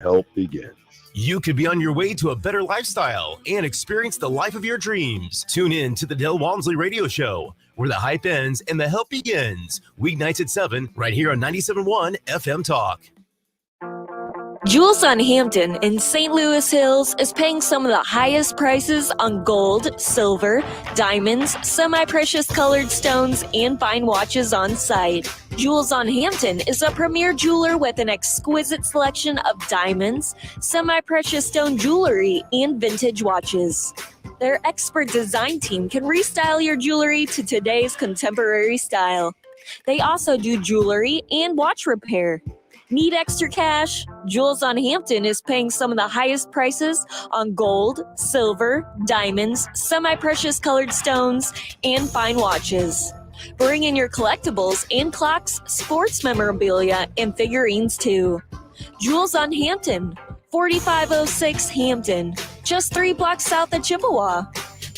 Help begins. You could be on your way to a better lifestyle and experience the life of your dreams. Tune in to the Del Walmsley Radio Show, where the hype ends and the help begins. Weeknights at 7, right here on 97.1 FM Talk. Jules on Hampton in St. Louis Hills is paying some of the highest prices on gold, silver, diamonds, semi-precious colored stones, and fine watches on site. Jules on Hampton is a premier jeweler with an exquisite selection of diamonds, semi-precious stone jewelry, and vintage watches. Their expert design team can restyle your jewelry to today's contemporary style. They also do jewelry and watch repair. Need extra cash? Jules on Hampton is paying some of the highest prices on gold, silver, diamonds, semi-precious colored stones, and fine watches. Bring in your collectibles and clocks, sports memorabilia, and figurines too. Jules on Hampton, 4506 Hampton, just 3 blocks south of Chippewa.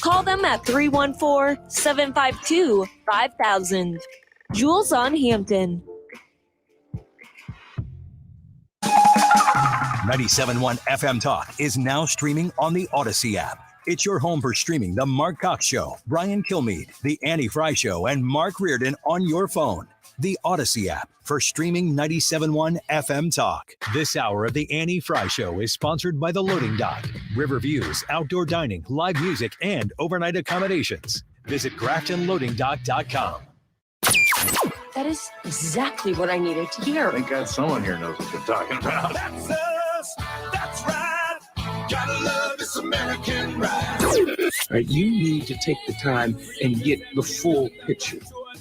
Call them at 314-752-5000. Jules on Hampton. 97.1 FM Talk is now streaming on the Odyssey app. It's your home for streaming The Mark Cox Show, Brian Kilmeade, The Annie Fry Show, and Mark Reardon on your phone. The Odyssey app for streaming 97.1 FM Talk. This hour of The Annie Fry Show is sponsored by The Loading Dock, Riverviews, outdoor dining, live music, and overnight accommodations. Visit GraftonLoadingDock.com. That is exactly what I needed to hear. Thank God someone here knows what they're talking about. That's us. That's right. Gotta love this American ride. All right, you need to take the time and get the full picture.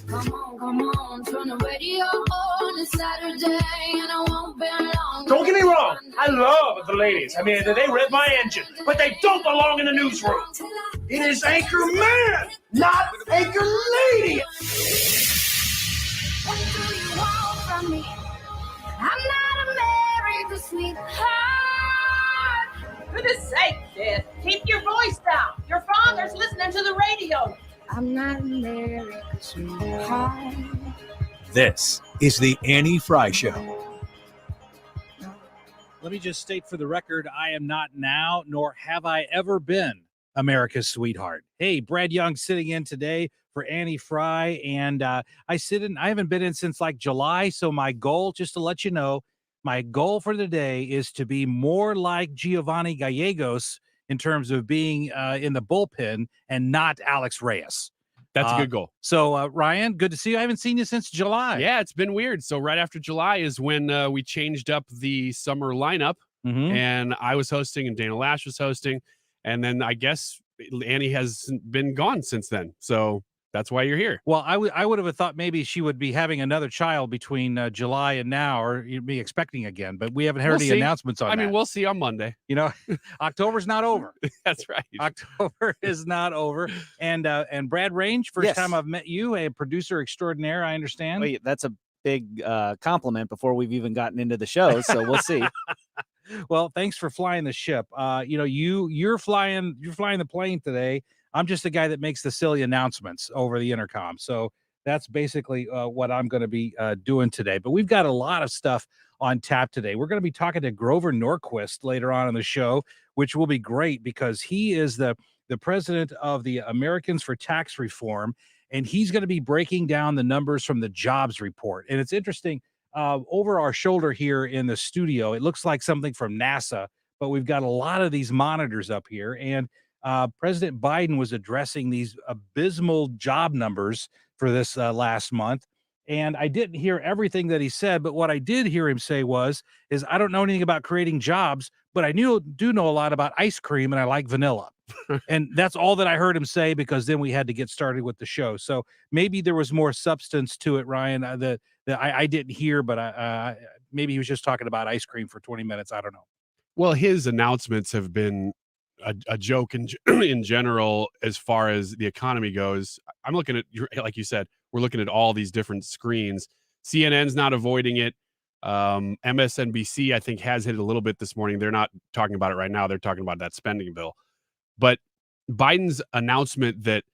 Come on, turn the radio on. It's Saturday and I won't be long. Don't get me wrong, I love the ladies. I mean, they rev my engine, but they don't belong in the newsroom. It is Anchor Man, not Anchor Lady. What do you want from me? I'm not America's sweetheart. For goodness sake, kid, keep your voice down. Your father's listening to the radio. I'm not America's sweetheart. This is The Annie Fry Show. Let me just state for the record, I am not now, nor have I ever been America's sweetheart. Hey, Brad Young sitting in today for Annie Fry, and I haven't been in since like July, so my goal, just to let you know, my goal for the day is to be more like Giovanni Gallegos in terms of being in the bullpen and not Alex Reyes. That's a good goal. So, Ryan, good to see you. I haven't seen you since July. Yeah, it's been weird. So right after July is when we changed up the summer lineup, and I was hosting and Dana Lash was hosting, and then I guess Annie has been gone since then. So that's why you're here. Well, I would have thought maybe she would be having another child between July and now, or you'd be expecting again, but we haven't heard any announcements on that. I mean, we'll see on Monday. You know, October's not over. That's right. October is not over. And Brad Range, first time I've met you, a producer extraordinaire, I understand. Wait, that's a big compliment before we've even gotten into the show, so we'll see. Well, thanks for flying the ship. You're flying the plane today. I'm just the guy that makes the silly announcements over the intercom. So that's basically what I'm going to be doing today. But we've got a lot of stuff on tap today. We're going to be talking to Grover Norquist later on in the show, which will be great because he is the president of the Americans for Tax Reform, and he's going to be breaking down the numbers from the jobs report. And it's interesting, over our shoulder here in the studio, it looks like something from NASA, but we've got a lot of these monitors up here, and President Biden was addressing these abysmal job numbers for this last month. And I didn't hear everything that he said, but what I did hear him say is I don't know anything about creating jobs, but I do know a lot about ice cream and I like vanilla. And that's all that I heard him say, because then we had to get started with the show. So maybe there was more substance to it, Ryan, that I didn't hear, but maybe he was just talking about ice cream for 20 minutes. I don't know. Well, his announcements have been a joke in general as far as the economy goes. I'm looking at, like you said, we're looking at all these different screens. CNN's not avoiding it. MSNBC, I think, has hit it a little bit this morning. They're not talking about it right now. They're talking about that spending bill. But Biden's announcement that,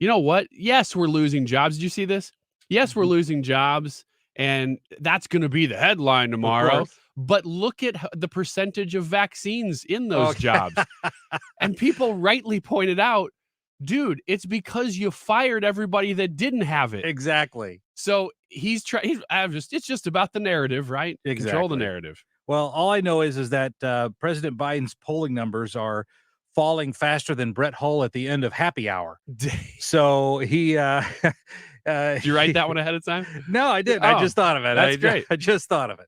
you know what? Yes, we're losing jobs. Did you see this? Yes, we're losing jobs. And that's going to be the headline tomorrow. But look at the percentage of vaccines in those jobs. And people rightly pointed out, dude, it's because you fired everybody that didn't have it. Exactly. So it's just about the narrative, right? Exactly. Control the narrative. Well, all I know is that President Biden's polling numbers are falling faster than Brett Hull at the end of Happy Hour. So he did you write that one ahead of time? No, I didn't. I just thought of it. That's great. I just thought of it.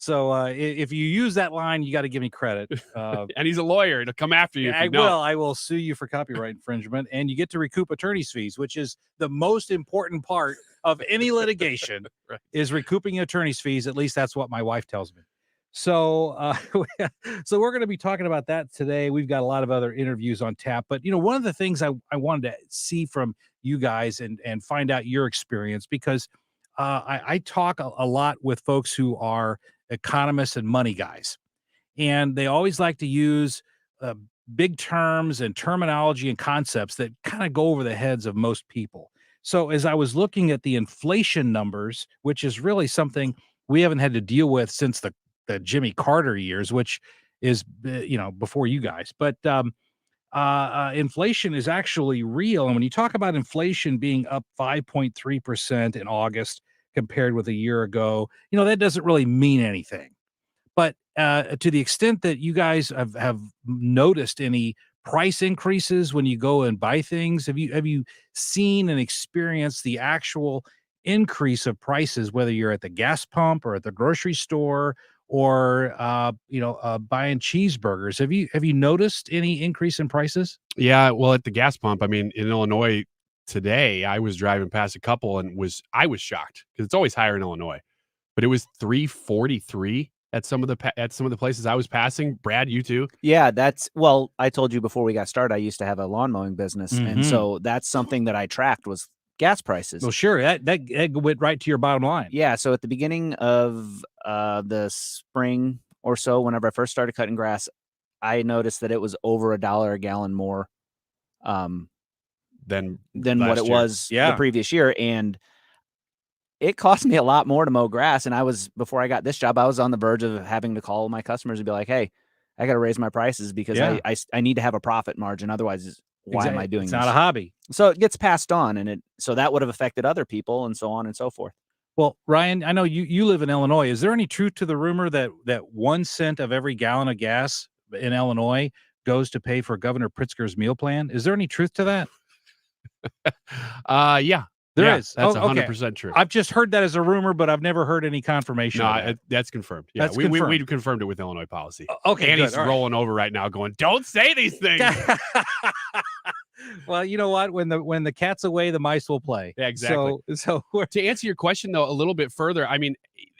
So if you use that line, you got to give me credit. And he's a lawyer. He'll come after you. I will sue you for copyright infringement, and you get to recoup attorney's fees, which is the most important part of any litigation. Right. Is recouping attorney's fees. At least that's what my wife tells me. So so we're going to be talking about that today. We've got a lot of other interviews on tap, but one of the things I wanted to see from you guys and find out your experience, because I talk a lot with folks who are economists and money guys, and they always like to use big terms and terminology and concepts that kind of go over the heads of most people. So as I was looking at the inflation numbers, which is really something we haven't had to deal with since the Jimmy Carter years, which is, before you guys. But inflation is actually real. And when you talk about inflation being up 5.3% in August compared with a year ago, that doesn't really mean anything. But to the extent that you guys have noticed any price increases when you go and buy things, have you seen and experienced the actual increase of prices, whether you're at the gas pump or at the grocery store or buying cheeseburgers? Have you noticed any increase in prices? Yeah, well, at the gas pump, I mean, in Illinois today, I was driving past a couple and I was shocked because it's always higher in Illinois, but it was $3.43 at some of the places I was passing. Brad, you too? Yeah, I told you before we got started, I used to have a lawn mowing business, and so that's something that I tracked was gas prices. Well, sure, that went right to your bottom line. Yeah, so at the beginning of the spring or so, whenever I first started cutting grass, I noticed that it was over $1 a gallon more than what it was the previous year, and it cost me a lot more to mow grass. And before I got this job, I was on the verge of having to call my customers and be like, "Hey, I got to raise my prices because I need to have a profit margin. Otherwise, why am I doing this? It's not a hobby." So it gets passed on, and so that would have affected other people, and so on and so forth. Well, Ryan, I know you live in Illinois. Is there any truth to the rumor that 1 cent of every gallon of gas in Illinois goes to pay for Governor Pritzker's meal plan? Is there any truth to that? Yeah. There is. That's 100% true. I've just heard that as a rumor, but I've never heard any confirmation. No, that's confirmed. Yeah, we confirmed it with Illinois policy. Okay, Annie's rolling over right now, going, "Don't say these things." Well, you know what? When the cat's away, the mice will play. Yeah, exactly. So to answer your question though a little bit further, I mean,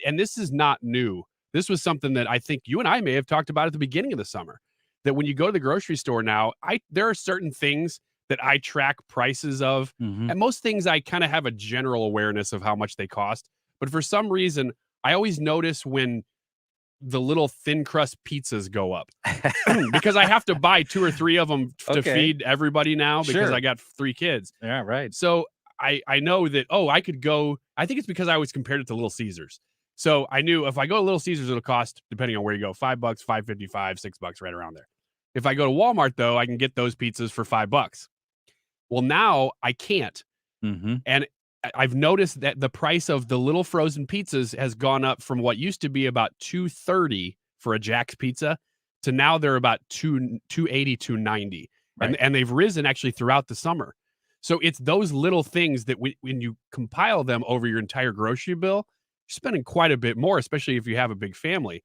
and this is not new. This was something that I think you and I may have talked about at the beginning of the summer. That when you go to the grocery store now, there are certain things that I track prices of. And most things I kind of have a general awareness of how much they cost. But for some reason, I always notice when the little thin crust pizzas go up because I have to buy 2 or 3 of them to feed everybody now because I got 3 kids. Yeah, right. So I know that, I could go, I think it's because I always compared it to Little Caesars. So I knew if I go to Little Caesars, it'll cost, depending on where you go, $5, $5.55, $6, right around there. If I go to Walmart though, I can get those pizzas for $5. Well, now I can't. And I've noticed that the price of the little frozen pizzas has gone up from what used to be about $2.30 for a Jack's pizza to now they're about $2.80, $2.90. Right. And they've risen actually throughout the summer. So it's those little things that when you compile them over your entire grocery bill, you're spending quite a bit more, especially if you have a big family.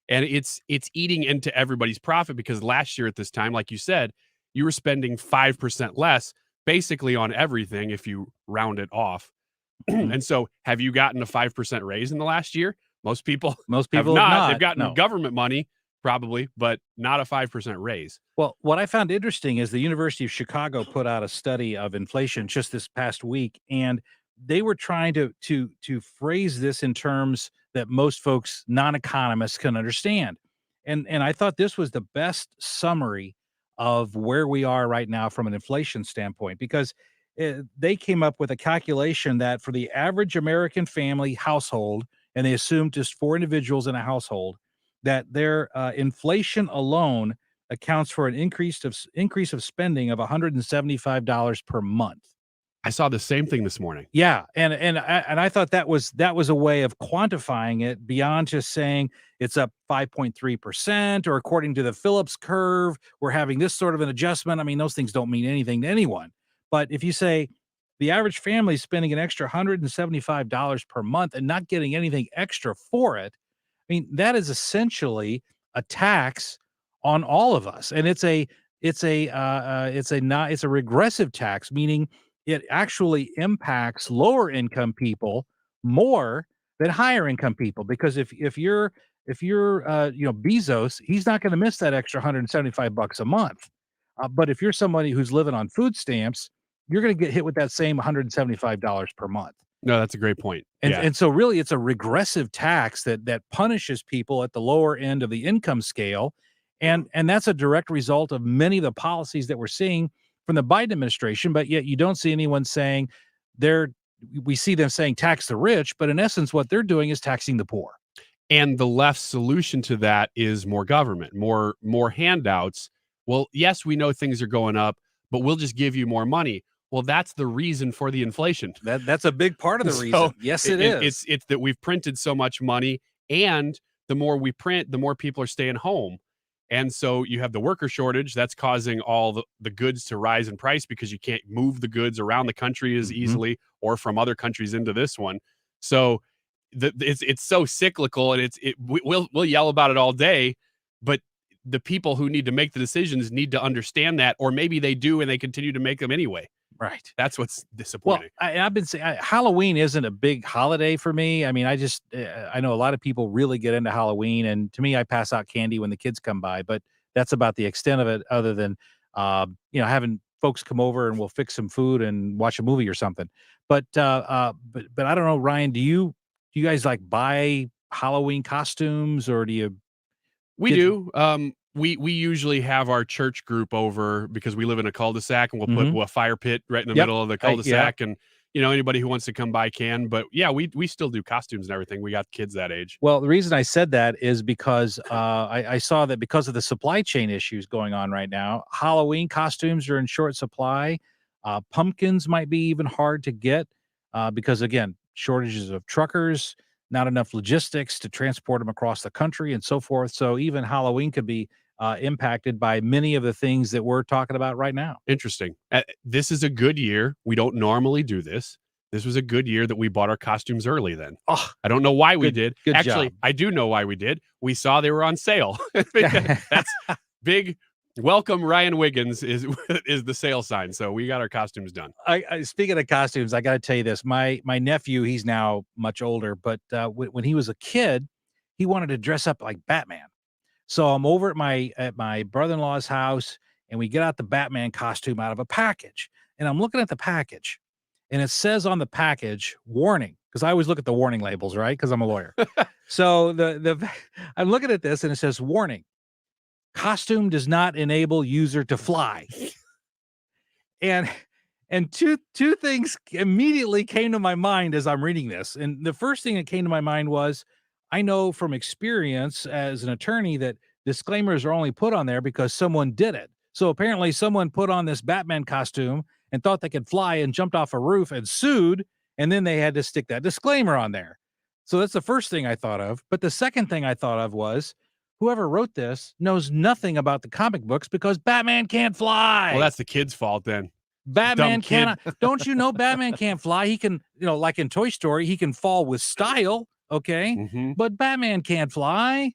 And it's eating into everybody's profit because last year at this time, like you said, you were spending 5% less basically on everything if you round it off. And so have you gotten a 5% raise in the last year? Most people have not. They've gotten government money probably, but not a 5% raise. Well, what I found interesting is the University of Chicago put out a study of inflation just this past week, and they were trying to phrase this in terms that most folks, non-economists, can understand. And I thought this was the best summary of where we are right now from an inflation standpoint, because they came up with a calculation that for the average American family household, and they assumed just 4 individuals in a household, that their inflation alone accounts for an increase of spending of $175 per month. I saw the same thing this morning. Yeah, and I thought that was a way of quantifying it beyond just saying it's up 5.3%, or according to the Phillips curve, we're having this sort of an adjustment. I mean, those things don't mean anything to anyone. But if you say the average family is spending an extra $175 per month and not getting anything extra for it, I mean, that is essentially a tax on all of us, and it's a regressive tax, meaning it actually impacts lower income people more than higher income people. Because if you're Bezos, he's not going to miss that extra $175 a month. But if you're somebody who's living on food stamps, you're going to get hit with that same $175 per month. No, that's a great point. And so really it's a regressive tax that punishes people at the lower end of the income scale. And that's a direct result of many of the policies that we're seeing from the Biden administration, but yet you don't see anyone saying we see them saying tax the rich, but in essence, what they're doing is taxing the poor. And the left's solution to that is more government, more handouts. Well, yes, we know things are going up, but we'll just give you more money. Well, that's the reason for the inflation. That's a big part of the reason. Yes, it is. It's that we've printed so much money, and the more we print, the more people are staying home. And so you have the worker shortage that's causing all the goods to rise in price because you can't move the goods around the country as easily, or from other countries into this one. So it's so cyclical, and we'll yell about it all day, but the people who need to make the decisions need to understand that, or maybe they do and they continue to make them anyway. Right. That's what's disappointing. Well, I've been saying Halloween isn't a big holiday for me. I mean, I know a lot of people really get into Halloween, and to me, I pass out candy when the kids come by, but that's about the extent of it, other than, having folks come over and we'll fix some food and watch a movie or something. But I don't know, Ryan, do you guys like buy Halloween costumes, or do you? We do. We usually have our church group over because we live in a cul-de-sac, and we'll put a fire pit right in the middle of the cul-de-sac. And, anybody who wants to come by can, but yeah, we still do costumes and everything. We got kids that age. Well, the reason I said that is because I saw that because of the supply chain issues going on right now, Halloween costumes are in short supply. Pumpkins might be even hard to get because, again, shortages of truckers, not enough logistics to transport them across the country and so forth. So even Halloween could be impacted by many of the things that we're talking about right now. Interesting. This is a good year. We don't normally do this. This was a good year that we bought our costumes early then. Oh, I don't know why we did. Good Actually, job. I do know why we did. We saw they were on sale. That's big. Welcome, Ryan Wiggins is the sale sign. So we got our costumes done. I speaking of costumes, I got to tell you this. My nephew, he's now much older, but when he was a kid, he wanted to dress up like Batman. So I'm over at my brother-in-law's house, and we get out the Batman costume out of a package. And I'm looking at the package, and it says on the package, warning, because I always look at the warning labels, right? Because I'm a lawyer. So I'm looking at this, and it says, warning, costume does not enable user to fly. And two things immediately came to my mind as I'm reading this. And the first thing that came to my mind was, I know from experience as an attorney that disclaimers are only put on there because someone did it. So apparently someone put on this Batman costume and thought they could fly and jumped off a roof and sued, and then they had to stick that disclaimer on there. So that's the first thing I thought of. But the second thing I thought of was, whoever wrote this knows nothing about the comic books because Batman can't fly. Well, that's the kid's fault then. Batman cannot. Don't you know Batman can't fly? He can, like in Toy Story, he can fall with style. Okay. But Batman can't fly.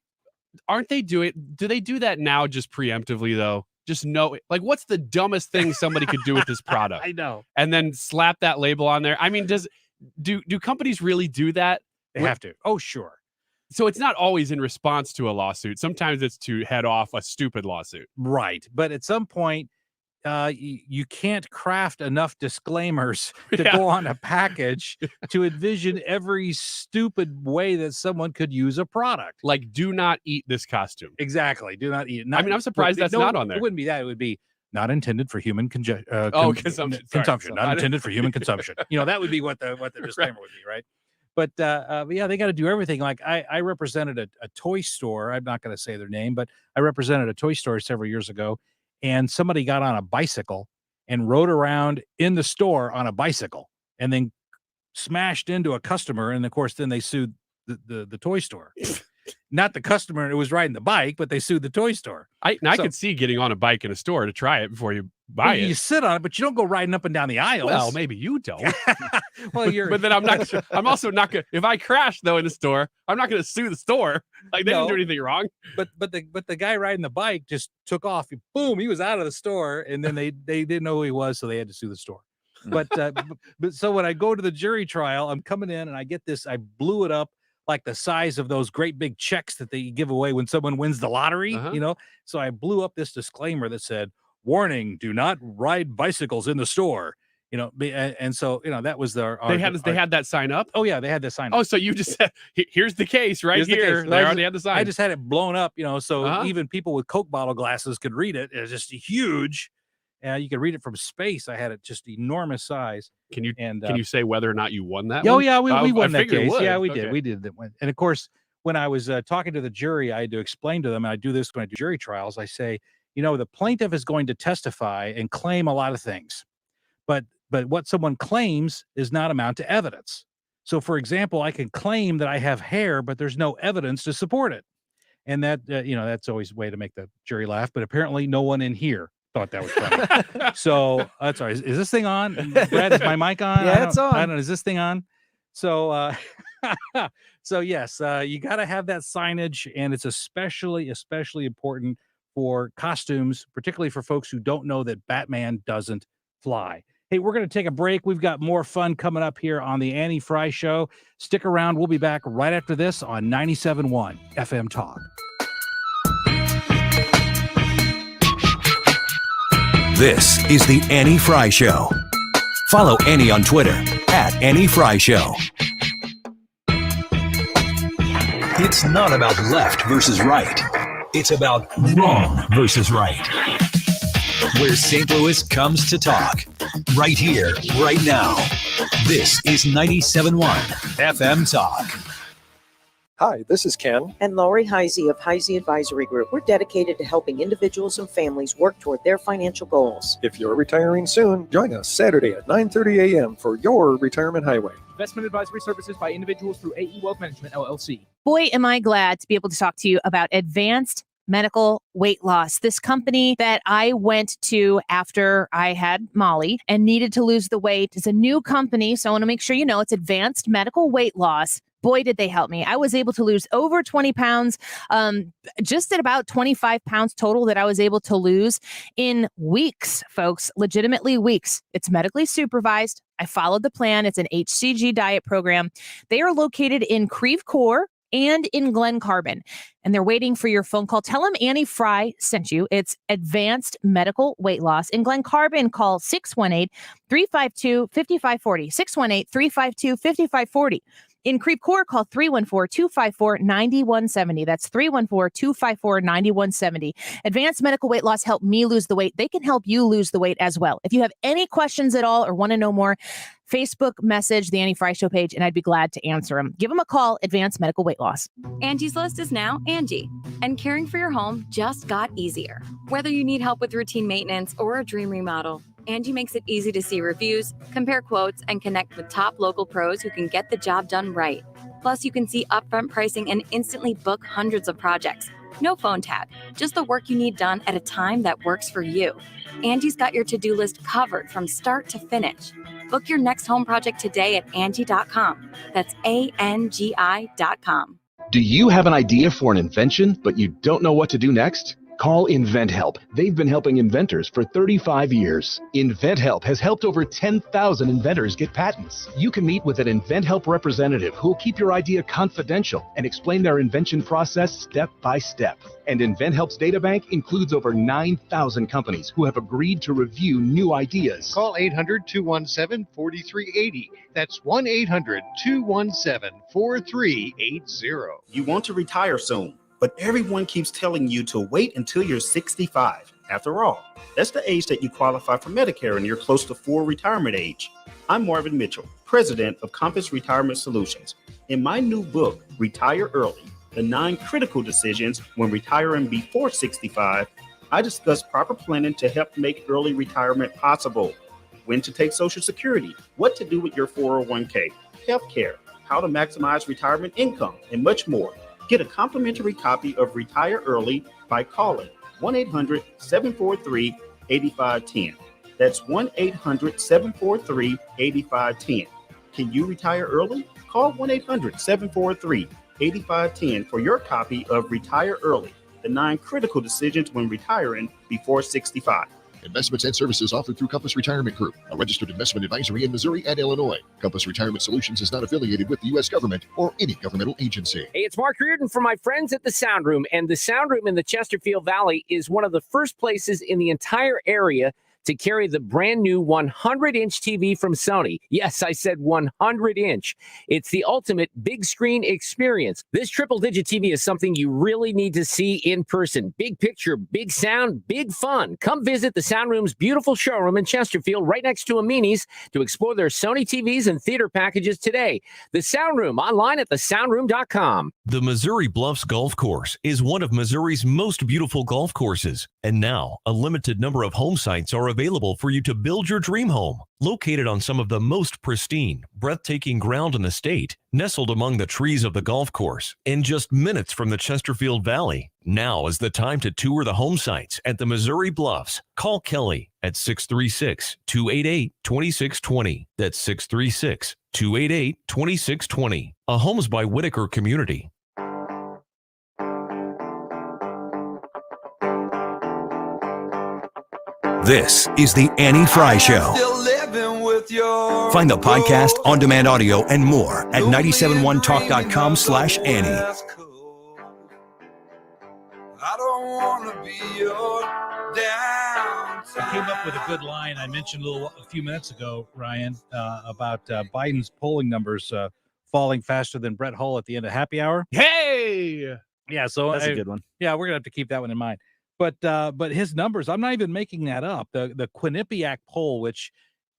Aren't they do they do that now just preemptively though? Just know, like, what's the dumbest thing somebody could do with this product? I know. And then slap that label on there. I mean, do companies really do that? They have to. Oh, sure. So it's not always in response to a lawsuit. Sometimes it's to head off a stupid lawsuit. Right. But at some point, you can't craft enough disclaimers to go on a package to envision every stupid way that someone could use a product. Like, do not eat this costume. Exactly. Do not eat it. I'm surprised that's not on there. It wouldn't be that. It would be not intended for human consumption. Consumption. Not intended for human consumption. That would be what the disclaimer would be, right? But yeah, they got to do everything. Like I represented a toy store. I'm not going to say their name, but I represented a toy store several years ago, and somebody got on a bicycle and rode around in the store on a bicycle, and then smashed into a customer, and of course, then they sued the toy store. Not the customer who was riding the bike, but they sued the toy store. I could see getting on a bike in a store to try it before you buy it. You sit on it, but you don't go riding up and down the aisles. Well, maybe you don't. Well, but then I'm also not gonna. If I crash though in a store, I'm not gonna sue the store. Like they didn't do anything wrong. But the guy riding the bike just took off. Boom, he was out of the store, and then they didn't know who he was, so they had to sue the store. But so when I go to the jury trial, I'm coming in and I get this. I blew it up like the size of those great big checks that they give away when someone wins the lottery, So I blew up this disclaimer that said, "Warning: do not ride bicycles in the store." And so that was they had that sign up. Oh yeah, they had that sign up. Oh, so you just said, "Here's the case right here." They already had the sign. I just had it blown up, so even people with Coke bottle glasses could read it. It's just huge. You could read it from space. I had it just enormous size. Can you say whether or not you won that? Oh one? yeah, we won that case. Yeah, we Okay. did. We did that one. And of course, when I was talking to the jury, I had to explain to them, and I do this when I do jury trials. I say, the plaintiff is going to testify and claim a lot of things, but what someone claims does not amount to evidence. So, for example, I can claim that I have hair, but there's no evidence to support it, and that that's always a way to make the jury laugh. But apparently, no one in here thought that was funny. So that's all right. Is this thing on? Brad, is my mic on? Yeah, it's on. I don't know. Is this thing on? So so yes, you got to have that signage, and it's especially important for costumes, particularly for folks who don't know that Batman doesn't fly. Hey, we're going to take a break. We've got more fun coming up here on the Annie Fry Show. Stick around. We'll be back right after this on 97.1 FM Talk. This is the Annie Fry Show. Follow Annie on Twitter @Annie Fry Show. It's not about left versus right. It's about wrong versus right. Where St. Louis comes to talk. Right here, right now. This is 97.1 FM Talk. Hi, this is Ken. And Lori Heisey of Heisey Advisory Group. We're dedicated to helping individuals and families work toward their financial goals. If you're retiring soon, join us Saturday at 9:30 a.m. for your Retirement Highway. Investment advisory services by individuals through AE Wealth Management, LLC. Boy, am I glad to be able to talk to you about Advanced Medical Weight Loss. This company that I went to after I had Molly and needed to lose the weight is a new company. So I want to make sure you know it's Advanced Medical Weight Loss. Boy, did they help me. I was able to lose over 20 pounds, just at about 25 pounds total that I was able to lose in weeks, folks, legitimately weeks. It's medically supervised. I followed the plan. It's an HCG diet program. They are located in Creve Coeur and in Glen Carbon, and they're waiting for your phone call. Tell them Annie Fry sent you. It's Advanced Medical Weight Loss. In Glen Carbon, call 618-352-5540, 618-352-5540. In Creve Coeur, call 314-254-9170. That's 314-254-9170. Advanced Medical Weight Loss helped me lose the weight. They can help you lose the weight as well. If you have any questions at all or want to know more, Facebook message the Annie Fry Show page, and I'd be glad to answer them. Give them a call, Advanced Medical Weight Loss. Angie's List is now Angie, and caring for your home just got easier. Whether you need help with routine maintenance or a dream remodel, Angie makes it easy to see reviews, compare quotes, and connect with top local pros who can get the job done right. Plus, you can see upfront pricing and instantly book hundreds of projects. No phone tag, just the work you need done at a time that works for you. Angie's got your to-do list covered from start to finish. Book your next home project today at Angie.com. That's ANGI.com. Do you have an idea for an invention, but you don't know what to do next? Call InventHelp. They've been helping inventors for 35 years. InventHelp has helped over 10,000 inventors get patents. You can meet with an InventHelp representative who will keep your idea confidential and explain their invention process step by step. And InventHelp's databank includes over 9,000 companies who have agreed to review new ideas. Call 800-217-4380. That's 1-800-217-4380. You want to retire soon, but everyone keeps telling you to wait until you're 65. After all, that's the age that you qualify for Medicare and you're close to full retirement age. I'm Marvin Mitchell, president of Compass Retirement Solutions. In my new book, Retire Early, The 9 Critical Decisions When Retiring Before 65, I discuss proper planning to help make early retirement possible. When to take Social Security, what to do with your 401k, healthcare, how to maximize retirement income, and much more. Get a complimentary copy of Retire Early by calling 1-800-743-8510. That's 1-800-743-8510. Can you retire early? Call 1-800-743-8510 for your copy of Retire Early, the 9 critical decisions when retiring before 65. Investments and services offered through Compass Retirement Group, a registered investment advisory in Missouri and Illinois. Compass Retirement Solutions is not affiliated with the U.S. government or any governmental agency. Hey, it's Mark Reardon from my friends at the Sound Room, and the Sound Room in the Chesterfield Valley is one of the first places in the entire area to carry the brand new 100-inch TV from Sony. Yes, I said 100-inch. It's the ultimate big screen experience. This triple-digit TV is something you really need to see in person. Big picture, big sound, big fun. Come visit the Sound Room's beautiful showroom in Chesterfield, right next to Amini's, to explore their Sony TVs and theater packages today. The Sound Room, online at thesoundroom.com. The Missouri Bluffs Golf Course is one of Missouri's most beautiful golf courses. And now, a limited number of home sites are available for you to build your dream home. Located on some of the most pristine, breathtaking ground in the state, nestled among the trees of the golf course, and just minutes from the Chesterfield Valley. Now is the time to tour the home sites at the Missouri Bluffs. Call Kelly at 636-288-2620. That's 636-288-2620. A Homes by Whitaker community. This is the Annie Fry Show. Find the podcast, on-demand audio, and more at 971talk.com/Annie. I don't want to be your I came up with a good line I mentioned a few minutes ago, Ryan, about Biden's polling numbers falling faster than Brett Hull at the end of happy hour. Hey! Yeah, so That's a good one. Yeah, we're going to have to keep that one in mind. But his numbers, I'm not even making that up. The Quinnipiac poll, which,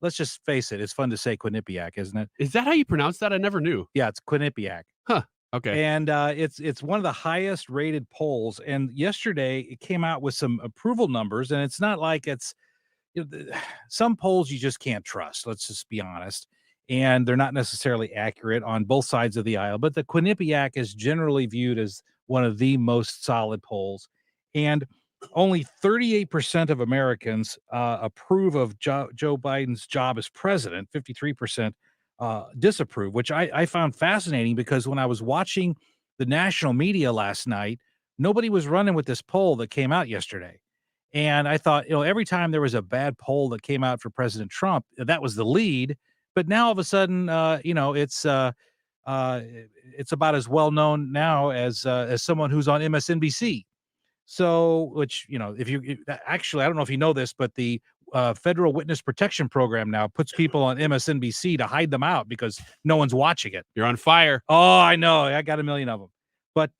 let's just face it, it's fun to say Quinnipiac, isn't it? Is that how you pronounce that? I never knew. Yeah, it's Quinnipiac. Huh. Okay. And it's one of the highest rated polls. And yesterday it came out with some approval numbers, and it's not like it's some polls you just can't trust. Let's just be honest. And they're not necessarily accurate on both sides of the aisle. But the Quinnipiac is generally viewed as one of the most solid polls. And only 38% of Americans approve of Joe Biden's job as president. 53% disapprove, which I found fascinating, because when I was watching the national media last night, nobody was running with this poll that came out yesterday. And I thought, every time there was a bad poll that came out for President Trump, that was the lead. But now all of a sudden, it's about as well known now as someone who's on MSNBC. So, which, actually, I don't know if you know this, but the Federal Witness Protection Program now puts people on MSNBC to hide them out because no one's watching it. You're on fire. Oh, I know. I got a million of them. But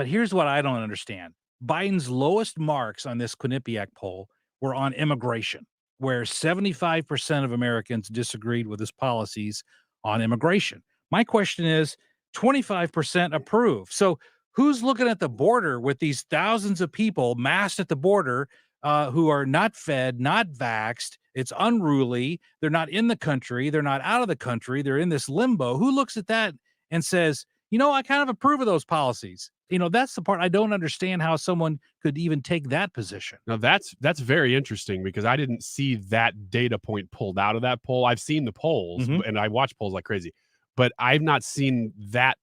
here's what I don't understand. Biden's lowest marks on this Quinnipiac poll were on immigration, where 75% of Americans disagreed with his policies on immigration. My question is, 25% approve. So who's looking at the border with these thousands of people massed at the border who are not fed, not vaxxed? It's unruly. They're not in the country. They're not out of the country. They're in this limbo. Who looks at that and says, I kind of approve of those policies? That's the part I don't understand, how someone could even take that position. Now that's very interesting, because I didn't see that data point pulled out of that poll. I've seen the polls and I watch polls like crazy, but I've not seen that.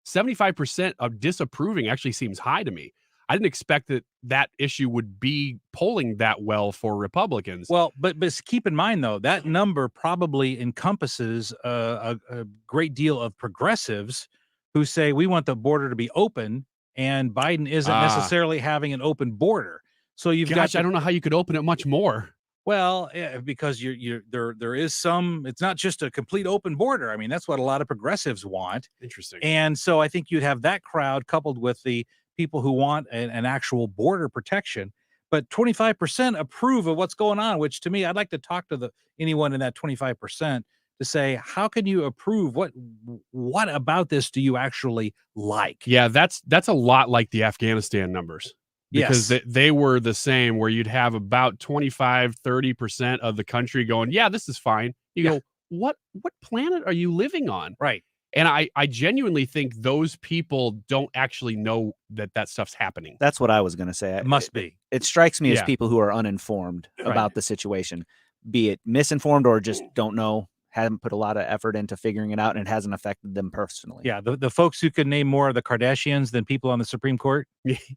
75% of disapproving actually seems high to me. I didn't expect that issue would be polling that well for Republicans. Well, but keep in mind, though, that number probably encompasses a great deal of progressives who say we want the border to be open, and Biden isn't necessarily having an open border. So you've got. I don't know how you could open it much more. Well, because there is some. It's not just a complete open border. I mean, that's what a lot of progressives want. Interesting. And so I think you'd have that crowd coupled with the people who want an actual border protection. but 25% approve of what's going on, which to me, I'd like to talk to anyone in that 25% to say, how can you approve? What about this do you actually like? Yeah, that's a lot like the Afghanistan numbers. Because they were the same, where you'd have about 25-30% of the country going, yeah, this is fine. You go, what planet are you living on? Right. And I genuinely think those people don't actually know that stuff's happening. That's what I was going to say. It must be. It strikes me as Yeah. people who are uninformed about the situation, be it misinformed or just don't know, haven't put a lot of effort into figuring it out, and it hasn't affected them personally. Yeah, the folks who can name more of the Kardashians than people on the Supreme Court.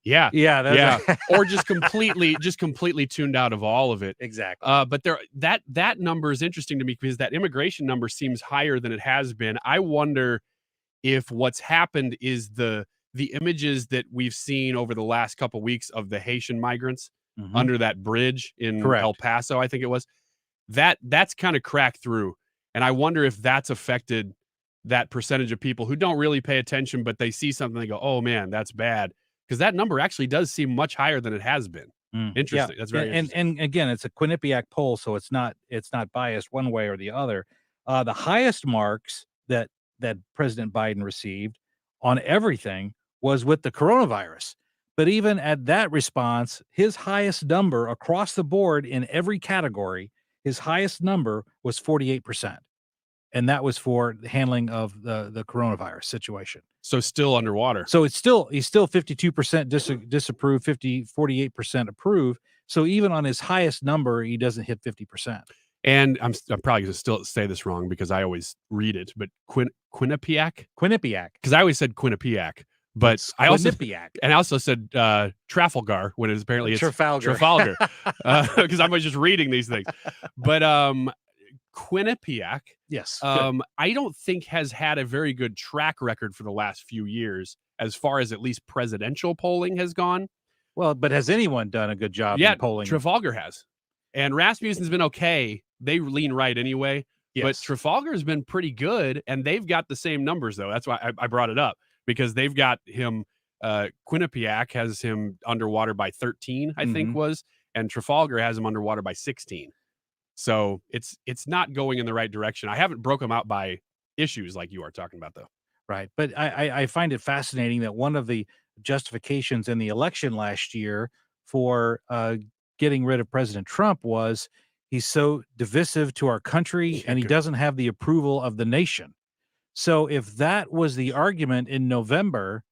Yeah. Yeah. Or just completely tuned out of all of it. Exactly. But that number is interesting to me because that immigration number seems higher than it has been. I wonder if what's happened is the images that we've seen over the last couple of weeks of the Haitian migrants under that bridge in El Paso, I think it was, that's kind of cracked through. And I wonder if that's affected that percentage of people who don't really pay attention, but they see something, they go, oh man, that's bad. Because that number actually does seem much higher than it has been. Interesting. Yeah. That's very interesting. And again, it's a Quinnipiac poll, so it's not biased one way or the other. The highest marks that President Biden received on everything was with the coronavirus. But even at that response, his highest number across the board in every category, his highest number was 48%. And that was for the handling of the coronavirus situation. So still underwater. So he's still 52% disapprove, 48% approve. So even on his highest number, he doesn't hit 50%. And I'm probably going to still say this wrong because I always read it, but Quinnipiac? Quinnipiac. Because I always said Quinnipiac. But It's I also Quinnipiac. said Trafalgar when it's apparently Trafalgar. Because I'm just reading these things. But Quinnipiac, yes, I don't think has had a very good track record for the last few years as far as at least presidential polling has gone. Well, but has anyone done a good job in polling? Trafalgar has, and Rasmussen's been okay. They lean right anyway, but Trafalgar's been pretty good, and they've got the same numbers though. That's why I brought it up. Because they've got him, Quinnipiac has him underwater by 13, I think was, and Trafalgar has him underwater by 16. So it's not going in the right direction. I haven't broke them out by issues like you are talking about, though. Right. But I find it fascinating that one of the justifications in the election last year for getting rid of President Trump was he's so divisive to our country and he doesn't have the approval of the nation. So if that was the argument in November,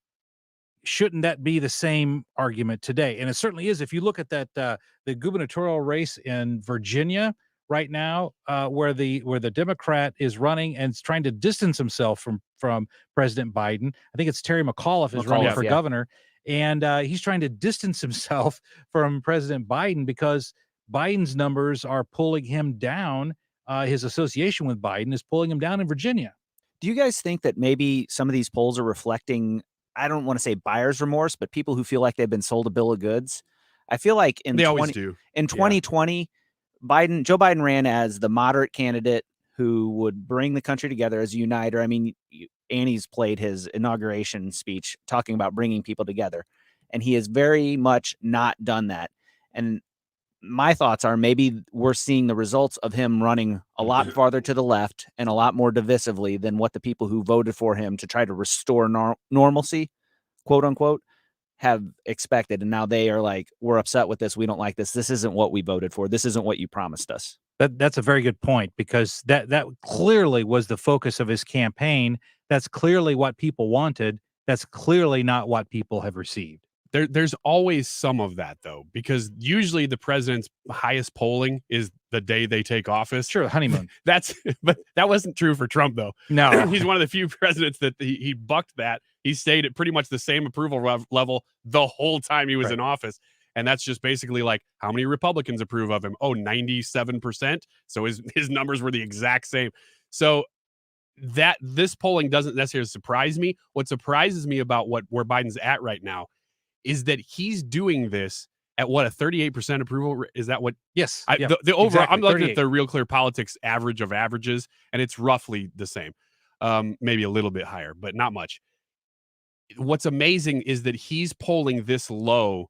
shouldn't that be the same argument today? And it certainly is. If you look at that, the gubernatorial race in Virginia right now, where the Democrat is running and is trying to distance himself from President Biden. I think it's Terry McAuliffe is running for governor, and he's trying to distance himself from President Biden because Biden's numbers are pulling him down. His association with Biden is pulling him down in Virginia. Do you guys think that maybe some of these polls are reflecting, I don't want to say buyer's remorse, but people who feel like they've been sold a bill of goods? I feel like in 2020, Joe Biden ran as the moderate candidate who would bring the country together as a uniter. I mean, Annie's played his inauguration speech talking about bringing people together, and he has very much not done that. And my thoughts are maybe we're seeing the results of him running a lot farther to the left and a lot more divisively than what the people who voted for him to try to restore normalcy, quote unquote, have expected. And now they are like, we're upset with this. We don't like this. This isn't what we voted for. This isn't what you promised us. That's a very good point, because that clearly was the focus of his campaign. That's clearly what people wanted. That's clearly not what people have received. There's always some of that, though, because usually the president's highest polling is the day they take office. Sure, honeymoon. But that wasn't true for Trump, though. No. He's one of the few presidents that he bucked that. He stayed at pretty much the same approval level the whole time he was in office. And that's just basically like, how many Republicans approve of him? Oh, 97%. So his numbers were the exact same. So that this polling doesn't necessarily surprise me. What surprises me about where Biden's at right now is that he's doing this at what, a 38% approval? Is that what? Yes. The overall, exactly, I'm looking 38. at the Real Clear Politics average of averages, and it's roughly the same. Maybe a little bit higher, but not much. What's amazing is that he's polling this low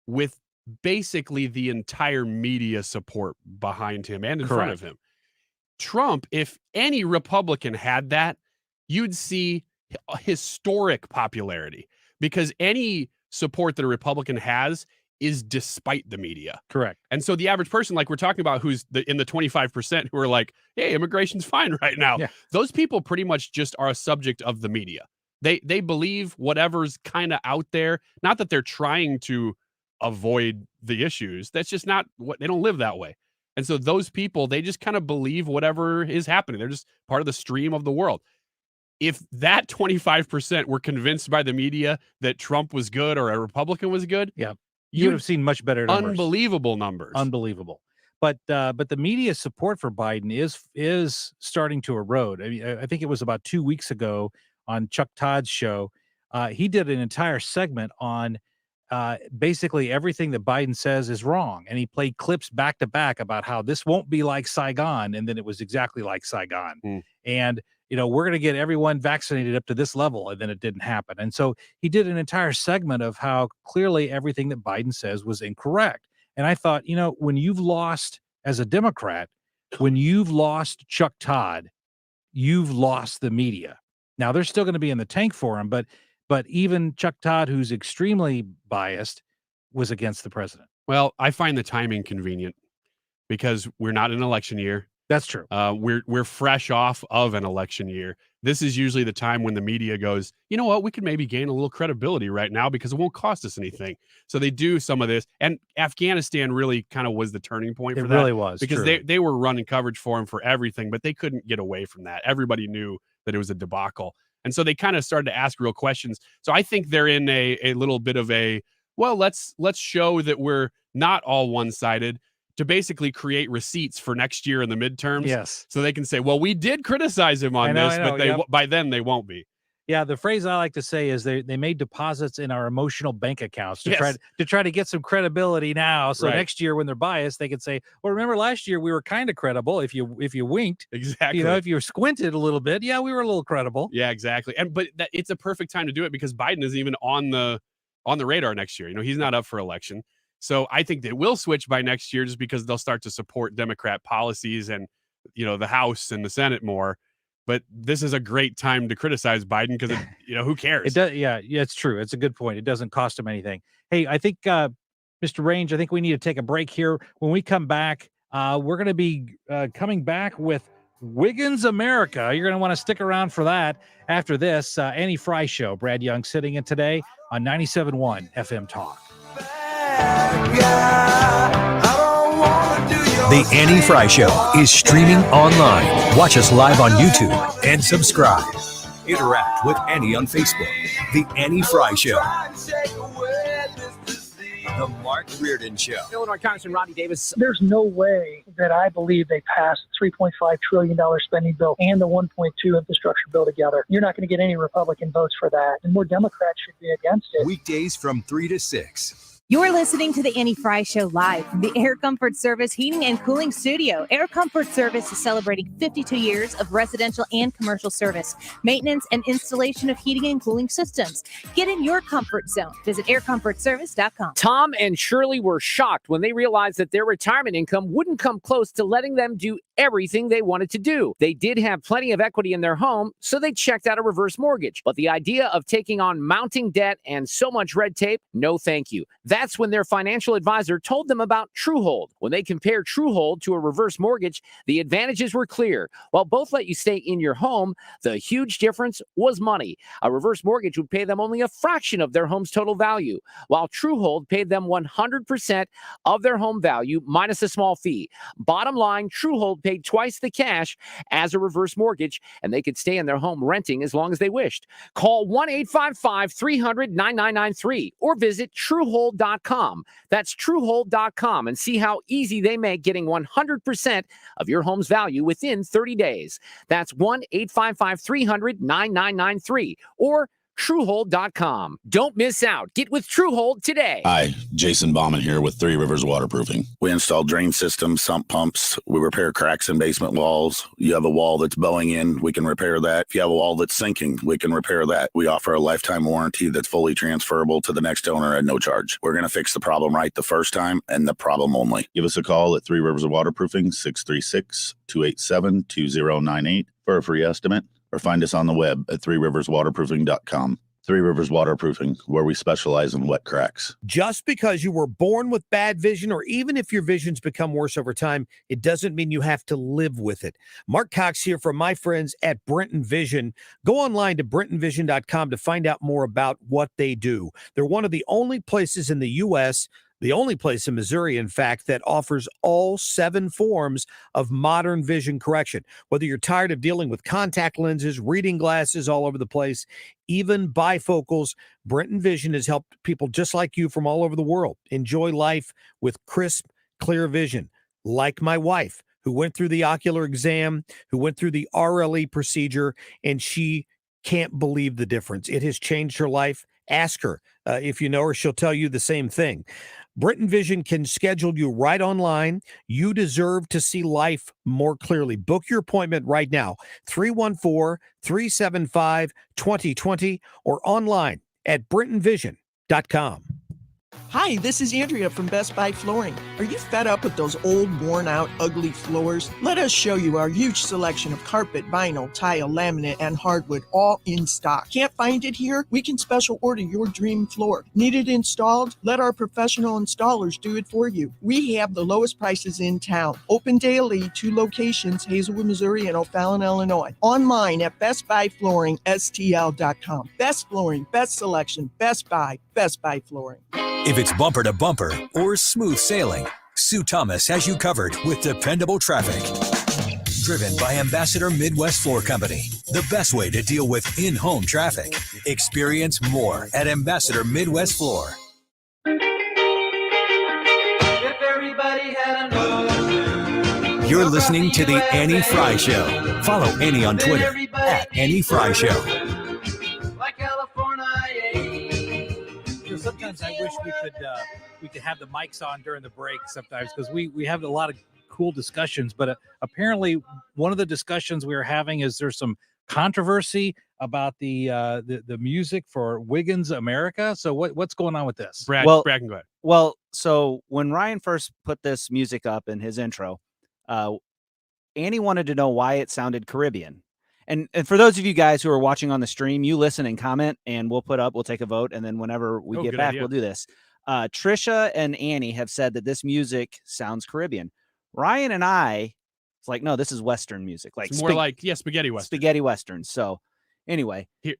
with basically the entire media support behind him and in front of him. Trump, if any Republican had that, you'd see a historic popularity, because any support that a Republican has is despite the media. Correct. And so the average person, like we're talking about, who's in the 25% who are like, hey, immigration's fine right now. Yeah. Those people pretty much just are a subject of the media. They believe whatever's kind of out there. Not that they're trying to avoid the issues. That's just not what, they don't live that way. And so those people, they just kind of believe whatever is happening. They're just part of the stream of the world. If that 25% were convinced by the media that Trump was good or a Republican was good, yeah, you would have seen much better numbers. Unbelievable numbers. Unbelievable. But the media support for Biden is starting to erode. I mean, I think it was about 2 weeks ago on Chuck Todd's show. He did an entire segment on basically everything that Biden says is wrong. And he played clips back to back about how this won't be like Saigon. And then it was exactly like Saigon. And, we're going to get everyone vaccinated up to this level. And then it didn't happen. And so he did an entire segment of how clearly everything that Biden says was incorrect. And I thought, when you've lost as a Democrat, when you've lost Chuck Todd, you've lost the media. Now they're still going to be in the tank for him, but even Chuck Todd, who's extremely biased, was against the president. Well, I find the timing convenient because we're not in an election year. That's true. We're fresh off of an election year. This is usually the time when the media goes, you know what, we could maybe gain a little credibility right now because it won't cost us anything. So they do some of this. And Afghanistan really kind of was the turning point for that. It really was. Because true. they were running coverage for him for everything, but they couldn't get away from that. Everybody knew that it was a debacle. And so they kind of started to ask real questions. So I think they're in a little bit of a, well, let's show that we're not all one-sided, to basically create receipts for next year in the midterms. Yes. So they can say, well, we did criticize him on this, but by then they won't be. Yeah, the phrase I like to say is they made deposits in our emotional bank accounts to try to get some credibility now. So next year when they're biased, they can say, well, remember last year we were kind of credible if you winked. Exactly. If you squinted a little bit, yeah, we were a little credible. Yeah, exactly. But it's a perfect time to do it because Biden isn't even on the radar next year. He's not up for election. So I think they will switch by next year just because they'll start to support Democrat policies and, the House and the Senate more. But this is a great time to criticize Biden because, who cares? It does. Yeah, it's true. It's a good point. It doesn't cost him anything. Hey, I think, Mr. Range, I think we need to take a break here. When we come back, we're going to be coming back with Wiggins America. You're going to want to stick around for that after this. Annie Fry Show. Brad Young sitting in today on 97.1 FM Talk. The Annie Fry Show is streaming online. Watch us live on YouTube and subscribe. Interact with Annie on Facebook. The Annie Fry Show. The Mark Reardon Show. Illinois Congressman Rodney Davis. There's no way that I believe they passed a $3.5 trillion spending bill and the 1.2 infrastructure bill together. You're not going to get any Republican votes for that. And more Democrats should be against it. Weekdays from 3 to 6. You're listening to the Annie Fry Show live from the Air Comfort Service Heating and Cooling Studio. Air Comfort Service is celebrating 52 years of residential and commercial service, maintenance, and installation of heating and cooling systems. Get in your comfort zone. Visit aircomfortservice.com. Tom and Shirley were shocked when they realized that their retirement income wouldn't come close to letting them do everything they wanted to do. They did have plenty of equity in their home, so they checked out a reverse mortgage. But the idea of taking on mounting debt and so much red tape, no thank you. That's when their financial advisor told them about TrueHold. When they compared TrueHold to a reverse mortgage, the advantages were clear. While both let you stay in your home, the huge difference was money. A reverse mortgage would pay them only a fraction of their home's total value, while TrueHold paid them 100% of their home value minus a small fee. Bottom line, TrueHold paid twice the cash as a reverse mortgage, and they could stay in their home renting as long as they wished. Call 1-855-300-9993 or visit TrueHold.com. That's TrueHold.com and see how easy they make getting 100% of your home's value within 30 days. That's 1-855-300-9993 or Truehold.com. Don't miss out. Get with Truehold today. Hi, Jason Bauman here with Three Rivers Waterproofing. We install drain systems, sump pumps. We repair cracks in basement walls. You have a wall that's bowing in, we can repair that. If you have a wall that's sinking, we can repair that. We offer a lifetime warranty that's fully transferable to the next owner at no charge. We're going to fix the problem right the first time and the problem only. Give us a call at Three Rivers Waterproofing, 636-287-2098 for a free estimate, or find us on the web at threeriverswaterproofing.com. Three Rivers Waterproofing, where we specialize in wet cracks. Just because you were born with bad vision, or even if your vision's become worse over time, it doesn't mean you have to live with it. Mark Cox here from my friends at Brenton Vision. Go online to brentonvision.com to find out more about what they do. They're one of the only places in the U.S., the only place in Missouri, in fact, that offers all 7 forms of modern vision correction. Whether you're tired of dealing with contact lenses, reading glasses all over the place, even bifocals, Brenton Vision has helped people just like you from all over the world enjoy life with crisp, clear vision. Like my wife, who went through the ocular exam, who went through the RLE procedure, and she can't believe the difference. It has changed her life. Ask her. If you know her, she'll tell you the same thing. Brenton Vision can schedule you right online. You deserve to see life more clearly. Book your appointment right now, 314-375-2020, or online at brentonvision.com. Hi, this is Andrea from Best Buy Flooring. Are you fed up with those old, worn-out, ugly floors? Let us show you our huge selection of carpet, vinyl, tile, laminate, and hardwood, all in stock. Can't find it here? We can special order your dream floor. Need it installed? Let our professional installers do it for you. We have the lowest prices in town. Open daily, 2 locations, Hazelwood, Missouri, and O'Fallon, Illinois. Online at bestbuyflooringstl.com. Best flooring, best selection, Best Buy Flooring. If it's bumper to bumper or smooth sailing, Sue Thomas has you covered with dependable traffic. Driven by Ambassador Midwest Floor Company, the best way to deal with in-home traffic. Experience more at Ambassador Midwest Floor. If everybody had a You're listening to The Annie Fry Show. Follow Annie on Twitter at Annie Fry Show. like California. Sometimes I wish we could have the mics on during the break sometimes, because we have a lot of cool discussions, but apparently one of the discussions we are having is there's some controversy about the music for Wiggins America. So what's going on with this? Brad can go ahead. Well, so when Ryan first put this music up in his intro, Annie wanted to know why it sounded Caribbean. And for those of you guys who are watching on the stream, you listen and comment, and we'll take a vote. And then whenever we get back, idea. we'll do this. Trisha and Annie have said that this music sounds Caribbean. Ryan and I, it's like, no, this is Western music. Like it's more like, spaghetti Western. Spaghetti Western. So anyway, do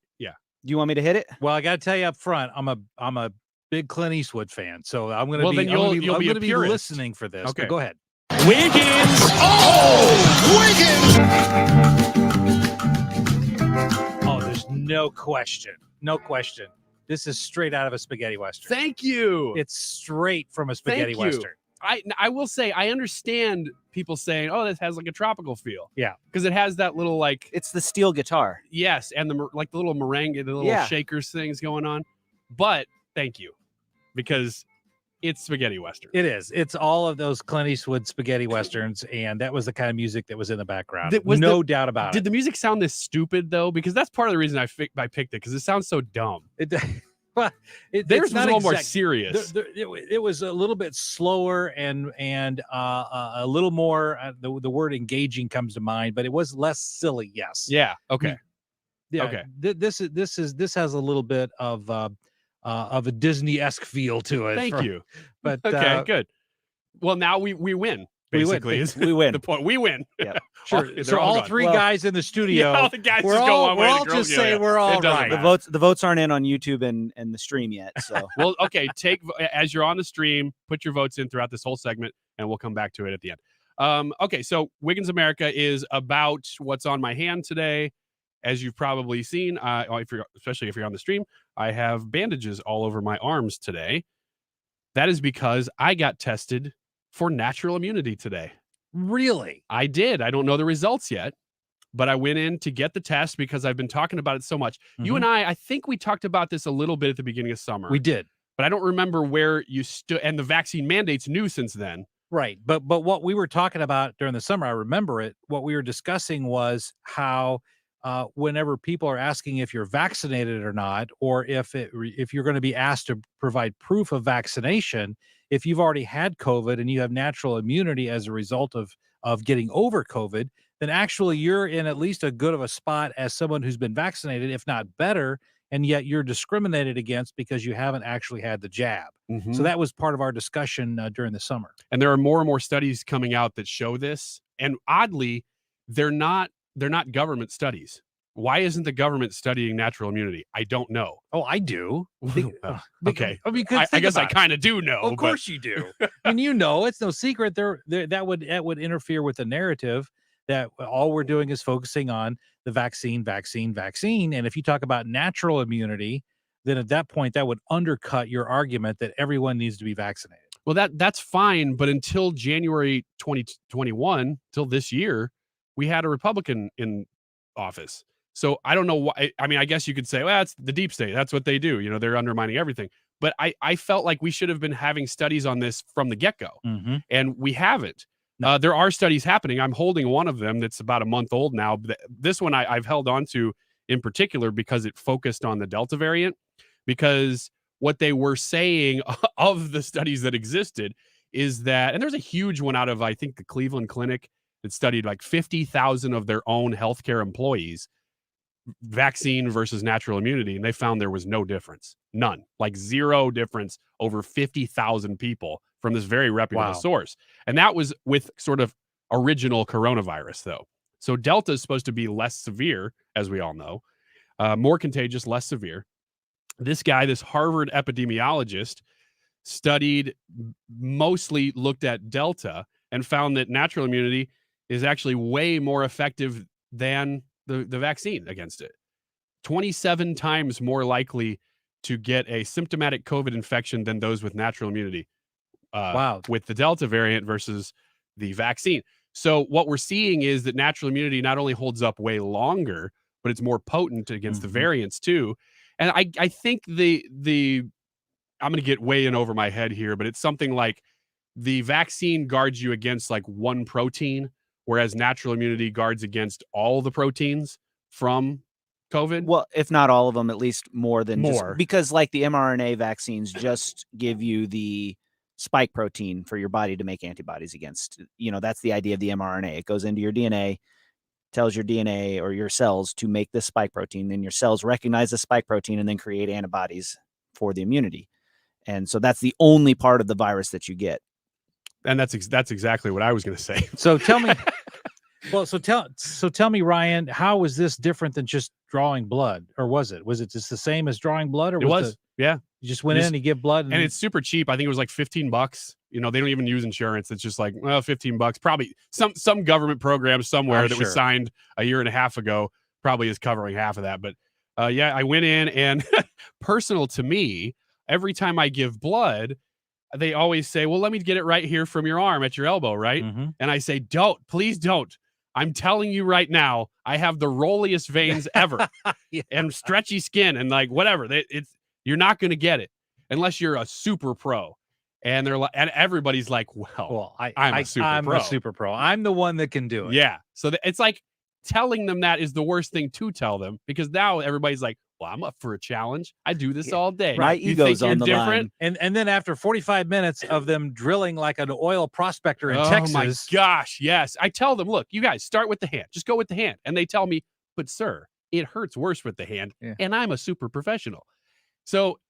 you want me to hit it? Well, I got to tell you up front, I'm a big Clint Eastwood fan, so I'm going to be listening for this. Okay, but go ahead. Wiggins. Oh, there's no question. This is straight out of a spaghetti Western. Thank you. It's straight from a spaghetti Western. I will say, I understand people saying, oh, this has like a tropical feel. Yeah. Because it has that little it's the steel guitar. Yes. And the little merengue, the little shakers things going on. But thank you. Because it's spaghetti Western. It is. It's all of those Clint Eastwood spaghetti Westerns. And that was the kind of music that was in the background. No doubt about it. Did the music sound this stupid though? Because that's part of the reason I picked it, because it sounds so dumb. Well, theirs was a little more serious. It was a little bit slower and a little more. The word engaging comes to mind, but it was less silly. Yes. Yeah. Okay. Yeah. Okay. This has a little bit of a Disney-esque feel to it. Thank you. But okay, good. Well, now we win. Basically, we win. The point. We win. Yeah. Sure. So all three guys in the studio. Yeah, all the guys we're just go one way. We're all just saying we're all right. The votes aren't in on YouTube and the stream yet. So well, okay. As you're on the stream, put your votes in throughout this whole segment, and we'll come back to it at the end. Okay. So Wiggins America is about what's on my hand today. As you've probably seen, especially if you're on the stream, I have bandages all over my arms today. That is because I got tested for natural immunity today. Really? I did. I don't know the results yet, but I went in to get the test because I've been talking about it so much. You and I think we talked about this a little bit at the beginning of summer. We did. But I don't remember where you stood, and the vaccine mandate's new since then. Right. But what we were talking about during the summer, I remember it, what we were discussing was how whenever people are asking if you're vaccinated or not, or if you're going to be asked to provide proof of vaccination, if you've already had COVID and you have natural immunity as a result of getting over COVID, then actually you're in at least a good of a spot as someone who's been vaccinated, if not better, and yet you're discriminated against because you haven't actually had the jab. So that was part of our discussion during the summer. And there are more and more studies coming out that show this. And oddly, they're not government studies. Why isn't the government studying natural immunity? I don't know. Oh, I do. Okay. I guess I kind of do know. Of course you do. And it's no secret that would interfere with the narrative that all we're doing is focusing on the vaccine. And if you talk about natural immunity, then at that point, that would undercut your argument that everyone needs to be vaccinated. Well, that's fine. But until January 2021, till this year, we had a Republican in office. So I don't know why. I mean, I guess you could say, well, it's the deep state. That's what they do. They're undermining everything. But I felt like we should have been having studies on this from the get-go. And we haven't. There are studies happening. I'm holding one of them that's about a month old now. This one I've held on to in particular because it focused on the Delta variant, because what they were saying of the studies that existed is that, and there's a huge one out of, I think, the Cleveland Clinic that studied like 50,000 of their own healthcare employees, vaccine versus natural immunity, and they found there was no difference. None. Like zero difference over 50,000 people from this very reputable source. And that was with sort of original coronavirus, though. So Delta is supposed to be less severe, as we all know, more contagious, less severe. This guy, this Harvard epidemiologist, mostly looked at Delta and found that natural immunity is actually way more effective than the vaccine against it. 27 times more likely to get a symptomatic COVID infection than those with natural immunity. With the Delta variant versus the vaccine. So what we're seeing is that natural immunity not only holds up way longer, but it's more potent against the variants too. And I think I'm going to get way in over my head here, but it's something like the vaccine guards you against like one protein, whereas natural immunity guards against all the proteins from COVID. Well, if not all of them, at least more than more. Because like the mRNA vaccines just give you the spike protein for your body to make antibodies against. That's the idea of the mRNA. It goes into your DNA, tells your DNA or your cells to make this spike protein. Then your cells recognize the spike protein and then create antibodies for the immunity. And so that's the only part of the virus that you get. And that's exactly what I was going to say. So tell me, tell me, Ryan, how was this different than just drawing blood? Or was it just the same as drawing blood? Or it was. Yeah. You just went in and you give blood. And it's super cheap. I think it was like $15. They don't even use insurance. It's just like, well, $15. Probably some government program somewhere that was signed a year and a half ago probably is covering half of that. But I went in, and personal to me, every time I give blood, they always say, well, let me get it right here from your arm at your elbow, right? And I say, please don't. I'm telling you right now, I have the rolliest veins ever and stretchy skin and like whatever. You're not going to get it unless you're a super pro. And they're like, and everybody's like, well I'm a super pro. I'm the one that can do it. Yeah. So it's like telling them that is the worst thing to tell them, because now everybody's like, well, I'm up for a challenge. I do this all day. My ego's on the different line. And then after 45 minutes of them drilling like an oil prospector in Texas. Oh my gosh. Yes. I tell them, look, you guys start with the hand. Just go with the hand. And they tell me, but sir, it hurts worse with the hand. Yeah. And I'm a super professional. So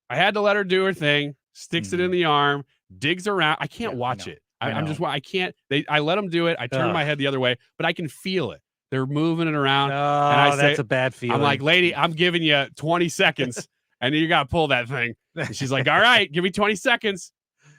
I had to let her do her thing, sticks it in the arm, digs around. I can't watch it. I can't. I let them do it. I turn my head the other way, but I can feel it. They're moving it around. Oh, and I say, that's a bad feeling. I'm like, lady, I'm giving you 20 seconds and you got to pull that thing. And she's like, all right, give me 20 seconds.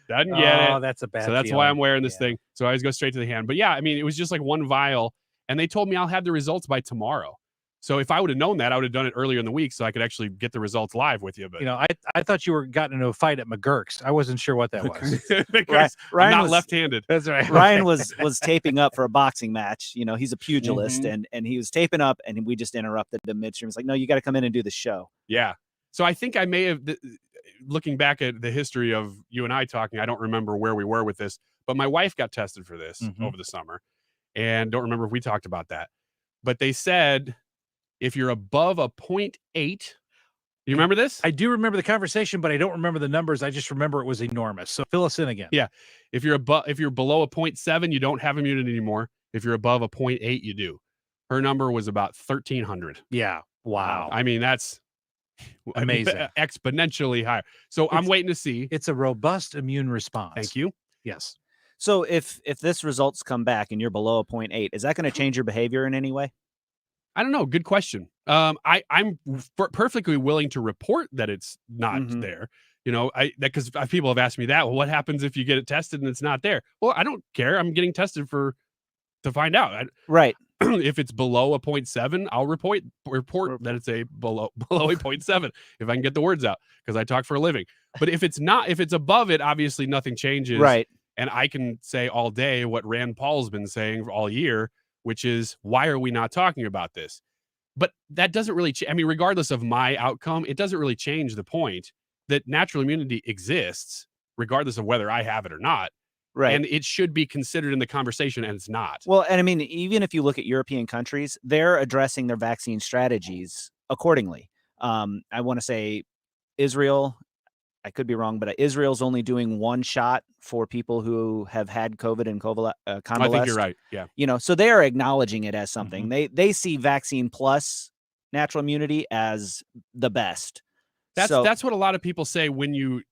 Doesn't get it. Oh, that's a bad So that's why I'm wearing this thing. So I always go straight to the hand. But yeah, I mean, it was just like one vial. And they told me I'll have the results by tomorrow. So if I would have known that, I would have done it earlier in the week so I could actually get the results live with you. But I thought you were gotten into a fight at McGurk's. I wasn't sure what that was. because I'm Ryan not was- left-handed. That's right. Ryan was taping up for a boxing match. He's a pugilist, Mhm. and he was taping up, and we just interrupted him midstream. It's like, no, you got to come in and do the show. Yeah. So I think I may have, looking back at the history of you and I talking, I don't remember where we were with this, but my wife got tested for this over the summer, and don't remember if we talked about that. But they said if you're above a 0.8, you remember this? I do remember the conversation, but I don't remember the numbers. I just remember it was enormous. So fill us in again. Yeah. If you're below a 0.7, you don't have immunity anymore. If you're above a 0.8, you do. Her number was about 1,300. Yeah. Wow. I mean, that's amazing. Exponentially higher. So I'm waiting to see. It's a robust immune response. Thank you. Yes. So if this results come back and you're below a 0.8, is that going to change your behavior in any way? I don't know. Good question. I'm perfectly willing to report that it's not there. Because people have asked me that. Well, what happens if you get it tested and it's not there? Well, I don't care. I'm getting tested to find out. Right. If it's below a 0.7, I'll report that it's below a 0.7 if I can get the words out because I talk for a living. But if it's above it, obviously nothing changes. Right. And I can say all day what Rand Paul's been saying all year, which is, why are we not talking about this? But that doesn't really regardless of my outcome, it doesn't really change the point that natural immunity exists, regardless of whether I have it or not. Right. And it should be considered in the conversation, and it's not. Well, and I mean, even if you look at European countries, they're addressing their vaccine strategies accordingly. I want to say Israel, I could be wrong, but Israel's only doing one shot for people who have had COVID and convalesced. I think you're right. Yeah. So they are acknowledging it as something. They see vaccine plus natural immunity as the best. That's what a lot of people say when you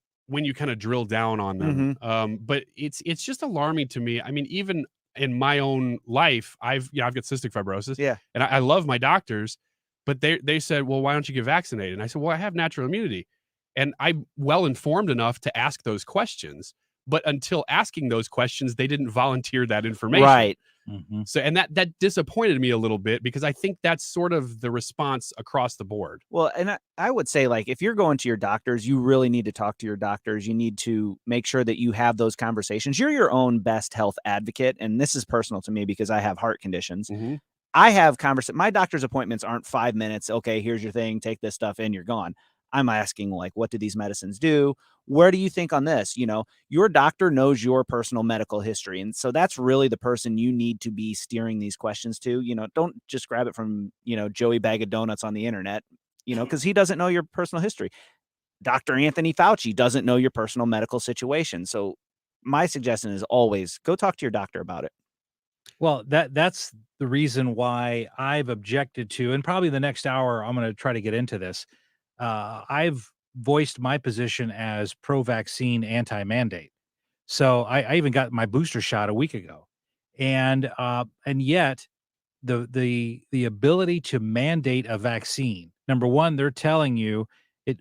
kind of drill down on them. But it's just alarming to me. I mean, even in my own life, I've got cystic fibrosis. Yeah. And I love my doctors, but they said, well, why don't you get vaccinated? And I said, well, I have natural immunity. And I'm well informed enough to ask those questions. But until asking those questions, they didn't volunteer that information. Right. So, and that disappointed me a little bit because I think that's sort of the response across the board. Well, and I would say, like, if you're going to your doctors, you really need to talk to your doctors. You need to make sure that you have those conversations. You're your own best health advocate. And this is personal to me because I have heart conditions. I have my doctor's appointments aren't 5 minutes. Okay, here's your thing. Take this stuff in, you're gone. I'm asking, like, what do these medicines do? Where do you think on this? Your doctor knows your personal medical history. And so that's really the person you need to be steering these questions to. Don't just grab it from, Joey Bag of Donuts on the internet, because he doesn't know your personal history. Dr. Anthony Fauci doesn't know your personal medical situation. So my suggestion is always go talk to your doctor about it. Well, that's the reason why I've objected to, and probably the next hour, I'm going to try to get into this. I've voiced my position as pro-vaccine, anti-mandate. So I even got my booster shot a week ago, and yet the ability to mandate a vaccine. Number one, they're telling you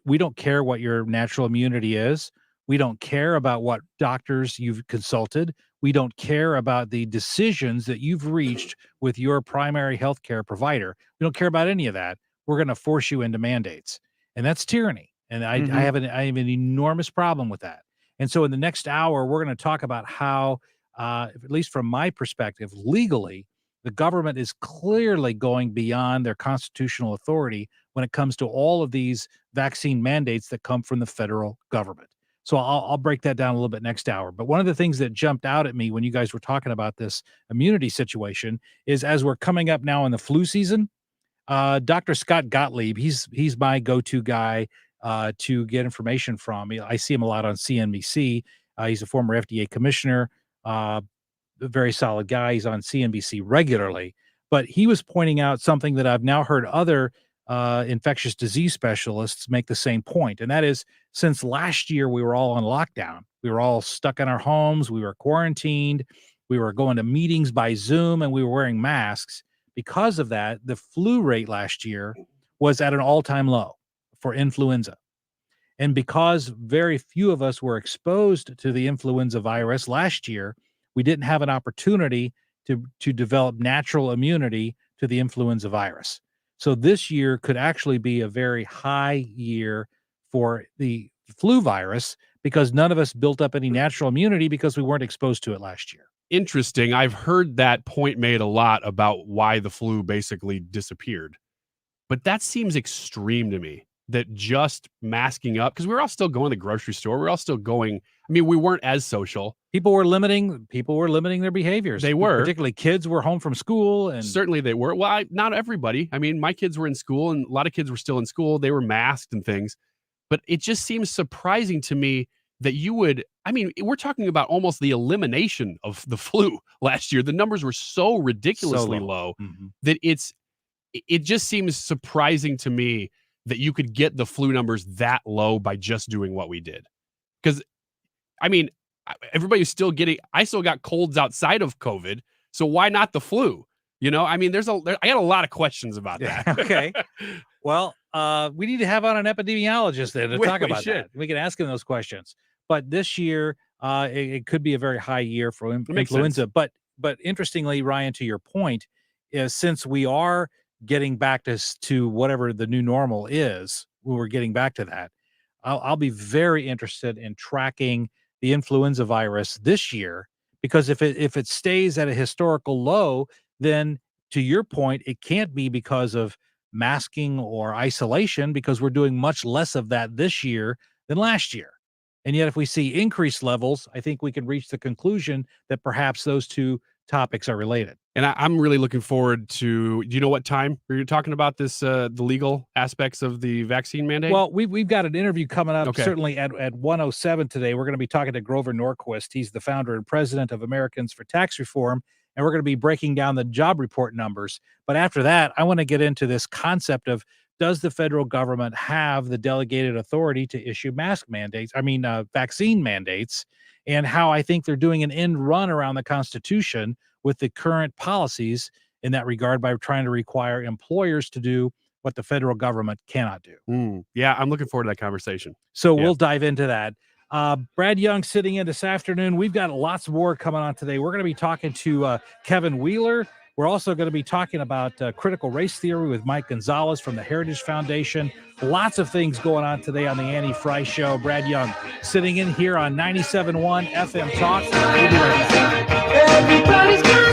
we don't care what your natural immunity is. We don't care about what doctors you've consulted. We don't care about the decisions that you've reached with your primary healthcare provider. We don't care about any of that. We're going to force you into mandates. And that's tyranny. And I have an enormous problem with that. And so in the next hour, we're going to talk about how, at least from my perspective, legally, the government is clearly going beyond their constitutional authority when it comes to all of these vaccine mandates that come from the federal government. So I'll break that down a little bit next hour. But one of the things that jumped out at me when you guys were talking about this immunity situation is, as we're coming up now in the flu season, Dr. Scott Gottlieb, he's my go-to guy to get information from. I see him a lot on CNBC. He's a former FDA commissioner, a very solid guy. He's on CNBC regularly. But he was pointing out something that I've now heard other infectious disease specialists make the same point. And that is, since last year, we were all on lockdown. We were all stuck in our homes. We were quarantined. We were going to meetings by Zoom, and we were wearing masks. Because of that, the flu rate last year was at an all-time low for influenza. And because very few of us were exposed to the influenza virus last year, we didn't have an opportunity to develop natural immunity to the influenza virus. So this year could actually be a very high year for the flu virus because none of us built up any natural immunity because we weren't exposed to it last year. Interesting. I've heard that point made a lot about why the flu basically disappeared. But that seems extreme to me, that just masking up, because we were all still going to the grocery store. We were all still going. I mean, we weren't as social. People were limiting their behaviors. They were. Particularly kids were home from school. And certainly they were. Well, not everybody. I mean, my kids were in school and a lot of kids were still in school. They were masked and things. But it just seems surprising to me that you would, I mean, we're talking about almost the elimination of the flu last year. The numbers were so ridiculously low that it just seems surprising to me that you could get the flu numbers that low by just doing what we did. Because, I mean, everybody's still I still got colds outside of COVID. So why not the flu? You know, I mean, I got a lot of questions about that. Okay. Well, we need to have on an epidemiologist then to talk about that. We can ask him those questions. But this year, it could be a very high year for influenza. But interestingly, Ryan, to your point, is since we are getting back to whatever the new normal is, we're getting back to that. I'll be very interested in tracking the influenza virus this year, because if it stays at a historical low, then to your point, it can't be because of masking or isolation, because we're doing much less of that this year than last year. And yet if we see increased levels, I think we can reach the conclusion that perhaps those two topics are related. And I'm really looking forward to, do you know what time you're talking about this, the legal aspects of the vaccine mandate? Well, we've got an interview coming up certainly at 1:07 today. We're going to be talking to Grover Norquist. He's the founder and president of Americans for Tax Reform. And we're going to be breaking down the job report numbers. But after that, I want to get into this concept of, does the federal government have the delegated authority to issue vaccine mandates, and how I think they're doing an end run around the Constitution with the current policies in that regard by trying to require employers to do what the federal government cannot do. Yeah, I'm looking forward to that conversation. So we'll dive into that. Brad Young sitting in this afternoon. We've got lots more coming on today. We're going to be talking to Kevin Wheeler. We're also going to be talking about critical race theory with Mike Gonzalez from the Heritage Foundation. Lots of things going on today on the Annie Fry Show. Brad Young sitting in here on 97.1 FM Talk. We'll be right back.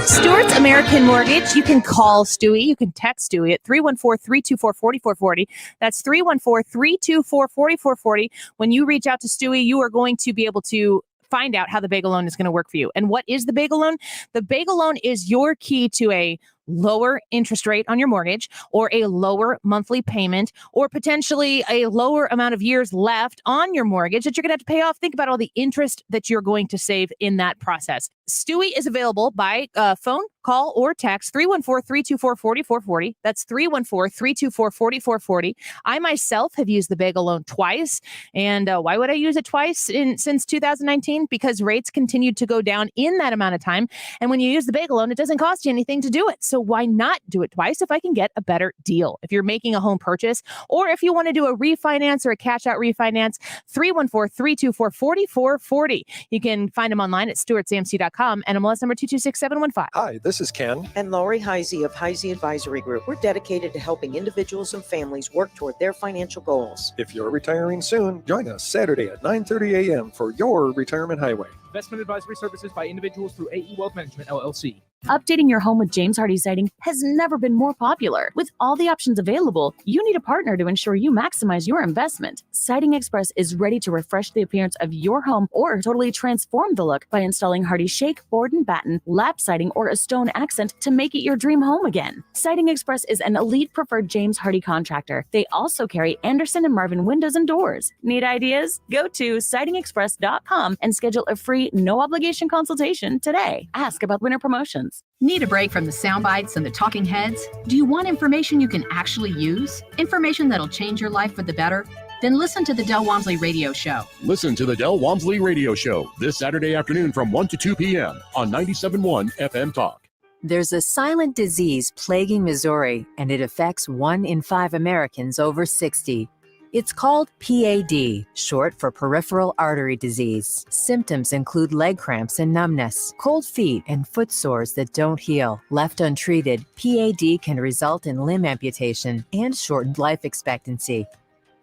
Stewart's American Mortgage. You can call Stewie. You can text Stewie at 314-324-4440. That's 314-324-4440. When you reach out to Stewie, you are going to be able to find out how the bagel loan is going to work for you. And what is the bagel loan? The bagel loan is your key to a lower interest rate on your mortgage, or a lower monthly payment, or potentially a lower amount of years left on your mortgage that you're going to have to pay off. Think about all the interest that you're going to save in that process. Stewie is available by phone, call, or text 314-324-4440. That's 314-324-4440. I myself have used the bagel loan twice. And why would I use it twice since 2019? Because rates continued to go down in that amount of time. And when you use the bagel loan, it doesn't cost you anything to do it. So why not do it twice if I can get a better deal? If you're making a home purchase, or if you want to do a refinance or a cash out refinance, 314-324-4440. You can find them online at stewartsamc.com and MLS number 226715. Hi, this is Ken. And Lori Heisey of Heisey Advisory Group. We're dedicated to helping individuals and families work toward their financial goals. If you're retiring soon, join us Saturday at 9:30 a.m. for your Retirement Highway. Investment advisory services by individuals through AE Wealth Management, LLC. Updating your home with James Hardie Siding has never been more popular. With all the options available, you need a partner to ensure you maximize your investment. Siding Express is ready to refresh the appearance of your home or totally transform the look by installing Hardie shake, board and batten, lap siding, or a stone accent to make it your dream home again. Siding Express is an elite preferred James Hardie contractor. They also carry Anderson and Marvin windows and doors. Need ideas? Go to sidingexpress.com and schedule a free, no obligation consultation today. Ask about winter promotions. Need a break from the sound bites and the talking heads? Do you want information you can actually use? Information that'll change your life for the better? Then listen to the Del Walmsley Radio Show. Listen to the Del Walmsley Radio Show this Saturday afternoon from 1 to 2 p.m. on 97.1 FM Talk. There's a silent disease plaguing Missouri, and it affects 1 in 5 Americans over 60. It's called PAD, short for peripheral artery disease. Symptoms include leg cramps and numbness, cold feet, and foot sores that don't heal. Left untreated, PAD can result in limb amputation and shortened life expectancy.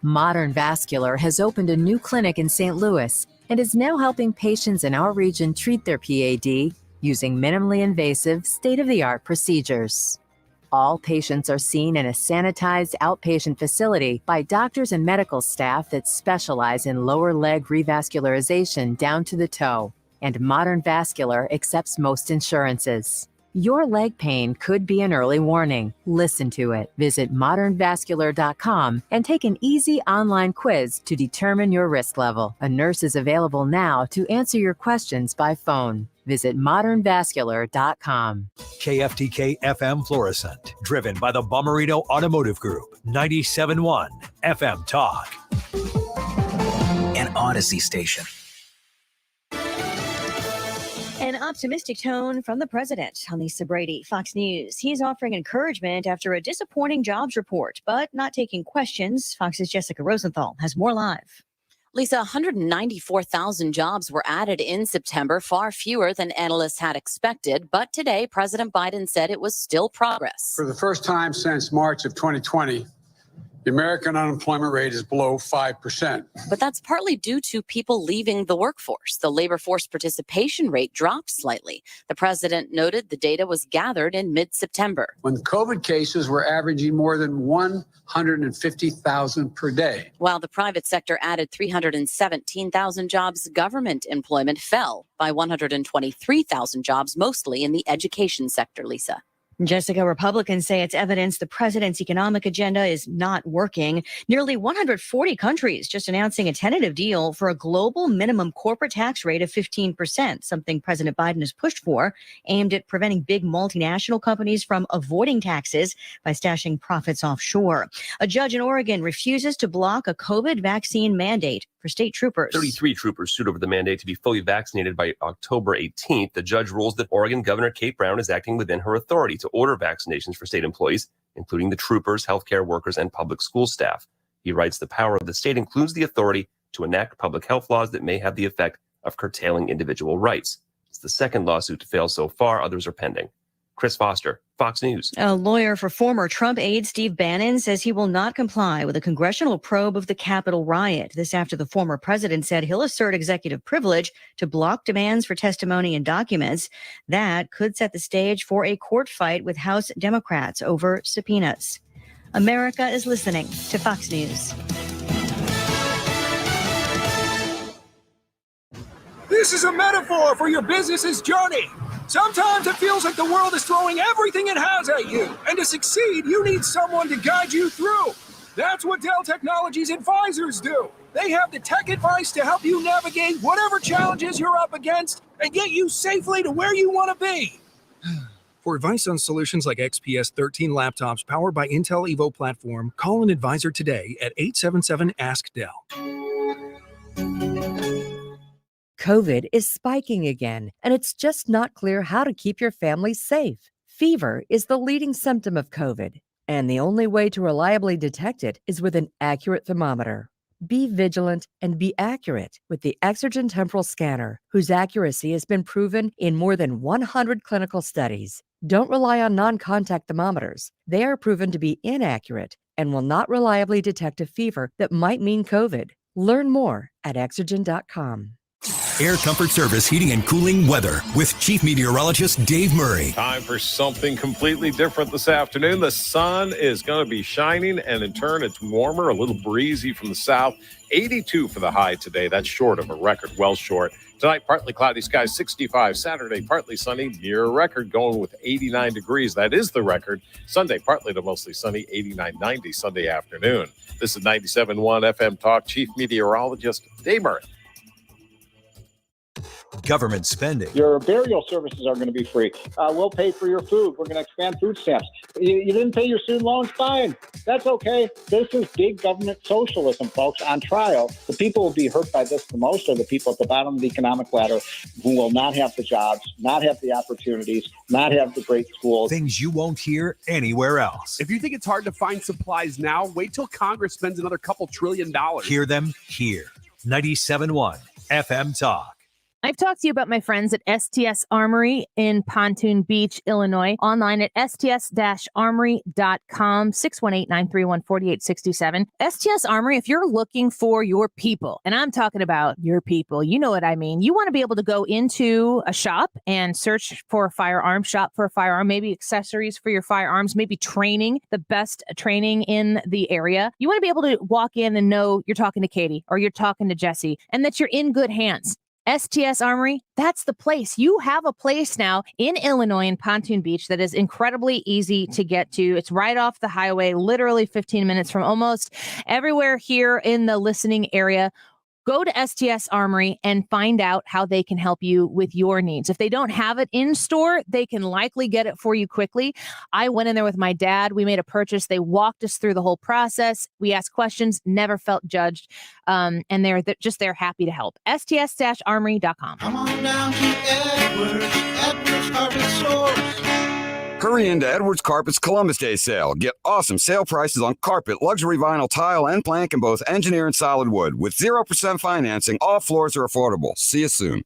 Modern Vascular has opened a new clinic in St. Louis and is now helping patients in our region treat their PAD using minimally invasive, state-of-the-art procedures. All patients are seen in a sanitized outpatient facility by doctors and medical staff that specialize in lower leg revascularization down to the toe, and Modern Vascular accepts most insurances. Your leg pain could be an early warning. Listen to it. Visit modernvascular.com and take an easy online quiz to determine your risk level. A nurse is available now to answer your questions by phone. Visit modernvascular.com. KFTK FM Florissant, driven by the Bommarito Automotive Group, 97.1 FM Talk. An Odyssey station. An optimistic tone from the president. On Lisa Brady, Fox News. He's offering encouragement after a disappointing jobs report, but not taking questions. Fox's Jessica Rosenthal has more live. Lisa, 194,000 jobs were added in September, far fewer than analysts had expected. But today, President Biden said it was still progress. For the first time since March of 2020, the American unemployment rate is below 5%. But that's partly due to people leaving the workforce. The labor force participation rate dropped slightly. The president noted the data was gathered in mid-September. When COVID cases were averaging more than 150,000 per day. While the private sector added 317,000 jobs, government employment fell by 123,000 jobs, mostly in the education sector, Lisa. Jessica, Republicans say it's evidence the president's economic agenda is not working. Nearly 140 countries just announcing a tentative deal for a global minimum corporate tax rate of 15%, something President Biden has pushed for, aimed at preventing big multinational companies from avoiding taxes by stashing profits offshore. A judge in Oregon refuses to block a COVID vaccine mandate for state troopers. 33 troopers sued over the mandate to be fully vaccinated by October 18th. The judge rules that Oregon Governor Kate Brown is acting within her authority to order vaccinations for state employees, including the troopers, healthcare workers, and public school staff. He writes the power of the state includes the authority to enact public health laws that may have the effect of curtailing individual rights. It's the second lawsuit to fail so far. Others are pending. Chris Foster, Fox News. A lawyer for former Trump aide Steve Bannon says he will not comply with a congressional probe of the Capitol riot. This after the former president said he'll assert executive privilege to block demands for testimony and documents. That could set the stage for a court fight with House Democrats over subpoenas. America is listening to Fox News. This is a metaphor for your business's journey. Sometimes it feels like the world is throwing everything it has at you. And to succeed, you need someone to guide you through. That's what Dell Technologies Advisors do. They have the tech advice to help you navigate whatever challenges you're up against and get you safely to where you want to be. For advice on solutions like XPS 13 laptops powered by Intel Evo platform, call an advisor today at 877-ASK-DELL. COVID is spiking again, and it's just not clear how to keep your family safe. Fever is the leading symptom of COVID, and the only way to reliably detect it is with an accurate thermometer. Be vigilant and be accurate with the Exergen Temporal Scanner, whose accuracy has been proven in more than 100 clinical studies. Don't rely on non-contact thermometers. They are proven to be inaccurate and will not reliably detect a fever that might mean COVID. Learn more at Exergen.com. Air Comfort Service Heating and Cooling Weather with Chief Meteorologist Dave Murray. Time for something completely different this afternoon. The sun is going to be shining, and in turn, it's warmer, a little breezy from the south. 82 for the high today. That's short of a record, well short. Tonight, partly cloudy skies, 65. Saturday, partly sunny, near a record, going with 89 degrees. That is the record. Sunday, partly to mostly sunny, 89, 90 Sunday afternoon. This is 97.1 FM Talk. Chief Meteorologist Dave Murray. government spending, Your burial services are going to be free. We'll pay for your food. We're going to expand food stamps. You didn't pay your student loans? Fine. That's okay. This is big government socialism, folks, on trial. The people who will be hurt by this the most are the people at the bottom of the economic ladder who will not have the jobs, not have the opportunities, not have the great schools. things you won't hear anywhere else. If you think it's hard to find supplies now, wait till Congress spends another couple $1 trillion. Hear them here. 97.1 FM Talk. I've talked to you about my friends at STS Armory in Pontoon Beach, Illinois, online at sts-armory.com, 618-931-4867. STS Armory, if you're looking for your people, and I'm talking about your people, you know what I mean. You want to be able to go into a shop and search for a firearm, shop for a firearm, maybe accessories for your firearms, maybe training, the best training in the area. You want to be able to walk in and know you're talking to Katie or you're talking to Jesse and that you're in good hands. STS Armory, that's the place. You have a place now in Illinois in Pontoon Beach that is incredibly easy to get to. It's right off the highway, literally 15 minutes from almost everywhere here in the listening area. Go to STS Armory and find out how they can help you with your needs. If they don't have it in store, they can likely get it for you quickly. I went in there with my dad. We made a purchase. They walked us through the whole process. We asked questions, never felt judged. And they're just there happy to help. STS-armory.com. Come on down to Edwards Carpet Stores. Hurry into Edwards Carpet's Columbus Day sale. Get awesome sale prices on carpet, luxury vinyl, tile, and plank in both engineer and solid wood. With 0% financing, all floors are affordable. See you soon.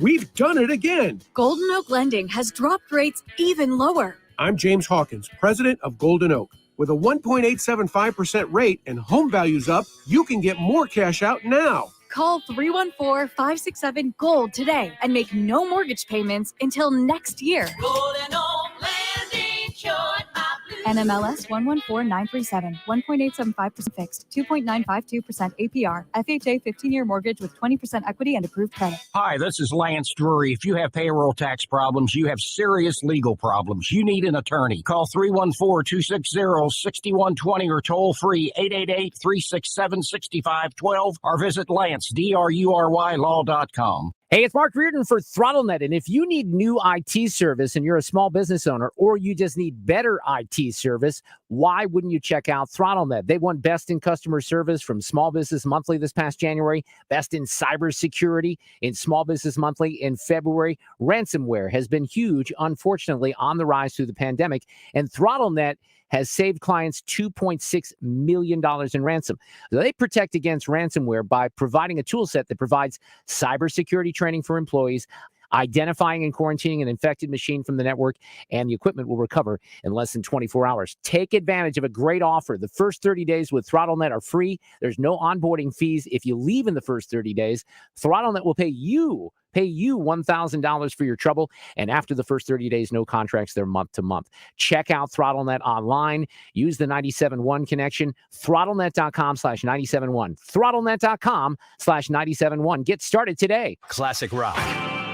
We've done it again. Golden Oak Lending has dropped rates even lower. I'm James Hawkins, president of Golden Oak. With a 1.875% rate and home values up, you can get more cash out now. Call 314-567-GOLD today and make no mortgage payments until next year. Golden Oak Landing, short my blue. NMLS 114937, 1.875% fixed, 2.952% APR, FHA 15-year mortgage with 20% equity and approved credit. Hi, this is Lance Drury. If you have payroll tax problems, you have serious legal problems, you need an attorney. Call 314-260-6120 or toll free 888-367-6512 or visit LanceDruryLaw.com. Hey, it's Mark Reardon for ThrottleNet, and if you need new IT service and you're a small business owner or you just need better IT service, why wouldn't you check out ThrottleNet? They won Best in Customer Service from Small Business Monthly this past January, Best in Cybersecurity in Small Business Monthly in February. Ransomware has been huge, unfortunately, on the rise through the pandemic, and ThrottleNet has saved clients $2.6 million in ransom. They protect against ransomware by providing a tool set that provides cybersecurity training for employees, identifying and quarantining an infected machine from the network, and the equipment will recover in less than 24 hours. Take advantage of a great offer. The first 30 days with ThrottleNet are free. There's no onboarding fees. If you leave in the first 30 days, ThrottleNet will pay you $1,000 for your trouble. And after the first 30 days, no contracts, they're month to month. Check out ThrottleNet online. Use the 97.1 connection, throttlenet.com/971. Throttlenet.com/971. Get started today. Classic rock,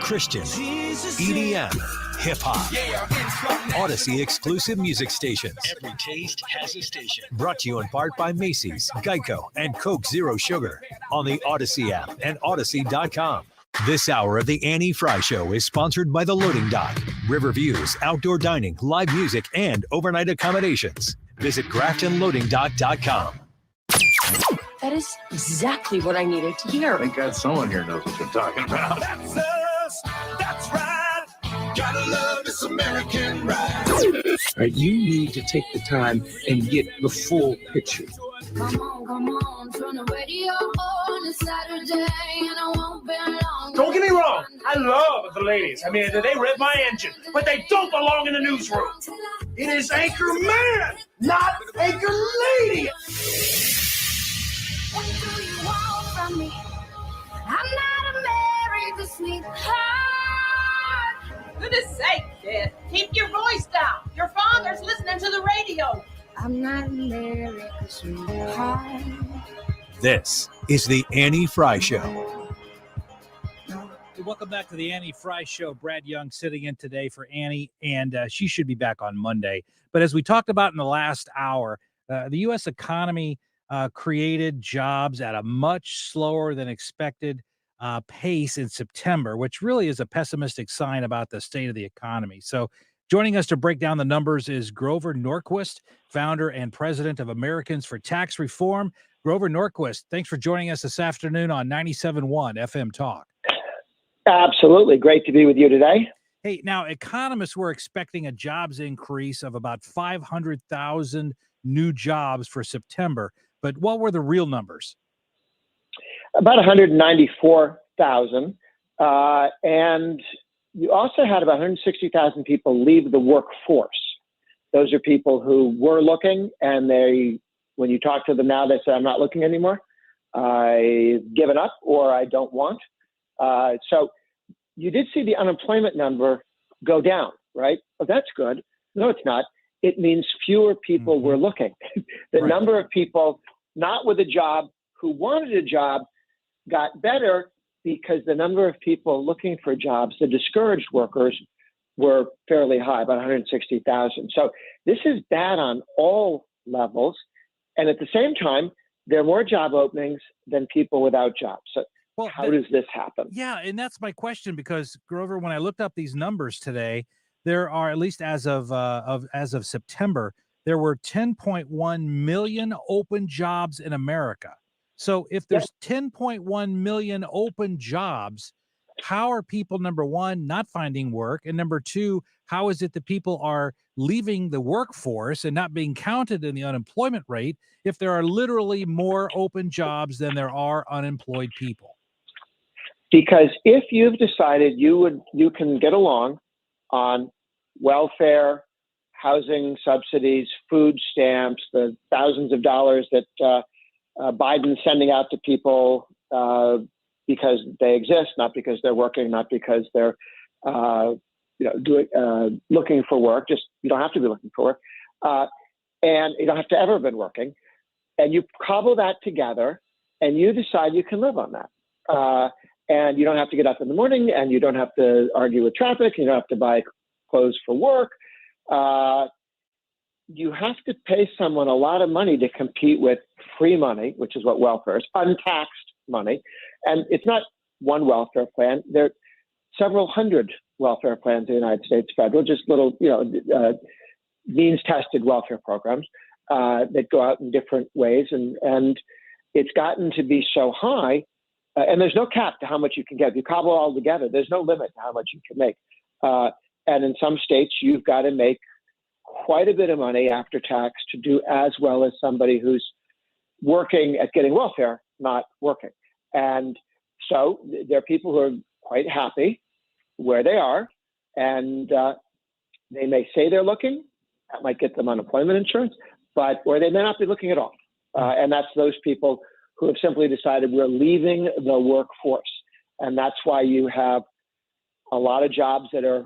Christian, EDM, hip hop, Odyssey exclusive music stations. Every taste has a station. Brought to you in part by Macy's, Geico, and Coke Zero Sugar on the Odyssey app and Odyssey.com. This hour of the Annie Fry Show is sponsored by The Loading Dock, Riverviews, outdoor dining, live music, and overnight accommodations. Visit GraftonLoadingDock.com. That is exactly what I needed to hear. Thank God someone here knows what they're talking about. That's us. That's right. Gotta love this American ride. All right, you need to take the time and get the full picture. Come on, turn the radio on. It's Saturday and I won't be long. Don't get me wrong, I love the ladies. I mean, they rev my engine, but they don't belong in the newsroom. It is Anchor Man, not Anchor Lady. What do you want from me? I'm not America's sweetheart. Goodness sake, kid. Keep your voice down. Your father's listening to the radio. I'm not America's sweetheart. This is the Annie Fry Show. Welcome back to the Annie Fry Show. Brad Young sitting in today for Annie, and she should be back on Monday. But as we talked about in the last hour, the U.S. economy created jobs at a much slower than expected pace in September, which really is a pessimistic sign about the state of the economy. So joining us to break down the numbers is Grover Norquist, founder and president of Americans for Tax Reform. Grover Norquist, thanks for joining us this afternoon on 97.1 FM Talk. Absolutely. Great to be with you today. Hey, now economists were expecting a jobs increase of about 500,000 new jobs for September, but what were the real numbers? About 194,000. And you also had about 160,000 people leave the workforce. Those are people who were looking, and when you talk to them now, they say, I'm not looking anymore. I've given up, or I don't want. So you did see the unemployment number go down, right? Oh, that's good. No, it's not. It means fewer people were looking. The number of people not with a job who wanted a job got better because the number of people looking for jobs, the discouraged workers, were fairly high, about 160,000. So this is bad on all levels. And at the same time, there are more job openings than people without jobs. So how does this happen? Yeah, and that's my question, because Grover, when I looked up these numbers today, there are, at least as of September, there were 10.1 million open jobs in America. So if there's 10.1 million open jobs, how are people, number one, not finding work? And number two, how is it that people are leaving the workforce and not being counted in the unemployment rate if there are literally more open jobs than there are unemployed people? Because if you've decided you can get along on welfare, housing subsidies, food stamps, the thousands of dollars that Biden's sending out to people because they exist, not because they're working, not because they're looking for work. Just, you don't have to be looking for work, and you don't have to ever have been working. And you cobble that together, and you decide you can live on that. And you don't have to get up in the morning, and you don't have to argue with traffic. You don't have to buy clothes for work. You have to pay someone a lot of money to compete with free money, which is what welfare is, untaxed money. And it's not one welfare plan. There are several hundred welfare plans in the United States federal, just little, means-tested welfare programs that go out in different ways. And it's gotten to be so high, and there's no cap to how much you can get. If you cobble it all together, there's no limit to how much you can make. And in some states, you've got to make quite a bit of money after tax to do as well as somebody who's working at getting welfare, not working. And so there are people who are quite happy where they are, and they may say they're looking. That might get them unemployment insurance, or they may not be looking at all. And that's those people who have simply decided we're leaving the workforce. And that's why you have a lot of jobs that are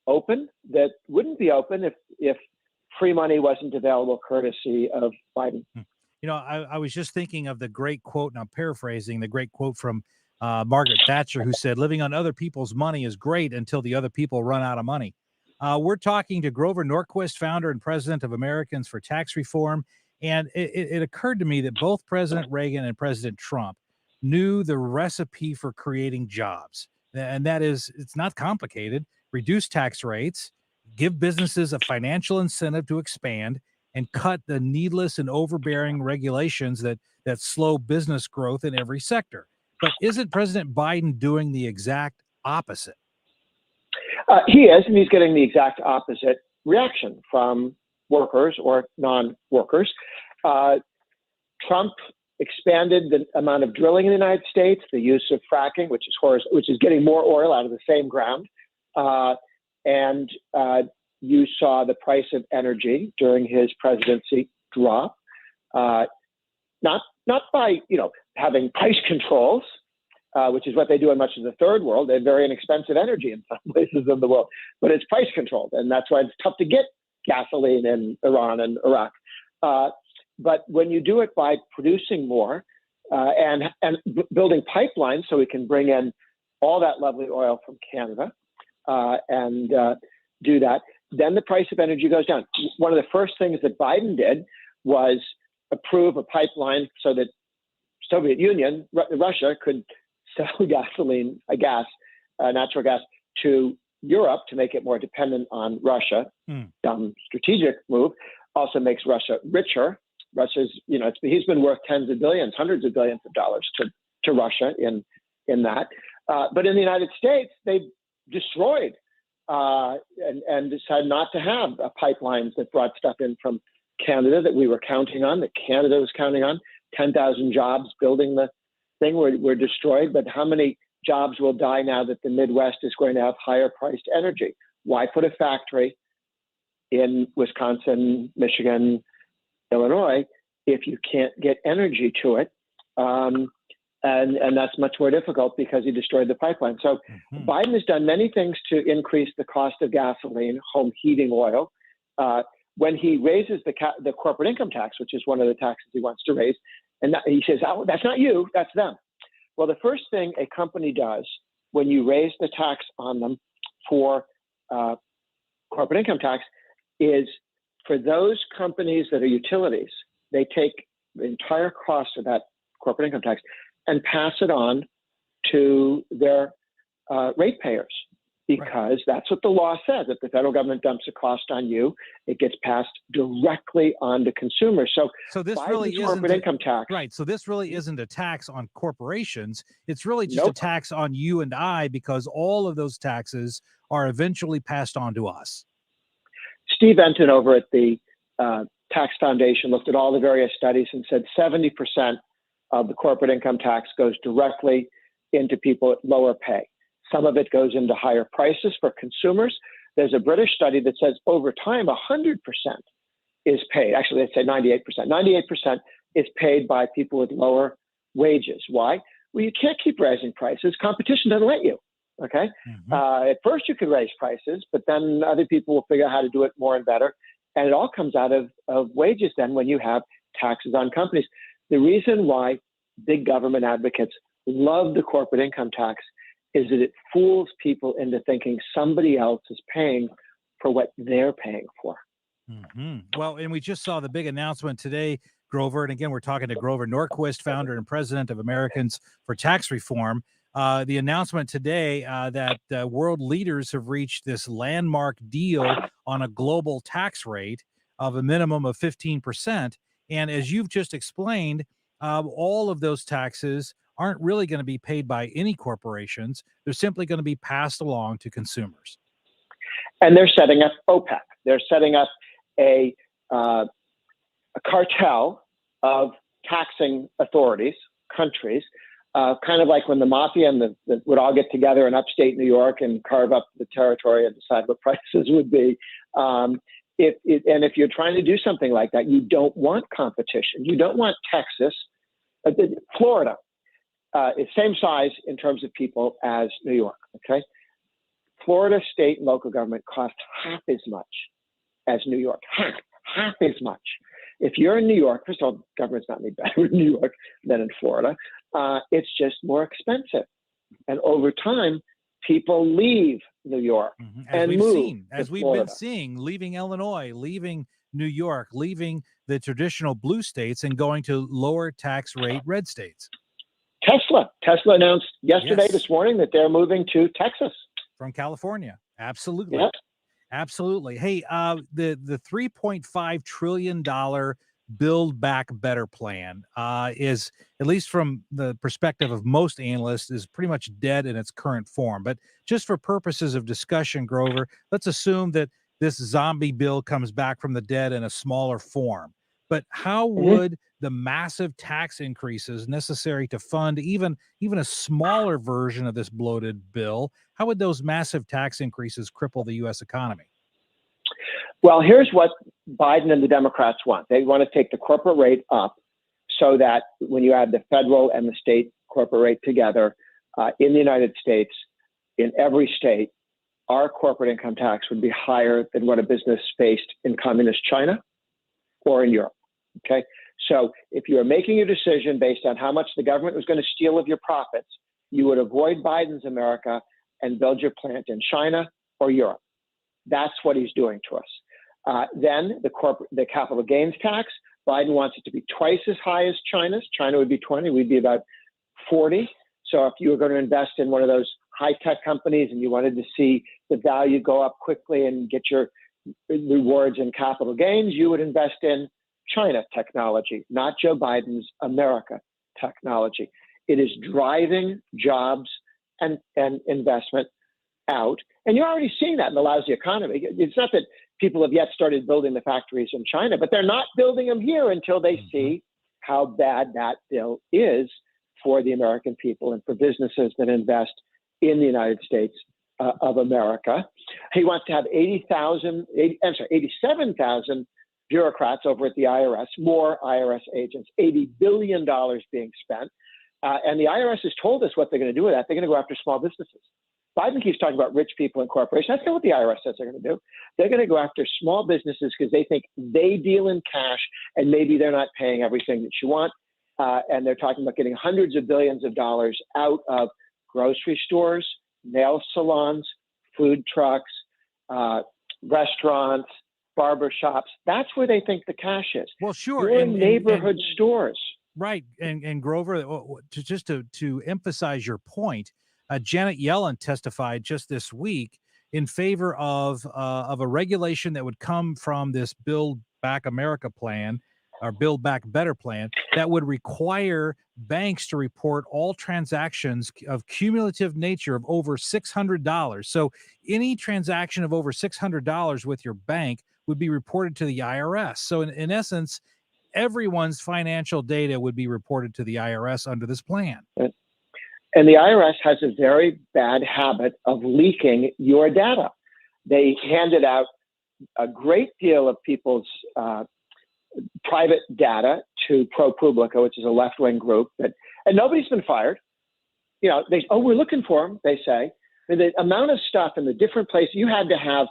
open that wouldn't be open if free money wasn't available courtesy of Biden. I was just thinking of the great quote, and I'm paraphrasing the great quote from Margaret Thatcher, who said, living on other people's money is great until the other people run out of money. We're talking to Grover Norquist, founder and president of Americans for Tax Reform. And it occurred to me that both President Reagan and President Trump knew the recipe for creating jobs. And that is, it's not complicated. Reduce tax rates, give businesses a financial incentive to expand, and cut the needless and overbearing regulations that slow business growth in every sector. But isn't President Biden doing the exact opposite? He is, and he's getting the exact opposite reaction from workers or non-workers. Trump expanded the amount of drilling in the United States, the use of fracking, which is getting more oil out of the same ground. And you saw the price of energy during his presidency drop, not by having price controls, which is what they do in much of the third world. They have very inexpensive energy in some places in the world, but it's price controlled, and that's why it's tough to get gasoline in Iran and Iraq. But when you do it by producing more and building pipelines so we can bring in all that lovely oil from Canada and do that, then the price of energy goes down. One of the first things that Biden did was approve a pipeline so that Soviet Union, Russia, could sell gasoline, natural gas to Europe to make it more dependent on Russia. Dumb strategic move. Also makes Russia richer. Russia's, he's been worth tens of billions, hundreds of billions of dollars to Russia in that. But in the United States, they destroyed and decided not to have pipelines that brought stuff in from Canada that we were counting on, that Canada was counting on. 10,000 jobs building the thing were destroyed. But how many jobs will die now that the Midwest is going to have higher priced energy? Why put a factory in Wisconsin, Michigan, Illinois if you can't get energy to it? And that's much more difficult because he destroyed the pipeline. So Biden has done many things to increase the cost of gasoline, home heating oil. When he raises the corporate income tax, which is one of the taxes he wants to raise, and he says, oh, that's not you, that's them. Well, the first thing a company does when you raise the tax on them for corporate income tax is for those companies that are utilities, they take the entire cost of that corporate income tax and pass it on to their ratepayers, because that's what the law says. If the federal government dumps a cost on you, it gets passed directly on to consumers. So this Biden's really isn't corporate income tax. Right. So this really isn't a tax on corporations. It's really just a tax on you and I, because all of those taxes are eventually passed on to us. Steve Enton over at the Tax Foundation looked at all the various studies and said 70% of the corporate income tax goes directly into people at lower pay. Some of it goes into higher prices for consumers. There's a British study that says over time, 100% is paid. Actually, let's say 98%. 98% is paid by people with lower wages. Why? Well, you can't keep raising prices. Competition doesn't let you. Okay. At first you could raise prices, but then other people will figure out how to do it more and better. And it all comes out of wages then when you have taxes on companies. The reason why big government advocates love the corporate income tax is that it fools people into thinking somebody else is paying for what they're paying for. Well, and we just saw the big announcement today, Grover. And again, we're talking to Grover Norquist, founder and president of Americans for Tax Reform. The announcement today that world leaders have reached this landmark deal on a global tax rate of a minimum of 15%. And as you've just explained, all of those taxes aren't really going to be paid by any corporations. They're simply going to be passed along to consumers. And they're setting up OPEC. They're setting up a cartel of taxing authorities, countries, kind of like when the mafia and would all get together in upstate New York and carve up the territory and decide what prices would be. If you're trying to do something like that, you don't want competition. You don't want Texas, Florida. It's same size in terms of people as New York, okay? Florida state and local government cost half as much as New York, half as much. If you're in New York, first of all, government's not any better in New York than in Florida. It's just more expensive. And over time, people leave New York and move as we've been seeing, leaving Illinois, leaving New York, leaving the traditional blue states and going to lower tax rate red states. Tesla announced this morning that they're moving to Texas from California. Absolutely. Yep. Absolutely. Hey, the $3.5 trillion Build Back Better plan is, at least from the perspective of most analysts, is pretty much dead in its current form. But just for purposes of discussion, Grover, let's assume that this zombie bill comes back from the dead in a smaller form. But how would the massive tax increases necessary to fund even a smaller version of this bloated bill, how would those massive tax increases cripple the U.S. economy? Well, here's what Biden and the Democrats want. They want to take the corporate rate up so that when you add the federal and the state corporate rate together in the United States, in every state, our corporate income tax would be higher than what a business faced in communist China or in Europe. Okay. So if you are making a decision based on how much the government was going to steal of your profits, you would avoid Biden's America and build your plant in China or Europe. That's what he's doing to us. Then the capital gains tax, Biden wants it to be twice as high as China's. China would be 20, we'd be about 40. So if you were going to invest in one of those high-tech companies and you wanted to see the value go up quickly and get your rewards and capital gains, you would invest in China technology, not Joe Biden's America technology. It is driving jobs and investment out. And you're already seeing that in the lousy economy. It's not that people have yet started building the factories in China, but they're not building them here until they see how bad that bill is for the American people and for businesses that invest in the United States of America. He wants to have 87,000 bureaucrats over at the IRS, more IRS agents, $80 billion being spent. And the IRS has told us what they're going to do with that. They're going to go after small businesses. Biden keeps talking about rich people and corporations. That's not what the IRS says they're going to do. They're going to go after small businesses because they think they deal in cash and maybe they're not paying everything that you want. And they're talking about getting hundreds of billions of dollars out of grocery stores, nail salons, food trucks, restaurants, barber shops. That's where they think the cash is. Well, sure. Your neighborhood stores. Right. And Grover, to emphasize your point, Janet Yellen testified just this week in favor of a regulation that would come from this Build Back America plan, or Build Back Better plan, that would require banks to report all transactions of cumulative nature of over $600. So any transaction of over $600 with your bank would be reported to the IRS. So in essence, everyone's financial data would be reported to the IRS under this plan. And the IRS has a very bad habit of leaking your data. They handed out a great deal of people's private data to ProPublica, which is a left-wing group, and nobody's been fired. We're looking for them, they say. The amount of stuff in the different places, you had to have,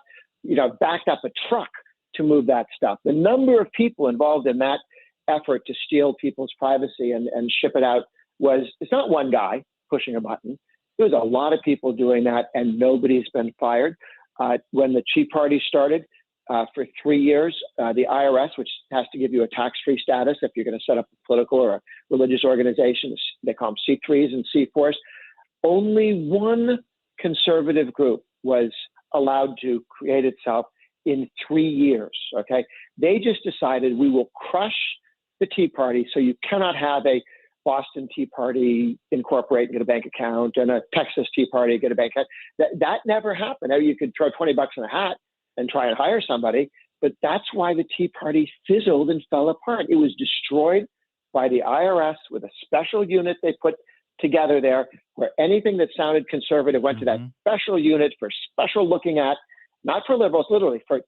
backed up a truck to move that stuff. The number of people involved in that effort to steal people's privacy and ship it out it's not one guy pushing a button. There was a lot of people doing that, and nobody's been fired. When the Tea Party started, for 3 years, the IRS, which has to give you a tax-free status if you're going to set up a political or a religious organization, they call them C3s and C4s, only one conservative group was allowed to create itself in 3 years, okay? They just decided we will crush the Tea Party, so you cannot have a Boston Tea Party incorporate and get a bank account and a Texas Tea Party get a bank account. That never happened. Now you could throw $20 in a hat and try and hire somebody, but that's why the Tea Party fizzled and fell apart. It was destroyed by the IRS with a special unit they put together there, where anything that sounded conservative went to that special unit for special looking at, not for liberals, literally for.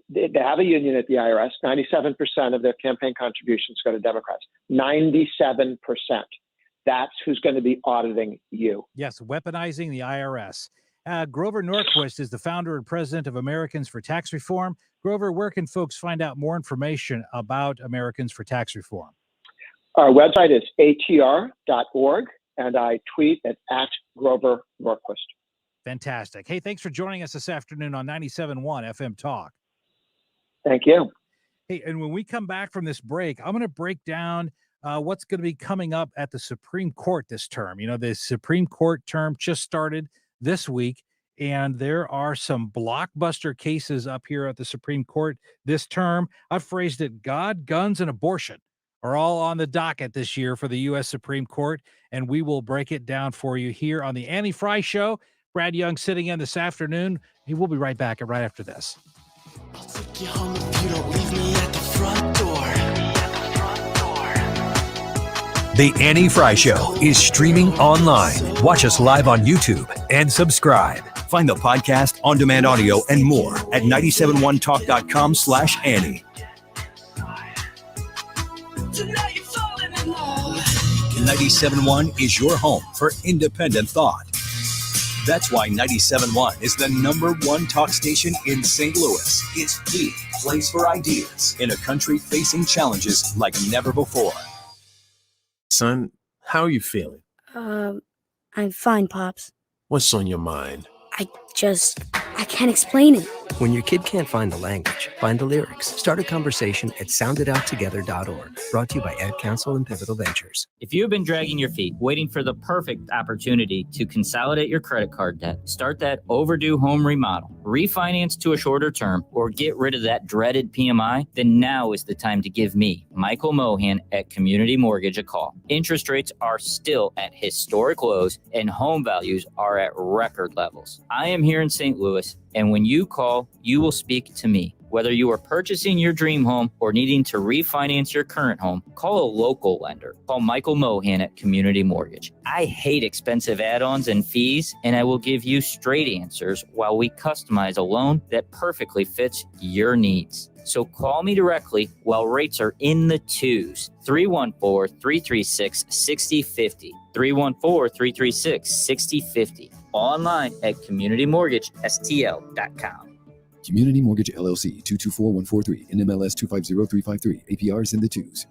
They have a union at the IRS. 97% of their campaign contributions go to Democrats. 97%. That's who's going to be auditing you. Yes, weaponizing the IRS. Grover Norquist is the founder and president of Americans for Tax Reform. Grover, where can folks find out more information about Americans for Tax Reform? Our website is atr.org, and I tweet at @Grover Norquist. Fantastic. Hey, thanks for joining us this afternoon on 97.1 FM Talk. Thank you. Hey, and when we come back from this break, I'm going to break down what's going to be coming up at the Supreme Court this term. The Supreme Court term just started this week, and there are some blockbuster cases up here at the Supreme Court this term. I've phrased it: God, guns, and abortion are all on the docket this year for the U.S. Supreme Court, and we will break it down for you here on the Annie Fry Show. Brad Young sitting in this afternoon. He will be right back right after this. I'll take you home if you don't leave me at the front door. The Annie Fry Show is streaming online. Watch us live on YouTube and subscribe. Find the podcast, on-demand audio, and more at 971talk.com/Annie. 97.1 is your home for independent thought. That's why 97.1 is the #1 talk station in St. Louis. It's the place for ideas in a country facing challenges like never before. Son, how are you feeling? I'm fine, Pops. What's on your mind? I can't explain it. When your kid can't find the language, find the lyrics. Start a conversation at sounditouttogether.org. Brought to you by Ad Council and Pivotal Ventures. If you've been dragging your feet, waiting for the perfect opportunity to consolidate your credit card debt, start that overdue home remodel, refinance to a shorter term, or get rid of that dreaded PMI, then now is the time to give me, Michael Mohan at Community Mortgage, a call. Interest rates are still at historic lows and home values are at record levels. I am here in St. Louis, and when you call, you will speak to me. Whether you are purchasing your dream home or needing to refinance your current home, call a local lender. Call Michael Mohan at Community Mortgage. I hate expensive add-ons and fees, and I will give you straight answers while we customize a loan that perfectly fits your needs. So call me directly while rates are in the twos. 314-336-6050. 314-336-6050. Online at communitymortgagestl.com. Community Mortgage LLC 224-143 NMLS 250353. APRs in the twos.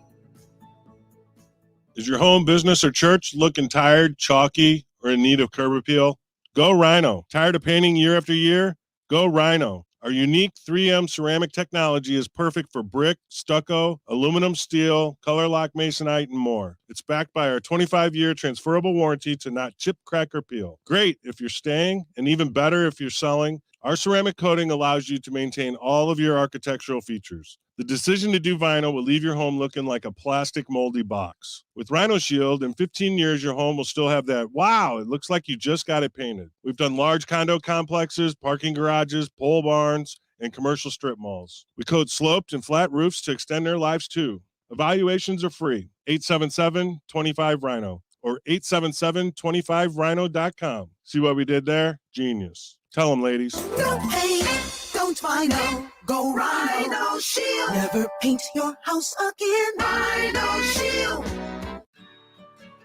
Is your home, business, or church looking tired, chalky, or in need of curb appeal? Go Rhino. Tired of painting year after year? Go Rhino. Our unique 3M ceramic technology is perfect for brick, stucco, aluminum, steel, color lock masonite, and more. It's backed by our 25-year transferable warranty to not chip, crack, or peel. Great if you're staying, and even better if you're selling. Our ceramic coating allows you to maintain all of your architectural features. The decision to do vinyl will leave your home looking like a plastic moldy box. With Rhino Shield, in 15 years, your home will still have that, wow, it looks like you just got it painted. We've done large condo complexes, parking garages, pole barns, and commercial strip malls. We coat sloped and flat roofs to extend their lives too. Evaluations are free. 877-25-RHINO or 877-25rhino.com. See what we did there? Genius. Tell them, ladies. Don't paint, don't vinyl, go Rhino Shield. Never paint your house again. Rhino Shield.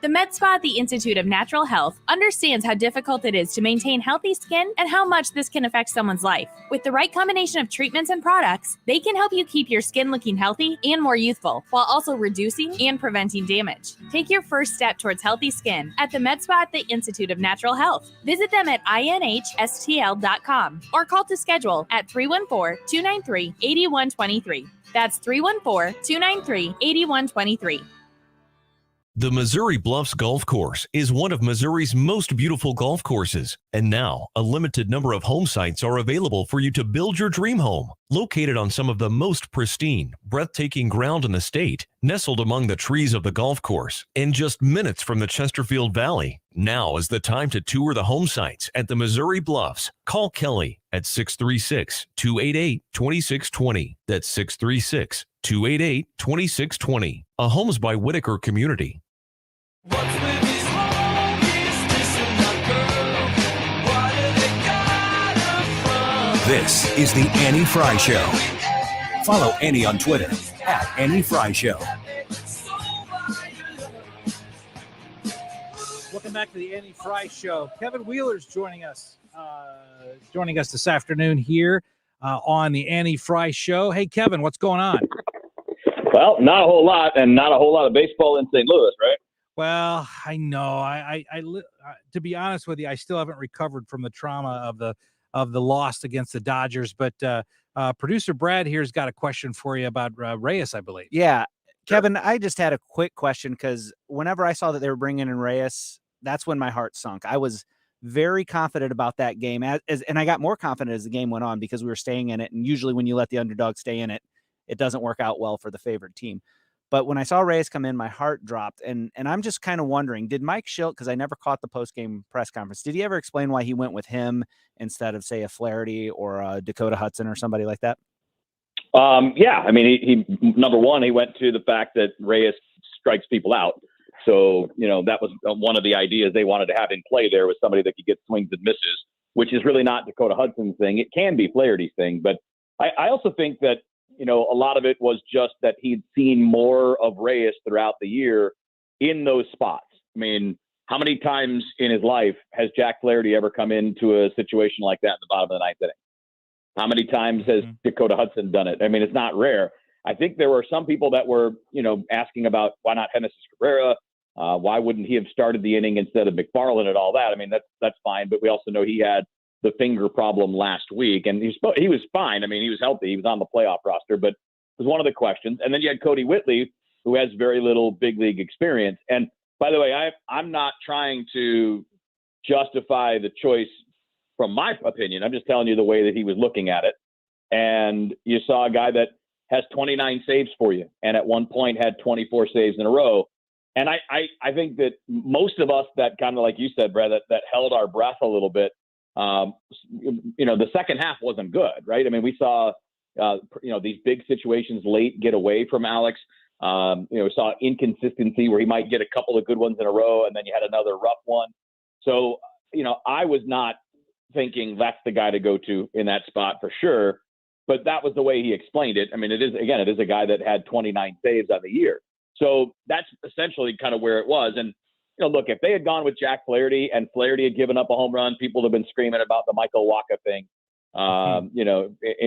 The Med Spa at the Institute of Natural Health understands how difficult it is to maintain healthy skin and how much this can affect someone's life. With the right combination of treatments and products, they can help you keep your skin looking healthy and more youthful, while also reducing and preventing damage. Take your first step towards healthy skin at the Med Spa at the Institute of Natural Health. Visit them at inhstl.com or call to schedule at 314-293-8123. That's 314-293-8123. The Missouri Bluffs Golf Course is one of Missouri's most beautiful golf courses, and now a limited number of home sites are available for you to build your dream home. Located on some of the most pristine, breathtaking ground in the state, nestled among the trees of the golf course, and just minutes from the Chesterfield Valley, now is the time to tour the home sites at the Missouri Bluffs. Call Kelly at 636-288-2620. That's 636-288-2620. A Homes by Whitaker community. This is the Annie Fry Show. Follow Annie on Twitter at Annie Fry Show. Welcome back to the Annie Fry Show. Kevin Wheeler's joining us this afternoon here on the Annie Fry Show. Hey, Kevin, what's going on? Well, not a whole lot, and not a whole lot of baseball in St. Louis, right? Well, I know. I to be honest with you, I still haven't recovered from the trauma of the loss against the Dodgers. But producer Brad here's got a question for you about Reyes, I believe. Yeah, Kevin, I just had a quick question because whenever I saw that they were bringing in Reyes, that's when my heart sunk. I was very confident about that game, and I got more confident as the game went on because we were staying in it. And usually, when you let the underdog stay in it, it doesn't work out well for the favored team. But when I saw Reyes come in, my heart dropped. And I'm just kind of wondering, did Mike Schilt, because I never caught the post-game press conference, did he ever explain why he went with him instead of, say, a Flaherty or a Dakota Hudson or somebody like that? Yeah. I mean, he number one, he went to the fact that Reyes strikes people out. So, that was one of the ideas they wanted to have in play there was somebody that could get swings and misses, which is really not Dakota Hudson's thing. It can be Flaherty's thing. But I also think that, a lot of it was just that he'd seen more of Reyes throughout the year in those spots. I mean, how many times in his life has Jack Flaherty ever come into a situation like that in the bottom of the ninth inning? How many times has Dakota Hudson done it? I mean, it's not rare. I think there were some people that were, asking about why not Genesis Cabrera? Why wouldn't he have started the inning instead of McFarland and all that? I mean, that's fine. But we also know he had the finger problem last week, and he was fine. I mean, he was healthy. He was on the playoff roster, but it was one of the questions. And then you had Cody Whitley, who has very little big league experience. And by the way, I'm not trying to justify the choice from my opinion. I'm just telling you the way that he was looking at it. And you saw a guy that has 29 saves for you, and at one point had 24 saves in a row. And I think that most of us that kind of, like you said, Brad, that held our breath a little bit, the second half wasn't good, right? I mean, we saw, these big situations late get away from Alex. We saw inconsistency where he might get a couple of good ones in a row, and then you had another rough one. So, I was not thinking that's the guy to go to in that spot for sure, but that was the way he explained it. I mean, it is a guy that had 29 saves on the year. So that's essentially kind of where it was. And, look, if they had gone with Jack Flaherty and Flaherty had given up a home run, people would have been screaming about the Michael Wacha thing,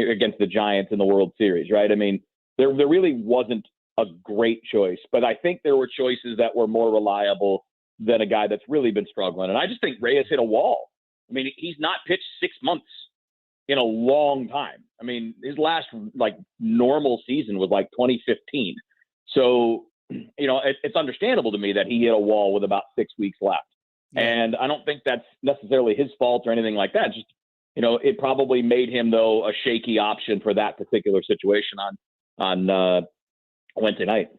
against the Giants in the World Series, right? I mean, there really wasn't a great choice, but I think there were choices that were more reliable than a guy that's really been struggling. And I just think Reyes hit a wall. I mean, he's not pitched 6 months in a long time. I mean, his last normal season was 2015. So, it's understandable to me that he hit a wall with about 6 weeks left. And I don't think that's necessarily his fault or anything like that. Just, it probably made him, though, a shaky option for that particular situation on Wednesday night.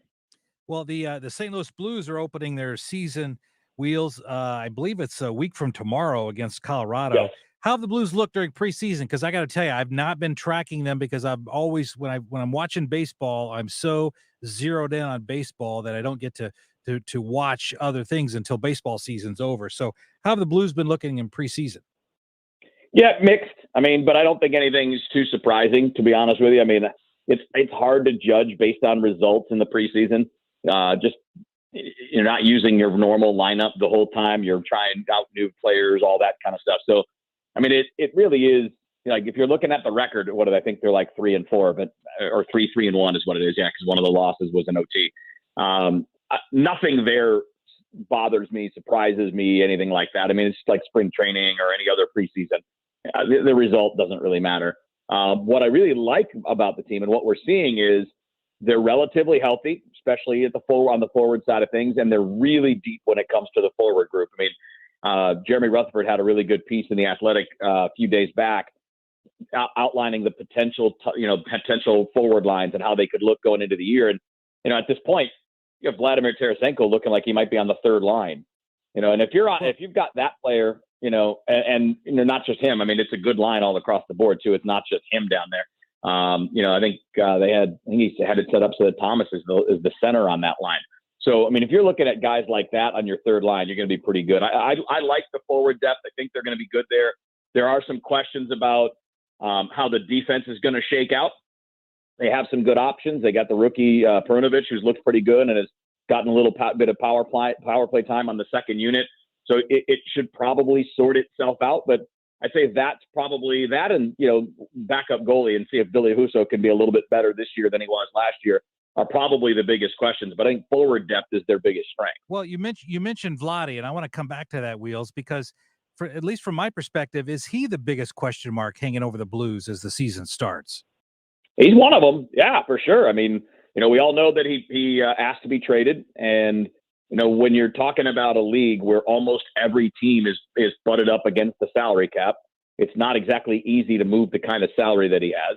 Well, the St. Louis Blues are opening their season wheels. I believe it's a week from tomorrow against Colorado. Yes. How have the Blues looked during preseason? Because I got to tell you, I've not been tracking them because I've always, when I'm watching baseball, I'm so zeroed in on baseball that I don't get to watch other things until baseball season's over. So how have the Blues been looking in preseason? Yeah, mixed. I mean, but I don't think anything's too surprising, to be honest with you. I mean, it's hard to judge based on results in the preseason. Just you're not using your normal lineup the whole time. You're trying out new players, all that kind of stuff. So, I mean, it really is if you're looking at the record, what did I think they're 3-4, but or 3-1 is what it is. Yeah, because one of the losses was an OT. Nothing there bothers me, surprises me, anything like that. I mean, it's like spring training or any other preseason. The result doesn't really matter. What I really like about the team and what we're seeing is they're relatively healthy, especially on the forward side of things, and they're really deep when it comes to the forward group. I mean, Jeremy Rutherford had a really good piece in The Athletic a few days back outlining the potential forward lines and how they could look going into the year. And, at this point, you have Vladimir Tarasenko looking like he might be on the third line, and if you've got that player, and not just him, I mean, it's a good line all across the board too. It's not just him down there. I think he had it set up so that Thomas is the center on that line. So, I mean, if you're looking at guys like that on your third line, you're going to be pretty good. I like the forward depth. I think they're going to be good there. There are some questions about how the defense is going to shake out. They have some good options. They got the rookie Perunovic, who's looked pretty good and has gotten a little bit of power play time on the second unit. So it should probably sort itself out. But I'd say that's probably that, and backup goalie, and see if Billy Husso can be a little bit better this year than he was last year, are probably the biggest questions. But I think forward depth is their biggest strength. Well, you mentioned Vladdy, and I want to come back to that, Wheels, because at least from my perspective, is he the biggest question mark hanging over the Blues as the season starts? He's one of them, yeah, for sure. I mean, we all know that he asked to be traded, and when you're talking about a league where almost every team is butted up against the salary cap, it's not exactly easy to move the kind of salary that he has,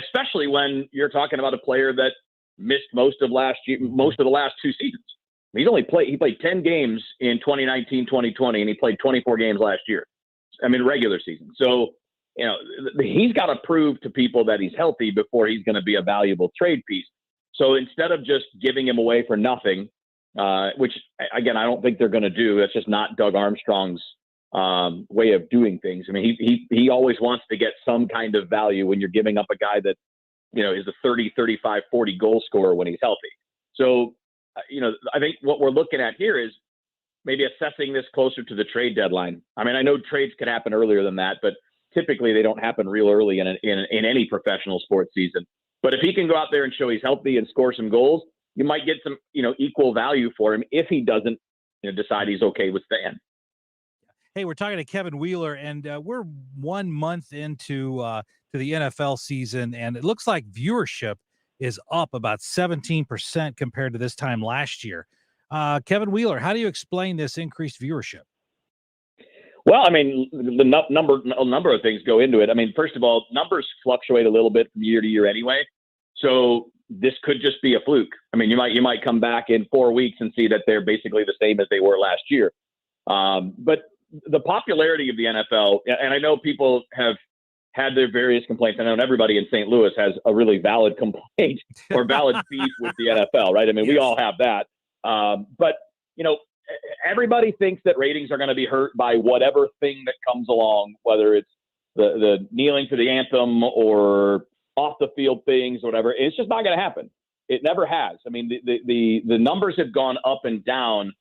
especially when you're talking about a player that missed most of the last 2 seasons. He played 10 games in 2019, 2020, and he played 24 games last year. I mean, regular season. So, he's got to prove to people that he's healthy before he's going to be a valuable trade piece. So instead of just giving him away for nothing, which again, I don't think they're going to do. That's just not Doug Armstrong's way of doing things. I mean, he always wants to get some kind of value when you're giving up a guy that, is a 30, 35, 40 goal scorer when he's healthy. So, I think what we're looking at here is maybe assessing this closer to the trade deadline. I mean, I know trades could happen earlier than that, but typically they don't happen real early in any professional sports season. But if he can go out there and show he's healthy and score some goals, you might get some, equal value for him if he doesn't decide he's okay with staying. Hey, we're talking to Kevin Wheeler, and we're 1 month into to the NFL season, and it looks like viewership is up about 17% compared to this time last year. Kevin Wheeler, how do you explain this increased viewership? Well, I mean, the number of things go into it. I mean, first of all, numbers fluctuate a little bit from year to year anyway. So this could just be a fluke. I mean, you might come back in 4 weeks and see that they're basically the same as they were last year. But the popularity of the NFL, and I know people have had their various complaints. I know everybody in St. Louis has a really valid complaint or valid beef with the NFL, right? I mean, we all have that. But, you know, everybody thinks that ratings are going to be hurt by whatever thing that comes along, whether it's the kneeling to the anthem or off the field things, or whatever. It's just not going to happen. It never has. I mean, the numbers have gone up and down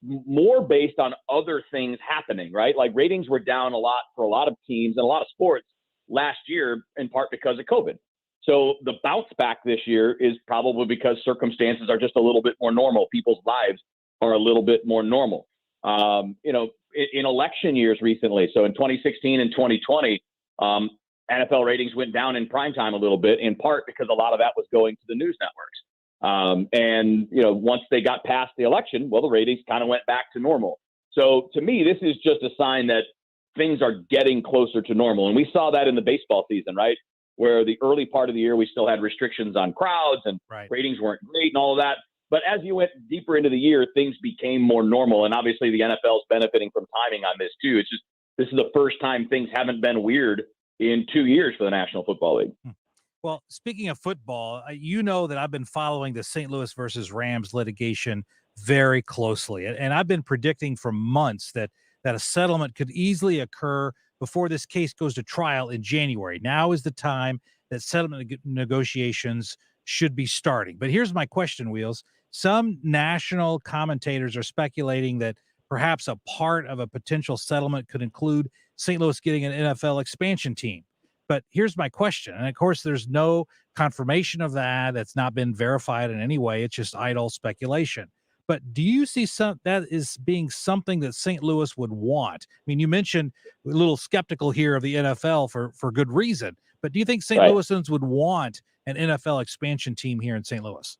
more based on other things happening, right? Like ratings were down a lot for a lot of teams and a lot of sports last year, in part because of COVID. So the bounce back this year is probably because circumstances are just a little bit more normal. People's lives are a little bit more normal. You know, in election years recently, so in 2016 and 2020, NFL ratings went down in primetime a little bit, in part because a lot of that was going to the news networks. And, you know, once they got past the election, well, the ratings kind of went back to normal. So to me, this is just a sign that things are getting closer to normal. And we saw that in the baseball season, right? Where the early part of the year, we still had restrictions on crowds and ratings weren't great and all of that. But as you went deeper into the year, things became more normal. And obviously the NFL is benefiting from timing on this too. It's just, this is the first time things haven't been weird in 2 years for the National Football League. Well, speaking of football, you know that I've been following the St. Louis versus Rams litigation very closely. And I've been predicting for months that a settlement could easily occur before this case goes to trial in January. Now is the time that settlement negotiations should be starting. But here's my question, Wheels. Some national commentators are speculating that perhaps a part of a potential settlement could include St. Louis getting an NFL expansion team. But here's my question. And of course, there's no confirmation of that. That's not been verified in any way. It's just idle speculation. But do you see that is being something that St. Louis would want? I mean, you mentioned a little skeptical here of the NFL for good reason. But do you think St. Louisans would want an NFL expansion team here in St. Louis?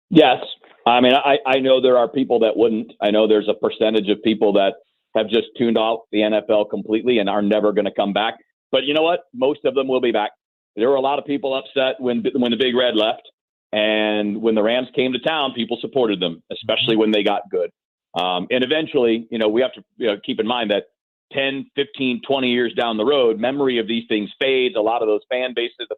Yes. I mean, I know there are people that wouldn't. I know there's a percentage of people that have just tuned out the NFL completely and are never going to come back. But you know what? Most of them will be back. There were a lot of people upset when the Big Red left. And when the Rams came to town, people supported them, especially when they got good. And eventually, you know, we have to keep in mind that 10, 15, 20 years down the road, memory of these things fades. A lot of those the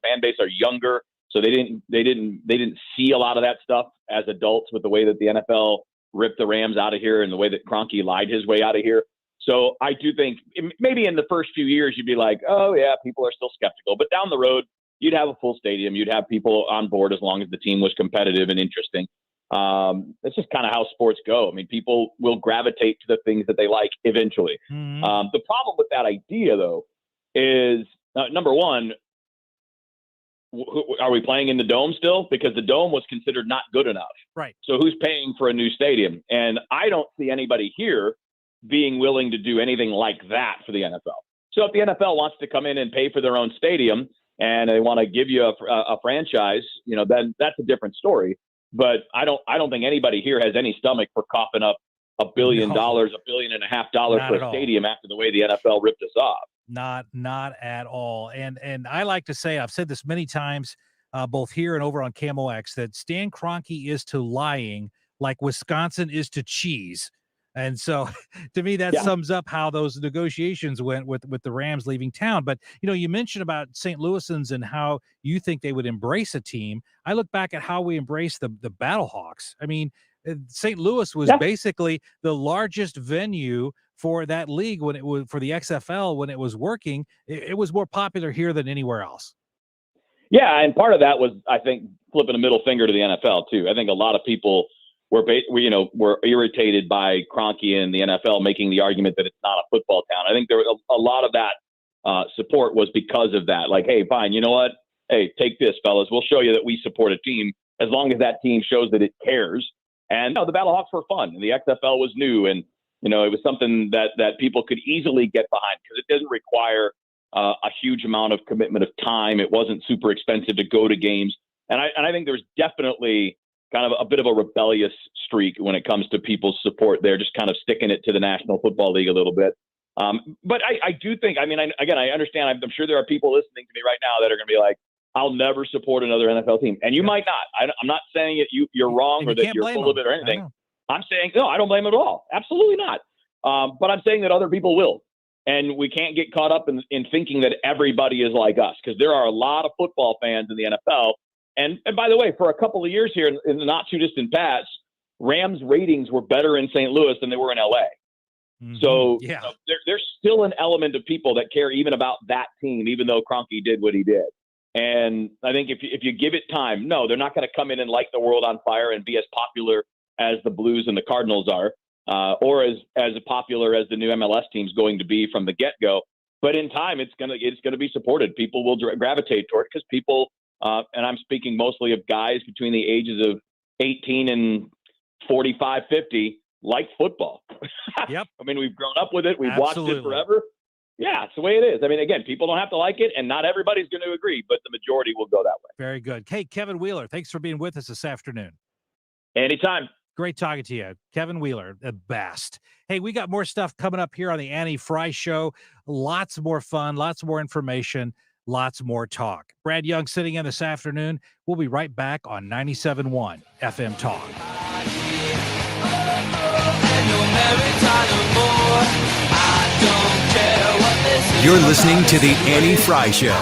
fan base are younger. So they didn't see a lot of that stuff as adults with the way that the NFL ripped the Rams out of here and the way that Kroenke lied his way out of here. So I do think maybe in the first few years, you'd be like, oh yeah, people are still skeptical, but down the road, you'd have a full stadium. You'd have people on board as long as the team was competitive and interesting. That's just kind of how sports go. I mean, people will gravitate to the things that they like eventually. The problem with that idea, though, is number one, are we playing in the Dome still? Because the Dome was considered not good enough. Right. So who's paying for a new stadium? And I don't see anybody here being willing to do anything like that for the NFL. So if the NFL wants to come in and pay for their own stadium, and they want to give you a franchise, you know, then that's a different story. But I don't think anybody here has any stomach for coughing up $1 billion, $1.5 billion for a stadium after the way the NFL ripped us off. Not at all. And I like to say, I've said this many times, both here and over on Camo X, that Stan Kroenke is to lying like Wisconsin is to cheese. And so to me, that sums up how those negotiations went with the Rams leaving town. But, you know, you mentioned about St. Louisans and how you think they would embrace a team. I look back at how we embraced the Battlehawks. I mean, St. Louis was basically the largest venue for that league when it was for the XFL, when it was working. It was more popular here than anywhere else. Yeah. And part of that was, I think, flipping a middle finger to the NFL too. I think a lot of people were irritated by Kroenke and the NFL making the argument that it's not a football town. I think there was a lot of that support was because of that. Like, hey, fine, you know what? Hey, take this, fellas. We'll show you that we support a team as long as that team shows that it cares. And no, the Battlehawks were fun, and the XFL was new, and it was something that people could easily get behind because it doesn't require a huge amount of commitment of time. It wasn't super expensive to go to games. And I think there's definitely kind of a bit of a rebellious streak when it comes to people's support there, just kind of sticking it to the National Football League a little bit. But I do think, I understand, I'm sure there are people listening to me right now that are going to be like, I'll never support another NFL team. And you might not. I'm not saying you're wrong or that you're full of it or anything. I'm saying, no, I don't blame them at all. Absolutely not. But I'm saying that other people will. And we can't get caught up in thinking that everybody is like us, because there are a lot of football fans in the NFL. And by the way, for a couple of years here in the not too distant past, Rams ratings were better in St. Louis than they were in LA. Mm-hmm. So there's still an element of people that care even about that team, even though Kroenke did what he did. And I think if you give it time, no, they're not going to come in and light the world on fire and be as popular as the Blues and the Cardinals are, or as popular as the new MLS team's going to be from the get-go. But in time, it's going to be supported. People will gravitate toward it because people, and I'm speaking mostly of guys between the ages of 18 and 45, 50, like football. Yep. I mean, we've grown up with it. We've watched it forever. Yeah, it's the way it is. I mean, again, people don't have to like it, and not everybody's going to agree, but the majority will go that way. Very good. Hey, Kevin Wheeler, thanks for being with us this afternoon. Anytime. Great talking to you. Kevin Wheeler, the best. Hey, we got more stuff coming up here on the Annie Fry Show. Lots more fun, lots more information, lots more talk. Brad Young sitting in this afternoon. We'll be right back on 97.1 FM Talk. You're listening to the Annie Fry Show.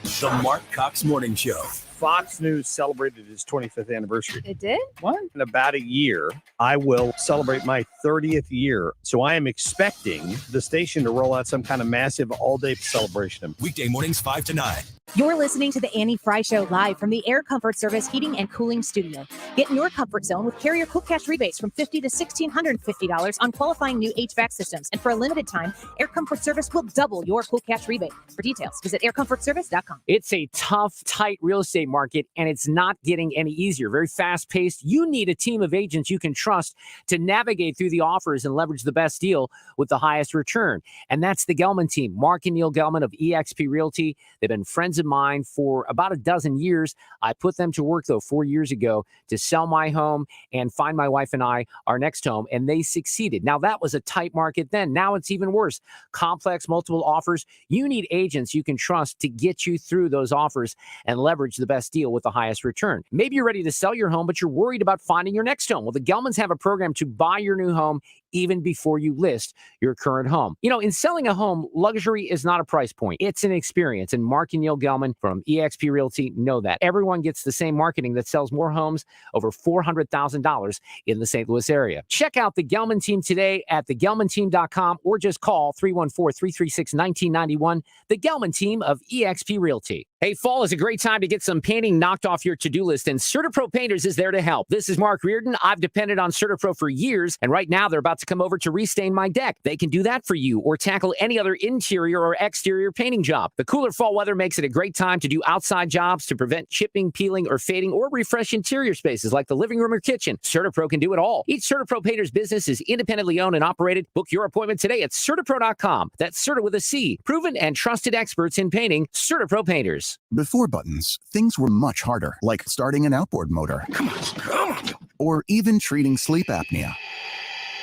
The Mark Cox Morning Show. Fox News celebrated its 25th anniversary. It did? What? In about a year, I will celebrate my 30th year. So I am expecting the station to roll out some kind of massive all-day celebration. Weekday mornings 5 to 9. You're listening to the Annie Fry Show live from the Air Comfort Service Heating and Cooling Studio. Get in your comfort zone with Carrier Cool Cash rebates from $50 to $1,650 on qualifying new HVAC systems. And for a limited time, Air Comfort Service will double your Cool Cash rebate. For details, visit aircomfortservice.com. It's a tough, tight real estate market, and it's not getting any easier. Very fast-paced. You need a team of agents you can trust to navigate through the offers and leverage the best deal with the highest return. And that's the Gelman team. Mark and Neil Gelman of eXp Realty. They've been friends of mine for about a dozen years. I put them to work, though, 4 years ago to sell my home and find my wife and I our next home, and they succeeded. Now, that was a tight market then. Now it's even worse. Complex, multiple offers. You need agents you can trust to get you through those offers and leverage the best deal with the highest return. Maybe you're ready to sell your home, but you're worried about finding your next home. Well, the Gelmans have a program to buy your new home even before you list your current home. You know, in selling a home, luxury is not a price point. It's an experience. And Mark and Neil Gelman from eXp Realty know that. Everyone gets the same marketing that sells more homes over $400,000 in the St. Louis area. Check out the Gelman team today at thegelmanteam.com or just call 314-336-1991. The Gelman team of eXp Realty. Hey, fall is a great time to get some painting knocked off your to-do list, and CertaPro Painters is there to help. This is Mark Reardon. I've depended on CertaPro for years, and right now they're about to come over to restain my deck. They can do that for you or tackle any other interior or exterior painting job. The cooler fall weather makes it a great time to do outside jobs to prevent chipping, peeling, or fading, or refresh interior spaces like the living room or kitchen. CertaPro can do it all. Each CertaPro Painters business is independently owned and operated. Book your appointment today at CertaPro.com. That's Certa with a C. Proven and trusted experts in painting. CertaPro Painters. Before buttons, things were much harder, like starting an outboard motor. Come on. Or even treating sleep apnea.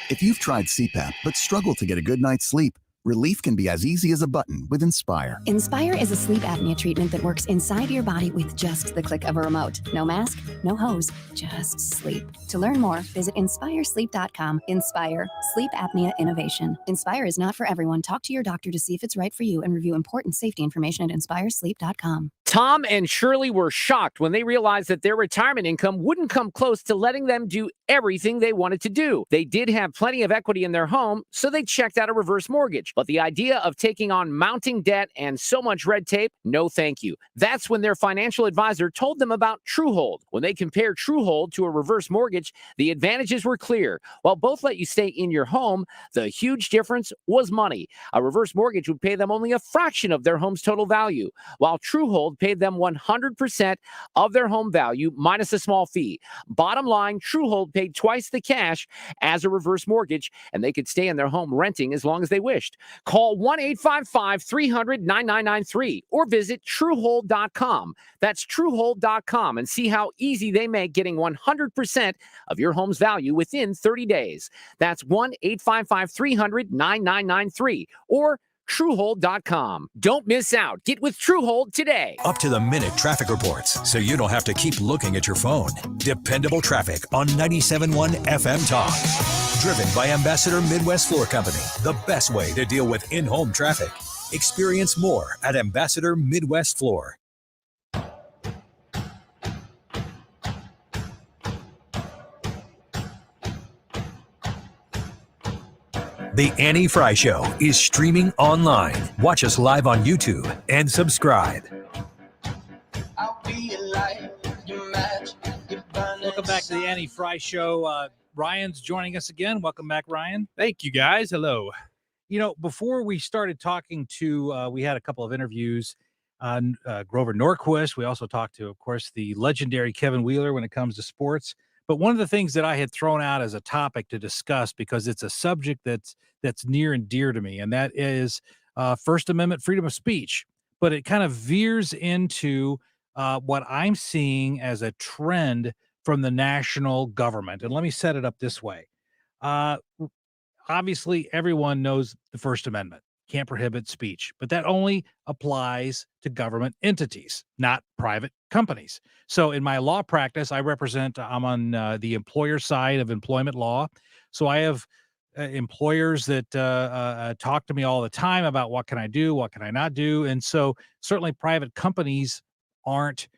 If you've tried CPAP but struggle to get a good night's sleep, relief can be as easy as a button with Inspire. Inspire is a sleep apnea treatment that works inside your body with just the click of a remote. No mask, no hose, just sleep. To learn more, visit InspireSleep.com. Inspire, sleep apnea innovation. Inspire is not for everyone. Talk to your doctor to see if it's right for you and review important safety information at InspireSleep.com. Tom and Shirley were shocked when they realized that their retirement income wouldn't come close to letting them do everything they wanted to do. They did have plenty of equity in their home, so they checked out a reverse mortgage. But the idea of taking on mounting debt and so much red tape, no thank you. That's when their financial advisor told them about TrueHold. When they compared TrueHold to a reverse mortgage, the advantages were clear. While both let you stay in your home, the huge difference was money. A reverse mortgage would pay them only a fraction of their home's total value, while TrueHold pay them 100% of their home value minus a small fee. Bottom line, Truehold paid twice the cash as a reverse mortgage, and they could stay in their home renting as long as they wished. Call 1-855-300-9993 or visit Truehold.com. That's Truehold.com, and see how easy they make getting 100% of your home's value within 30 days. That's 1-855-300-9993 or Truehold.com. Don't miss out. Get with Truehold today. Up to the minute traffic reports, so you don't have to keep looking at your phone. Dependable traffic on 97.1 FM Talk. Driven by Ambassador Midwest Floor Company, the best way to deal with in-home traffic. Experience more at Ambassador Midwest Floor. The Annie Fry Show is streaming online. Watch us live on YouTube and subscribe. Welcome back to the Annie Fry Show. Ryan's joining us again. Welcome back, Ryan. Thank you, guys. Hello. You know, before we started talking to, we had a couple of interviews on Grover Norquist. We also talked to, of course, the legendary Kevin Wheeler when it comes to sports. But one of the things that I had thrown out as a topic to discuss, because it's a subject that's near and dear to me, and that is First Amendment freedom of speech. But it kind of veers into what I'm seeing as a trend from the national government. And let me set it up this way. Obviously, everyone knows the First Amendment. Can't prohibit speech, but that only applies to government entities, not private companies. So in my law practice, I'm on the employer side of employment law. So I have employers that talk to me all the time about what can I do, what can I not do. And so certainly private companies aren't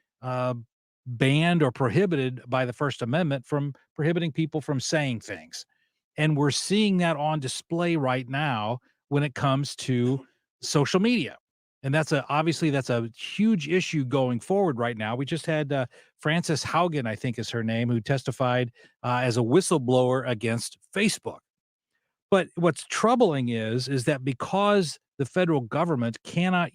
banned or prohibited by the First Amendment from prohibiting people from saying things. And we're seeing that on display right now when it comes to social media. And that's obviously a huge issue going forward right now. We just had Frances Haugen, I think is her name, who testified as a whistleblower against Facebook. But what's troubling is that because the federal government cannot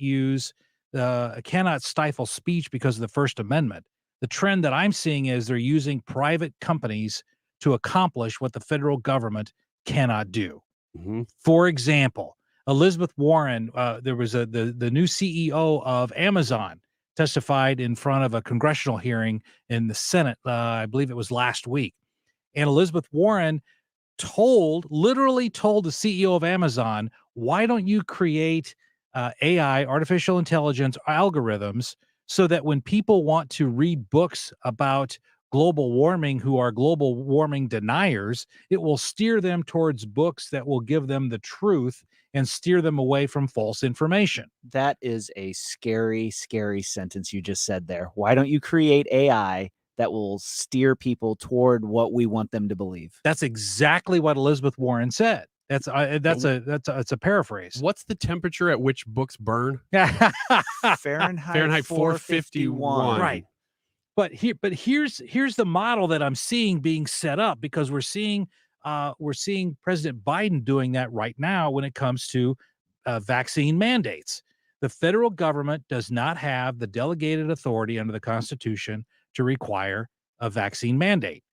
stifle speech because of the First Amendment, the trend that I'm seeing is they're using private companies to accomplish what the federal government cannot do. Mm-hmm. For example, Elizabeth Warren, there was the new CEO of Amazon, testified in front of a congressional hearing in the Senate. I believe it was last week. And Elizabeth Warren literally told the CEO of Amazon, why don't you create AI, artificial intelligence algorithms, so that when people want to read books about global warming who are global warming deniers, it will steer them towards books that will give them the truth and steer them away from false information. That is a scary, scary sentence you just said there. Why don't you create AI that will steer people toward what we want them to believe? That's exactly what Elizabeth Warren said. That's a paraphrase. What's the temperature at which books burn? Fahrenheit 451. Right. But here's the model that I'm seeing being set up, because we're seeing President Biden doing that right now when it comes to vaccine mandates. The federal government does not have the delegated authority under the Constitution to require a vaccine mandate.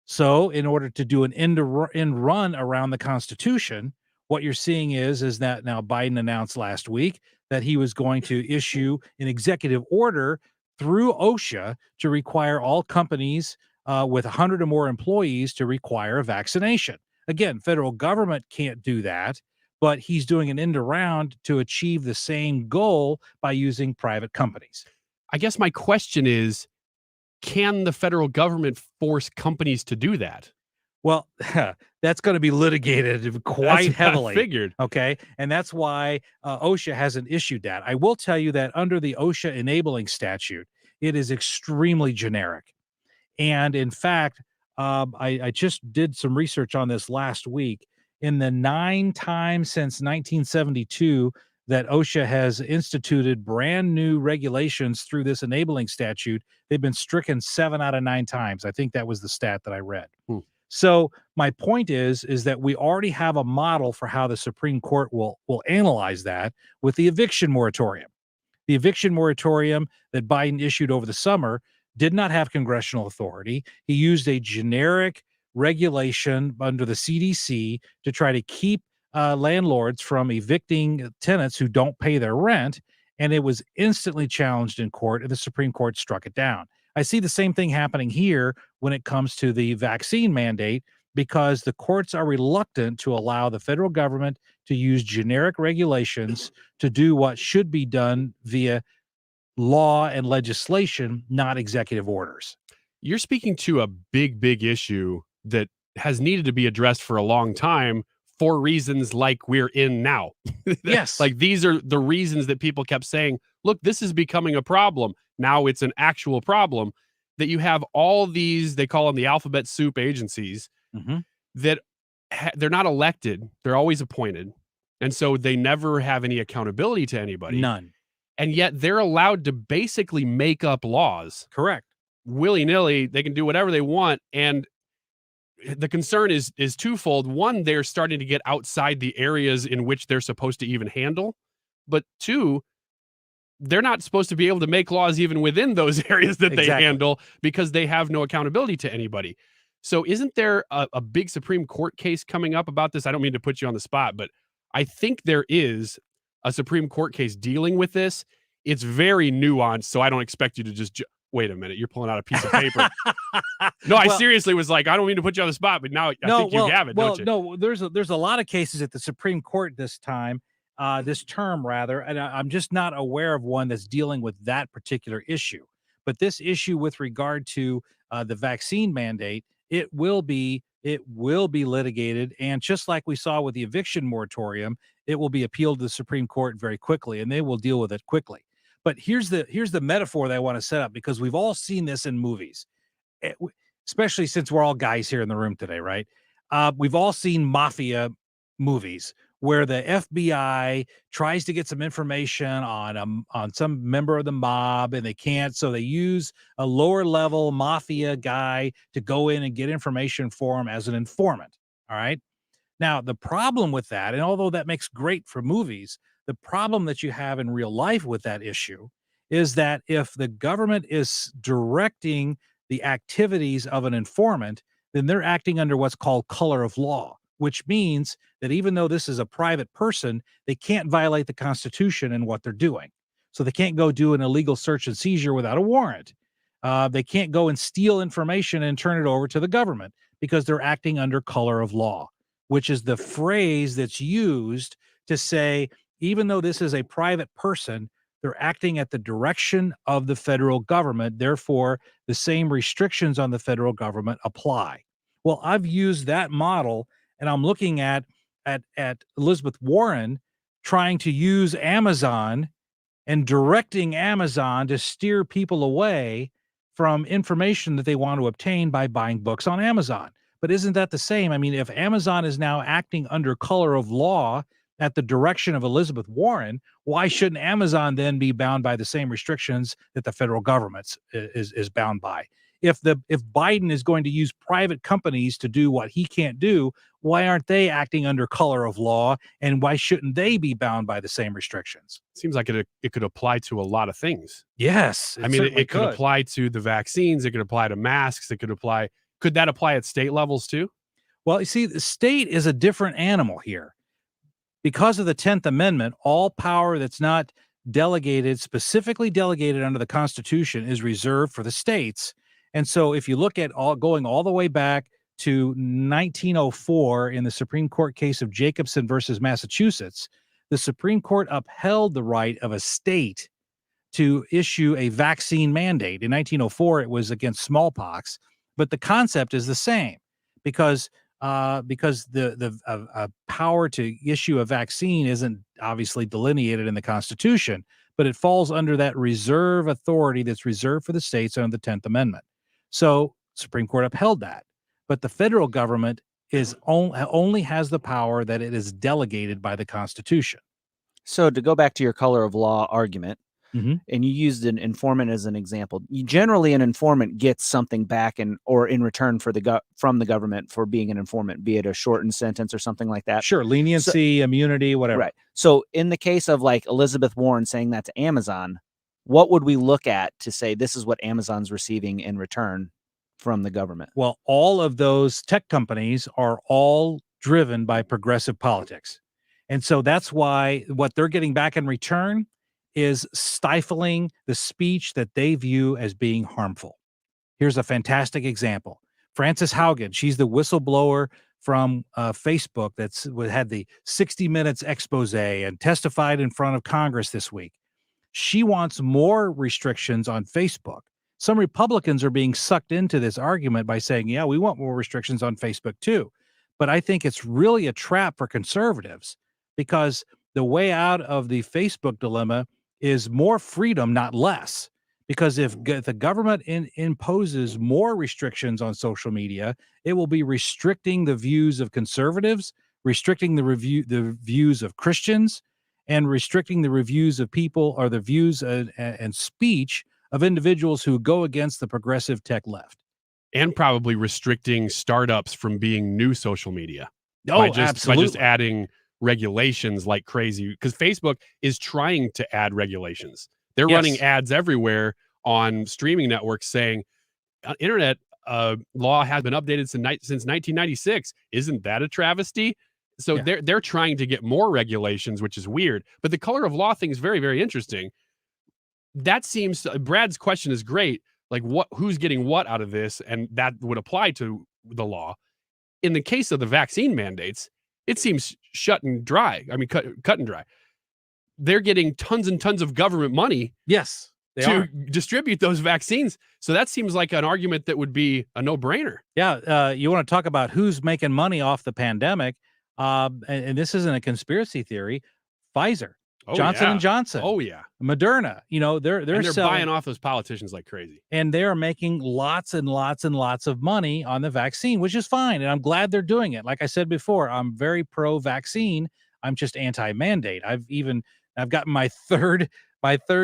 So in order to do an end run around the Constitution, what you're seeing is that now Biden announced last week that he was going to issue an executive order through OSHA to require all companies with 100 or more employees to require a vaccination. Again, federal government can't do that, but he's doing an end around to achieve the same goal by using private companies. I guess my question is, can the federal government force companies to do that? Well, that's going to be litigated quite heavily. I figured. Okay. And that's why OSHA hasn't issued that. I will tell you that under the OSHA enabling statute, it is extremely generic. And in fact, I just did some research on this last week. In the 9 times since 1972 that OSHA has instituted brand new regulations through this enabling statute, they've been stricken 7 out of 9 times. I think that was the stat that I read. So my point is that we already have a model for how the Supreme Court will analyze that with the eviction moratorium. The eviction moratorium that Biden issued over the summer did not have congressional authority. He used a generic regulation under the CDC to try to keep landlords from evicting tenants who don't pay their rent, and it was instantly challenged in court, and the Supreme Court struck it down. I see the same thing happening here when it comes to the vaccine mandate, because the courts are reluctant to allow the federal government to use generic regulations to do what should be done via law and legislation, not executive orders. You're speaking to a big issue that has needed to be addressed for a long time for reasons like we're in now. Yes. Like these are the reasons that people kept saying, look, this is becoming a problem. Now it's an actual problem that you have all these, they call them the alphabet soup agencies that they're not elected. They're always appointed. And so they never have any accountability to anybody. None. And yet they're allowed to basically make up laws. Correct. Willy-nilly, they can do whatever they want. And the concern is twofold. One, they're starting to get outside the areas in which they're supposed to even handle. But two, they're not supposed to be able to make laws even within those areas that they handle, because they have no accountability to anybody. So isn't there a big Supreme Court case coming up about this? I don't mean to put you on the spot, but I think there is a Supreme Court case dealing with this. It's very nuanced, so I don't expect you to just wait a minute. You're pulling out a piece of paper. No, I seriously was like, I don't mean to put you on the spot, but now I think you have it, don't you? No, there's a lot of cases at the Supreme Court this term, and I'm just not aware of one that's dealing with that particular issue. But this issue with regard to the vaccine mandate, it will be litigated, and just like we saw with the eviction moratorium, it will be appealed to the Supreme Court very quickly, and they will deal with it quickly. But here's the metaphor that I want to set up, because we've all seen this in movies, especially since we're all guys here in the room today, right? We've all seen mafia movies where the FBI tries to get some information on some member of the mob, and they can't, so they use a lower level mafia guy to go in and get information for him as an informant. All right. Now, the problem with that, and although that makes great for movies, the problem that you have in real life with that issue is that if the government is directing the activities of an informant, then they're acting under what's called color of law, which means that even though this is a private person, they can't violate the Constitution in what they're doing. So they can't go do an illegal search and seizure without a warrant. They can't go and steal information and turn it over to the government, because they're acting under color of law, which is the phrase that's used to say, even though this is a private person, they're acting at the direction of the federal government. Therefore, the same restrictions on the federal government apply. Well, I've used that model, and I'm looking at Elizabeth Warren trying to use Amazon and directing Amazon to steer people away from information that they want to obtain by buying books on Amazon. But isn't that the same? I mean, if Amazon is now acting under color of law at the direction of Elizabeth Warren, why shouldn't Amazon then be bound by the same restrictions that the federal government is bound by? If Biden is going to use private companies to do what he can't do, why aren't they acting under color of law, and why shouldn't they be bound by the same restrictions? Seems like it could apply to a lot of things. Yes. I mean, it could apply to the vaccines. It could apply to masks. Could that apply at state levels too? Well, you see, the state is a different animal here. Because of the 10th Amendment, all power that's not specifically delegated under the Constitution, is reserved for the states. And so if you look at going all the way back to 1904 in the Supreme Court case of Jacobson versus Massachusetts, the Supreme Court upheld the right of a state to issue a vaccine mandate. In 1904, it was against smallpox, but the concept is the same, because the power to issue a vaccine isn't obviously delineated in the Constitution, but it falls under that reserve authority that's reserved for the states under the 10th Amendment. So Supreme Court upheld that, but the federal government only has the power that it is delegated by the Constitution. So to go back to your color of law argument, and you used an informant as an example. Generally, an informant gets something back or in return from the government for being an informant, be it a shortened sentence or something like that. Sure, leniency, immunity, whatever. Right. So in the case of like Elizabeth Warren saying that to Amazon, what would we look at to say this is what Amazon's receiving in return from the government? Well, all of those tech companies are all driven by progressive politics. And so that's why what they're getting back in return is stifling the speech that they view as being harmful. Here's a fantastic example. Frances Haugen, she's the whistleblower from Facebook that's had the 60 Minutes expose and testified in front of Congress this week. She wants more restrictions on Facebook. Some Republicans are being sucked into this argument by saying, yeah, we want more restrictions on Facebook too. But I think it's really a trap for conservatives, because the way out of the Facebook dilemma is more freedom, not less. Because if the government imposes more restrictions on social media, it will be restricting the views of conservatives, restricting the views of Christians, and restricting the reviews of people, or the views and speech of individuals who go against the progressive tech left. And probably restricting startups from being new social media. Oh, absolutely. By just adding regulations like crazy, because Facebook is trying to add regulations. They're running ads everywhere on streaming networks saying internet law has been updated since 1996. Isn't that a travesty? So they're trying to get more regulations, which is weird. But the color of law thing is very, very interesting. That seems, Brad's question is great. Like who's getting what out of this? And that would apply to the law. In the case of the vaccine mandates, it seems cut and dry. They're getting tons and tons of government money. Yes, to distribute those vaccines. So that seems like an argument that would be a no-brainer. Yeah, you want to talk about who's making money off the pandemic, and this isn't a conspiracy theory. Pfizer, Johnson & Johnson. Oh, yeah. Moderna. They're selling, buying off those politicians like crazy. And they're making lots and lots and lots of money on the vaccine, which is fine. And I'm glad they're doing it. Like I said before, I'm very pro-vaccine. I'm just anti-mandate. I've gotten my third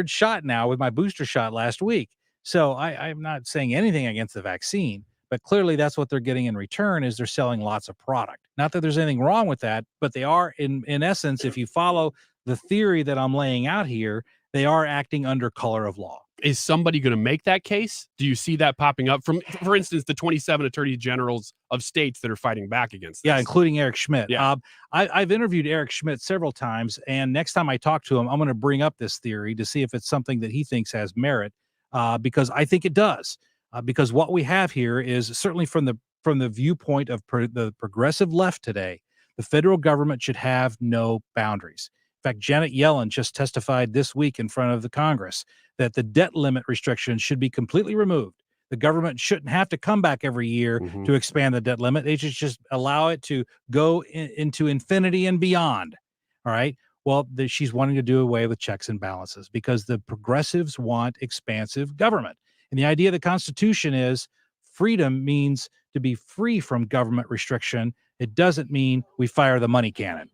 shot now with my booster shot last week. So I'm not saying anything against the vaccine, but clearly that's what they're getting in return, is they're selling lots of product. Not that there's anything wrong with that, but they are, in essence, if you follow the theory that I'm laying out here, they are acting under color of law. Is somebody going to make that case? Do you see that popping up from, for instance, the 27 attorney generals of states that are fighting back against this? Yeah, including Eric Schmidt. Yeah. I've interviewed Eric Schmidt several times, and next time I talk to him, I'm going to bring up this theory to see if it's something that he thinks has merit, because I think it does. Because what we have here is, certainly from the viewpoint of the progressive left today, the federal government should have no boundaries. In fact, Janet Yellen just testified this week in front of the Congress that the debt limit restrictions should be completely removed. The government shouldn't have to come back every year to expand the debt limit. They should just allow it to go into infinity and beyond. All right. Well, she's wanting to do away with checks and balances because the progressives want expansive government. And the idea of the Constitution is freedom means to be free from government restriction. It doesn't mean we fire the money cannon.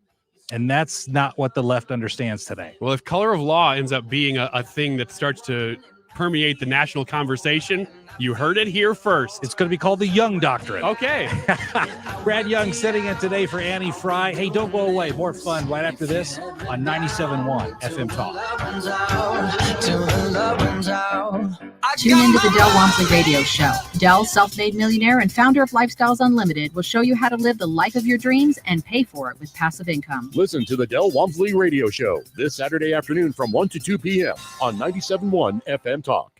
And that's not what the left understands today. Well, if color of law ends up being a thing that starts to permeate the national conversation, you heard it here first. It's going to be called the Young Doctrine. Okay. Brad Young sitting in today for Annie Fry. Hey, don't go away. More fun right after this on 97.1 FM Talk. Tune into the Del Walmsley Radio Show. Del, self-made millionaire and founder of Lifestyles Unlimited, will show you how to live the life of your dreams and pay for it with passive income. Listen to the Del Walmsley Radio Show this Saturday afternoon from 1 to 2 p.m. on 97.1 FM Talk.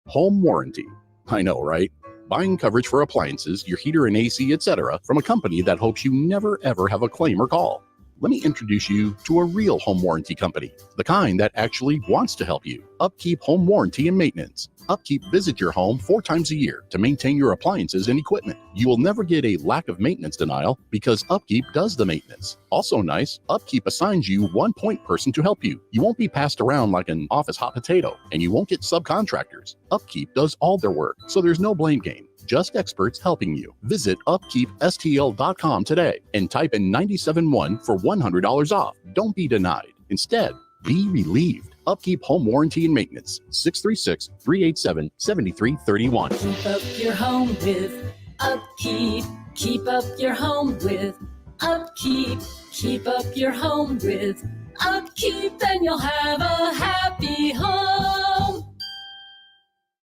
Home warranty. I know, right? Buying coverage for appliances, your heater and AC, etc. from a company that hopes you never ever have a claim or call. Let me introduce you to a real home warranty company, the kind that actually wants to help you. Upkeep Home Warranty and Maintenance. Upkeep visit your home 4 times a year to maintain your appliances and equipment. You will never get a lack of maintenance denial because Upkeep does the maintenance. Also nice, Upkeep assigns you one point person to help you. You won't be passed around like an office hot potato, and you won't get subcontractors. Upkeep does all their work, so there's no blame game. Just experts helping you. Visit upkeepstl.com today and type in 97.1 for $100 off. Don't be denied. Instead, be relieved. Upkeep Home Warranty and Maintenance, 636-387-7331. Keep up your home with Upkeep. Keep up your home with Upkeep. Keep up your home with Upkeep, and you'll have a happy home.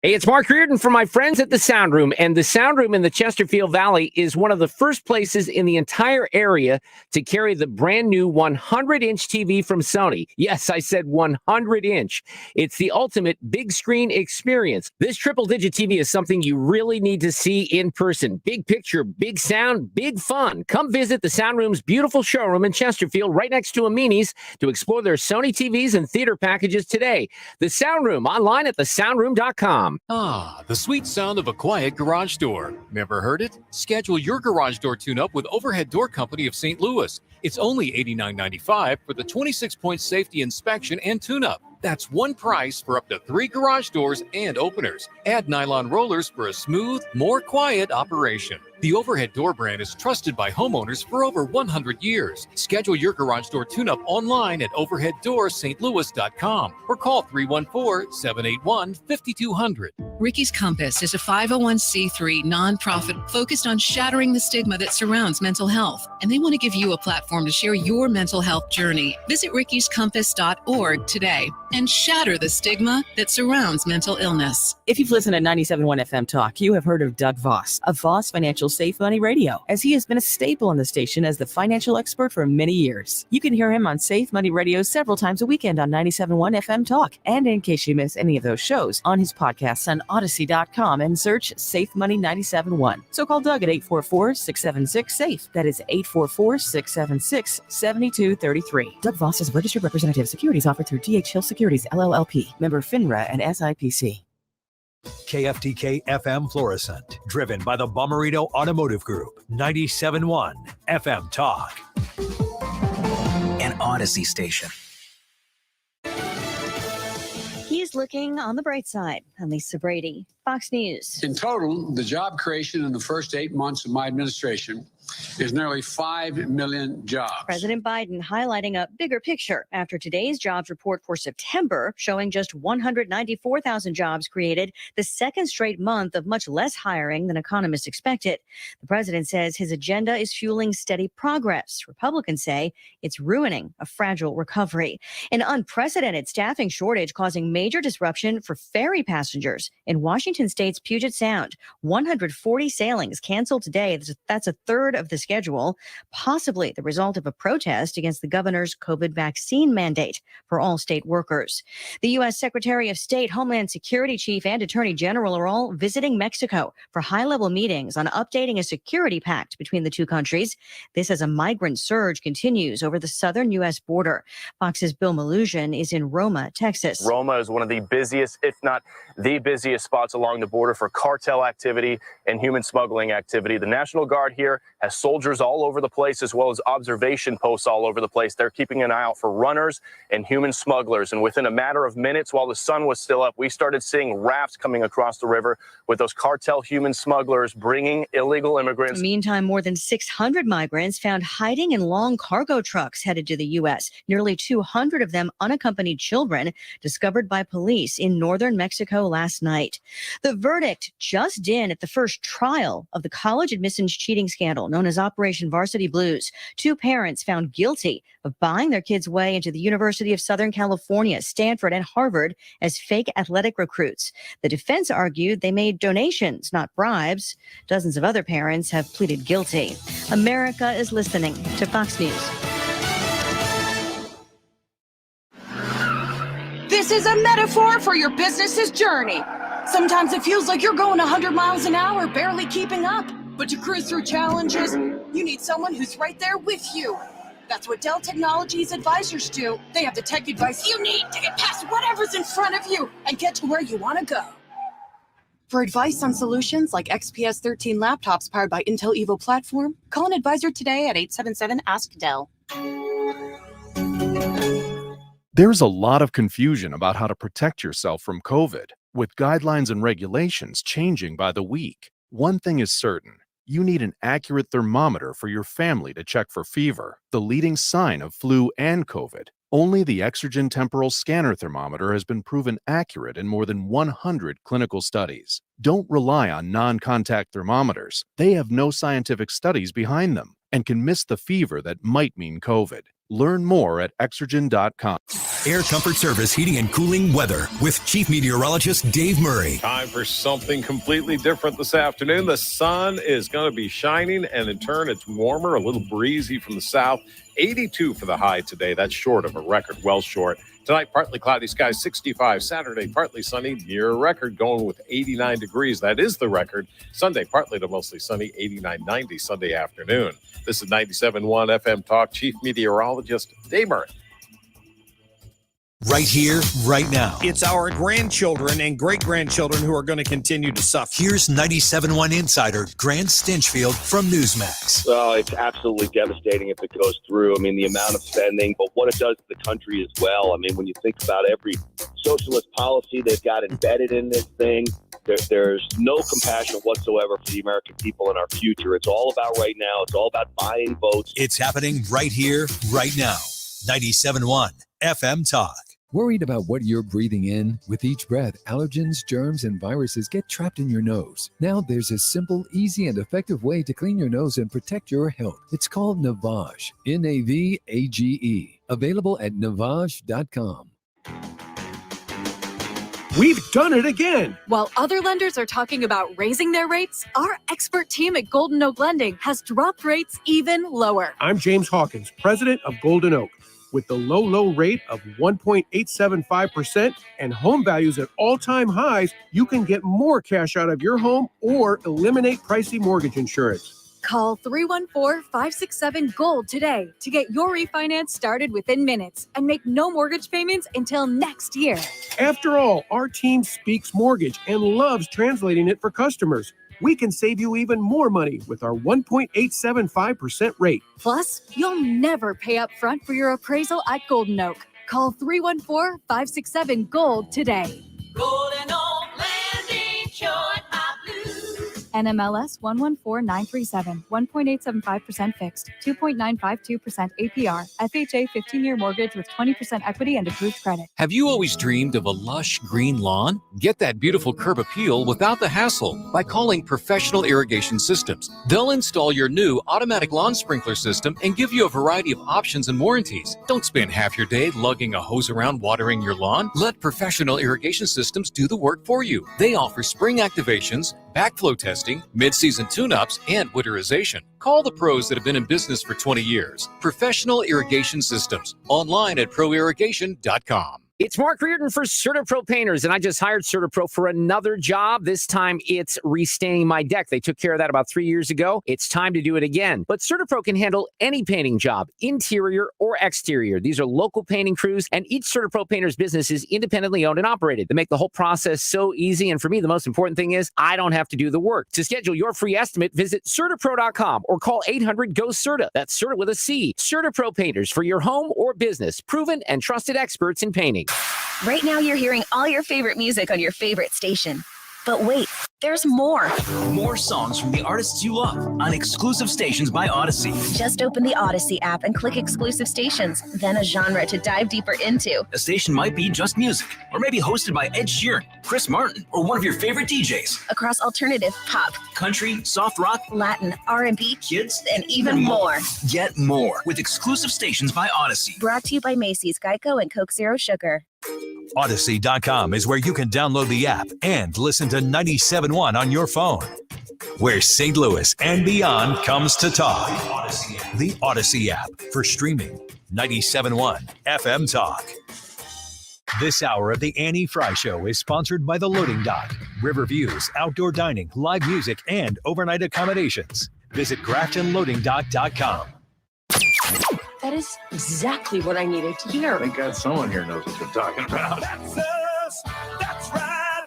Hey, it's Mark Reardon from my friends at the Sound Room, and the Sound Room in the Chesterfield Valley is one of the first places in the entire area to carry the brand new 100-inch TV from Sony. Yes, I said 100-inch. It's the ultimate big screen experience. This triple-digit TV is something you really need to see in person. Big picture, big sound, big fun. Come visit the Sound Room's beautiful showroom in Chesterfield right next to Amini's to explore their Sony TVs and theater packages today. The Sound Room, online at thesoundroom.com. Ah, the sweet sound of a quiet garage door. Never heard it? Schedule your garage door tune-up with Overhead Door Company of St. Louis. It's only $89.95 for the 26-point safety inspection and tune-up. That's one price for up to 3 garage doors and openers. Add nylon rollers for a smooth, more quiet operation. The Overhead Door brand is trusted by homeowners for over 100 years. Schedule your garage door tune-up online at overheaddoorsstlouis.com or call 314-781-5200. Ricky's Compass is a 501c3 nonprofit focused on shattering the stigma that surrounds mental health, and they want to give you a platform to share your mental health journey. Visit rickyscompass.org today and shatter the stigma that surrounds mental illness. If you've listened to 97.1 FM Talk, you have heard of Doug Voss of Voss Financial Safe Money Radio, as he has been a staple on the station as the financial expert for many years. You can hear him on Safe Money Radio several times a weekend on 97.1 FM Talk, and in case you miss any of those shows, on his podcasts on Odyssey.com and search Safe Money 97.1. So call Doug at 844-676-SAFE. That is 844-676-7233. Doug Voss is a registered representative. Securities offered through D.H. Hill Securities, LLLP. Member FINRA and SIPC. KFTK FM Florissant, driven by the Bomarito Automotive Group, 97.1 FM Talk. An Odyssey station. He's looking on the bright side. I'm Lisa Brady, Fox News. In total, the job creation in the first 8 months of my administration is nearly 5 million jobs. President Biden highlighting a bigger picture after today's jobs report for September, showing just 194,000 jobs created, the second straight month of much less hiring than economists expected. The president says his agenda is fueling steady progress. Republicans say it's ruining a fragile recovery. An unprecedented staffing shortage causing major disruption for ferry passengers in Washington state's Puget Sound. 140 sailings canceled today. That's a third of the schedule, possibly the result of a protest against the governor's COVID vaccine mandate for all state workers. The U.S. Secretary of State, Homeland Security Chief, and Attorney General are all visiting Mexico for high-level meetings on updating a security pact between the two countries. This as a migrant surge continues over the southern U.S. border. Fox's Bill Malusian is in Roma, Texas. Roma is one of the busiest, if not the busiest spots along the border for cartel activity and human smuggling activity. The National Guard here has soldiers all over the place, as well as observation posts all over the place. They're keeping an eye out for runners and human smugglers. And within a matter of minutes, while the sun was still up, we started seeing rafts coming across the river with those cartel human smugglers bringing illegal immigrants. Meantime, more than 600 migrants found hiding in long cargo trucks headed to the U.S. Nearly 200 of them unaccompanied children discovered by police in northern Mexico last night. The verdict just in at the first trial of the college admissions cheating scandal known as Operation Varsity Blues. 2 parents found guilty of buying their kids' way into the University of Southern California, Stanford, and Harvard as fake athletic recruits. The defense argued they made donations, not bribes. Dozens of other parents have pleaded guilty. America is listening to Fox News. This is a metaphor for your business's journey. Sometimes it feels like you're going 100 miles an hour, barely keeping up. But to cruise through challenges, you need someone who's right there with you. That's what Dell Technologies advisors do. They have the tech advice you need to get past whatever's in front of you and get to where you want to go. For advice on solutions like XPS 13 laptops powered by Intel Evo platform, call an advisor today at 877-ASK-DELL. There's a lot of confusion about how to protect yourself from COVID, with guidelines and regulations changing by the week. One thing is certain. You need an accurate thermometer for your family to check for fever, the leading sign of flu and COVID. Only the Exergen Temporal Scanner Thermometer has been proven accurate in more than 100 clinical studies. Don't rely on non-contact thermometers. They have no scientific studies behind them and can miss the fever that might mean COVID. Learn more at Exergen.com. Air Comfort Service Heating and Cooling Weather with Chief Meteorologist Dave Murray. Time for something completely different this afternoon. The sun is going to be shining, and in turn, it's warmer, a little breezy from the south. 82 for the high today. That's short of a record, well short. Tonight, partly cloudy skies, 65. Saturday, partly sunny, near a record, going with 89 degrees. That is the record. Sunday, partly to mostly sunny, 89, 90 Sunday afternoon. This is 97.1 FM Talk. Chief Meteorologist Dave Murray. Right here, right now. It's our grandchildren and great-grandchildren who are going to continue to suffer. Here's 97.1 Insider Grant Stinchfield from Newsmax. Well, it's absolutely devastating if it goes through. I mean, the amount of spending, but what it does to the country as well. I mean, when you think about every socialist policy they've got embedded in this thing, there's no compassion whatsoever for the American people and our future. It's all about right now. It's all about buying votes. It's happening right here, right now. 97.1 FM Talk. Worried about what you're breathing in? With each breath, allergens, germs, and viruses get trapped in your nose. Now there's a simple, easy, and effective way to clean your nose and protect your health. It's called Navage. Navage. Available at Navage.com. We've done it again. While other lenders are talking about raising their rates, our expert team at Golden Oak Lending has dropped rates even lower. I'm James Hawkins, president of Golden Oak. With the low rate of 1.875% and home values at all-time highs, you can get more cash out of your home or eliminate pricey mortgage insurance. Call 314-567-GOLD today to get your refinance started within minutes and make no mortgage payments until next year. After all, our team speaks mortgage and loves translating it for customers. We can save you even more money with our 1.875% rate. Plus, you'll never pay up front for your appraisal at Golden Oak. Call 314-567-GOLD today. Golden Oak Landing, join my blue. NMLS 114937, 1.875% fixed, 2.952% APR, FHA 15-year mortgage with 20% equity and approved credit. Have you always dreamed of a lush green lawn? Get that beautiful curb appeal without the hassle by calling Professional Irrigation Systems. They'll install your new automatic lawn sprinkler system and give you a variety of options and warranties. Don't spend half your day lugging a hose around watering your lawn. Let Professional Irrigation Systems do the work for you. They offer spring activations, backflow testing, mid-season tune-ups, and winterization. Call the pros that have been in business for 20 years. Professional Irrigation Systems. Online at proirrigation.com. It's Mark Reardon for CertaPro Painters, and I just hired CertaPro for another job. This time, it's restaining my deck. They took care of that about 3 years ago. It's time to do it again. But CertaPro can handle any painting job, interior or exterior. These are local painting crews, and each CertaPro Painters business is independently owned and operated. They make the whole process so easy, and for me, the most important thing is I don't have to do the work. To schedule your free estimate, visit CertaPro.com or call 800-GO-CERTA. That's CERTA with a C. CertaPro Painters for your home or business. Proven and trusted experts in painting. Right now, you're hearing all your favorite music on your favorite station. But wait, there's more. More songs from the artists you love on exclusive stations by Odyssey. Just open the Odyssey app and click exclusive stations, then a genre to dive deeper into. A station might be just music, or maybe hosted by Ed Sheeran, Chris Martin, or one of your favorite DJs. Across alternative, pop, country, soft rock, Latin, R&B, kids, and even more. Get more with exclusive stations by Odyssey. Brought to you by Macy's, Geico, and Coke Zero Sugar. Odyssey.com is where you can download the app and listen to 97.1 on your phone. Where St. Louis and beyond comes to talk. The Odyssey app for streaming. 97.1 FM Talk. This hour of the Annie Fry Show is sponsored by The Loading Dock, Riverviews, outdoor dining, live music, and overnight accommodations. Visit GraftonLoadingDock.com. That is exactly what I needed to hear. Thank God someone here knows what they're talking about. That's us. That's right.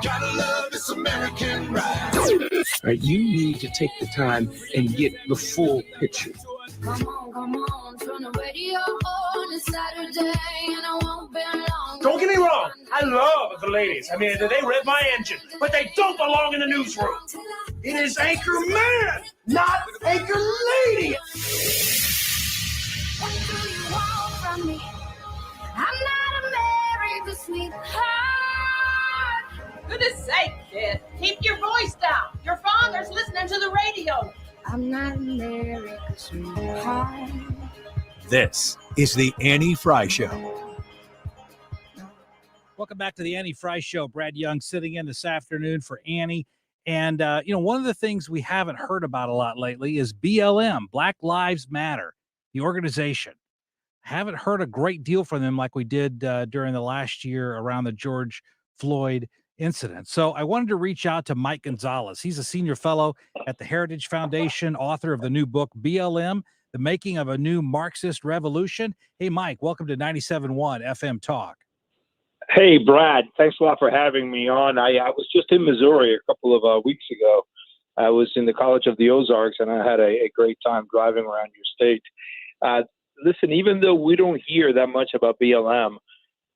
Gotta love this American ride. Right, you need to take the time and get the full picture. Come on, turn the radio on. It's Saturday and I won't be long. Don't get me wrong. I love the ladies. I mean, they rev my engine, but they don't belong in the newsroom. It is Anchor Man, not Anchor Lady. What do you want from me? I'm not America's sweetheart. Goodness sake, kid. Keep your voice down. Your father's listening to the radio. I'm not America's sweetheart. This is the Annie Fry Show. Welcome back to the Annie Fry Show. Brad Young sitting in this afternoon for Annie. And, one of the things we haven't heard about a lot lately is BLM, Black Lives Matter, the organization. Haven't heard a great deal from them like we did during the last year around the George Floyd incident. So I wanted to reach out to Mike Gonzalez. He's a senior fellow at the Heritage Foundation, author of the new book, BLM, The Making of a New Marxist Revolution. Hey, Mike, welcome to 97.1 FM Talk. Hey, Brad, thanks a lot for having me on. I was just in Missouri a couple of weeks ago. I was in the College of the Ozarks, and I had a great time driving around your state. Listen, even though we don't hear that much about BLM,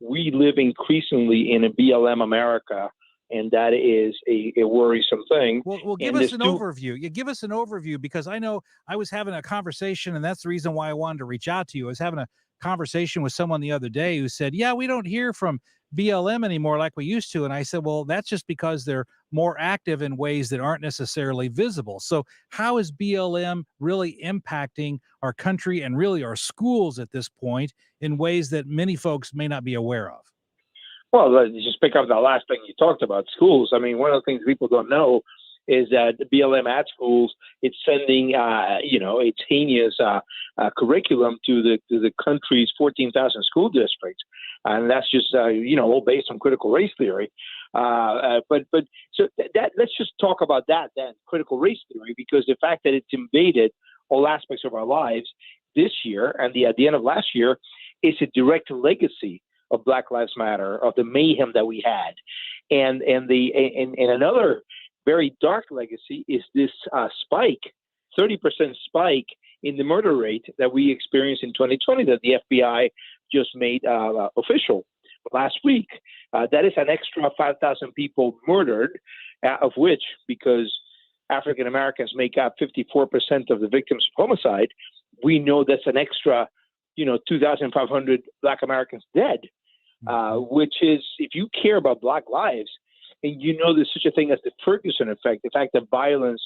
we live increasingly in a BLM America, and that is a worrisome thing. Well, give us an overview. You give us an overview, because I know I was having a conversation, and that's the reason why I wanted to reach out to you. I was having a conversation with someone the other day who said, yeah, we don't hear from BLM anymore like we used to. And I said, well, that's just because they're more active in ways that aren't necessarily visible. So how is BLM really impacting our country and really our schools at this point in ways that many folks may not be aware of? Well, just pick up the last thing you talked about, schools. I mean, one of the things people don't know is that the BLM at schools, it's sending, its heinous curriculum to the country's 14,000 school districts. And that's just, all based on critical race theory. But let's just talk about that critical race theory, because the fact that it's invaded all aspects of our lives this year and at the end of last year is a direct legacy of Black Lives Matter, of the mayhem that we had. And another very dark legacy is this 30% spike in the murder rate that we experienced in 2020 that the FBI just made official last week. That is an extra 5,000 people murdered, of which, because African Americans make up 54% of the victims of homicide, we know that's an extra, 2,500 Black Americans dead, which is, if you care about Black lives, and there's such a thing as the Ferguson effect, the fact that violence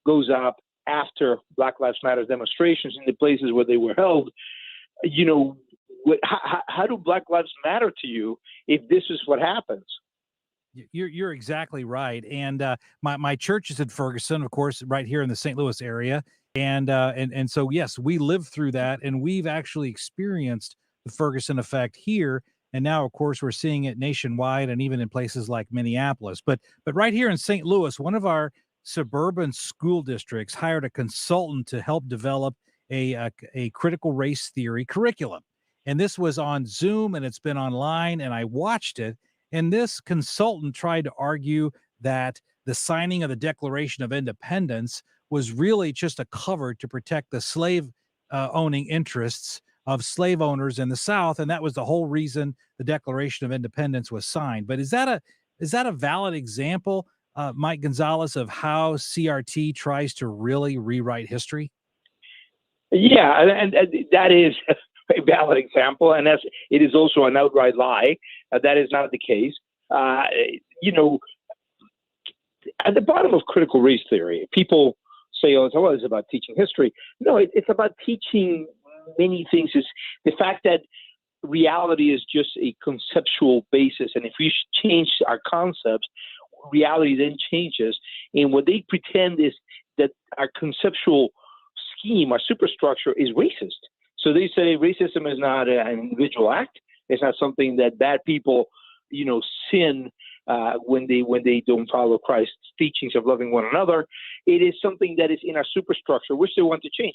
goes up after Black Lives Matter demonstrations in the places where they were held, how do Black lives matter to you if this is what happens? You're exactly right. And my church is in Ferguson, of course, right here in the St. Louis area. And so, yes, we lived through that, and we've actually experienced the Ferguson effect here. And now, of course, we're seeing it nationwide and even in places like Minneapolis. But right here in St. Louis, one of our suburban school districts hired a consultant to help develop a critical race theory curriculum. And this was on Zoom, and it's been online, and I watched it. And this consultant tried to argue that the signing of the Declaration of Independence was really just a cover to protect the slave owning interests of slave owners in the South, and that was the whole reason the Declaration of Independence was signed. But is that a valid example, Mike Gonzalez, of how CRT tries to really rewrite history? Yeah, and that is a valid example, and it is also an outright lie. That is not the case. At the bottom of critical race theory, people say, "Oh, it's about teaching history." No, it's about teaching many things. Is the fact that reality is just a conceptual basis, and if we change our concepts, reality then changes. And what they pretend is that our conceptual scheme, our superstructure, is racist. So they say racism is not an individual act. It's not something that bad people, sin when they don't follow Christ's teachings of loving one another. It is something that is in our superstructure, which they want to change.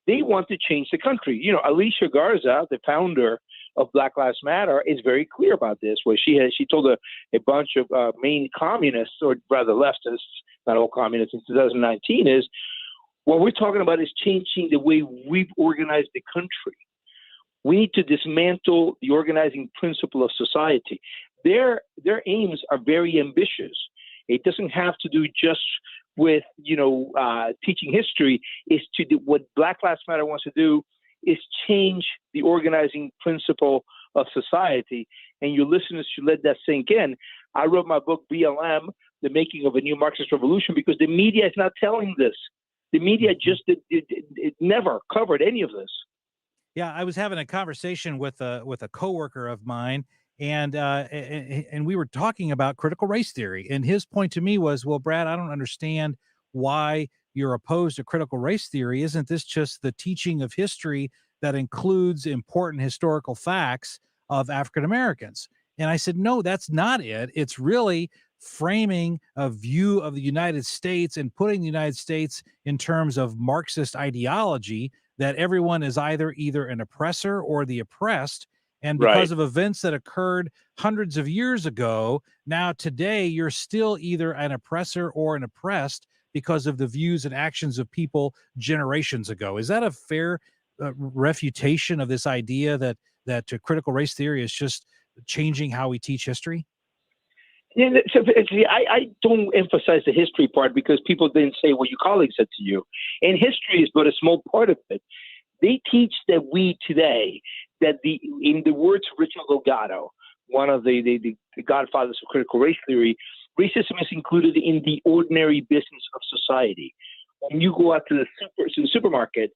They want to change the country. Alicia Garza, the founder of Black Lives Matter, is very clear about this, where she told a bunch of main communists, or rather leftists, not all communists, in 2019, is what we're talking about is changing the way we've organized the country. We need to dismantle the organizing principle of society. Their aims are very ambitious. It doesn't have to do just with teaching history. Is what Black Lives Matter wants to do is change the organizing principle of society. And your listeners should let that sink in. I wrote my book, BLM, The Making of a New Marxist Revolution, because the media is not telling this. The media just it never covered any of this. Yeah, I was having a conversation with a coworker of mine, and we were talking about critical race theory, and his point to me was, well, Brad, I don't understand why you're opposed to critical race theory. Isn't this just the teaching of history that includes important historical facts of African Americans? And I said, no, that's not it. It's really framing a view of the United States and putting the United States in terms of Marxist ideology, that everyone is either an oppressor or the oppressed. And because of events that occurred hundreds of years ago, now today you're still either an oppressor or an oppressed because of the views and actions of people generations ago. Is that a fair refutation of this idea that critical race theory is just changing how we teach history? Yeah, so, see, I don't emphasize the history part because people didn't say what your colleagues said to you. And history is but a small part of it. They teach that we today, that in the words of Richard Delgado, one of the godfathers of critical race theory, racism is included in the ordinary business of society. When you go out to the supermarket,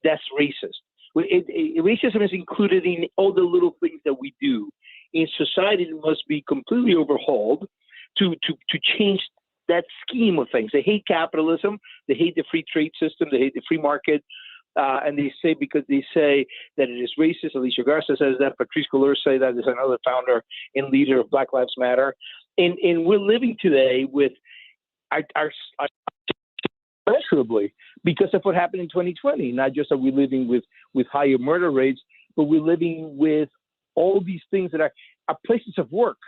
that's racist. Racism is included in all the little things that we do. In society, it must be completely overhauled to change that scheme of things. They hate capitalism. They hate the free trade system. They hate the free market. And they say, because they say that it is racist. Alicia Garza says that. Patrice Couleur say that is another founder and leader of Black Lives Matter. And we're living today with our measurably because of what happened in 2020. Not just are we living with higher murder rates, but we're living with all these things that are places of work.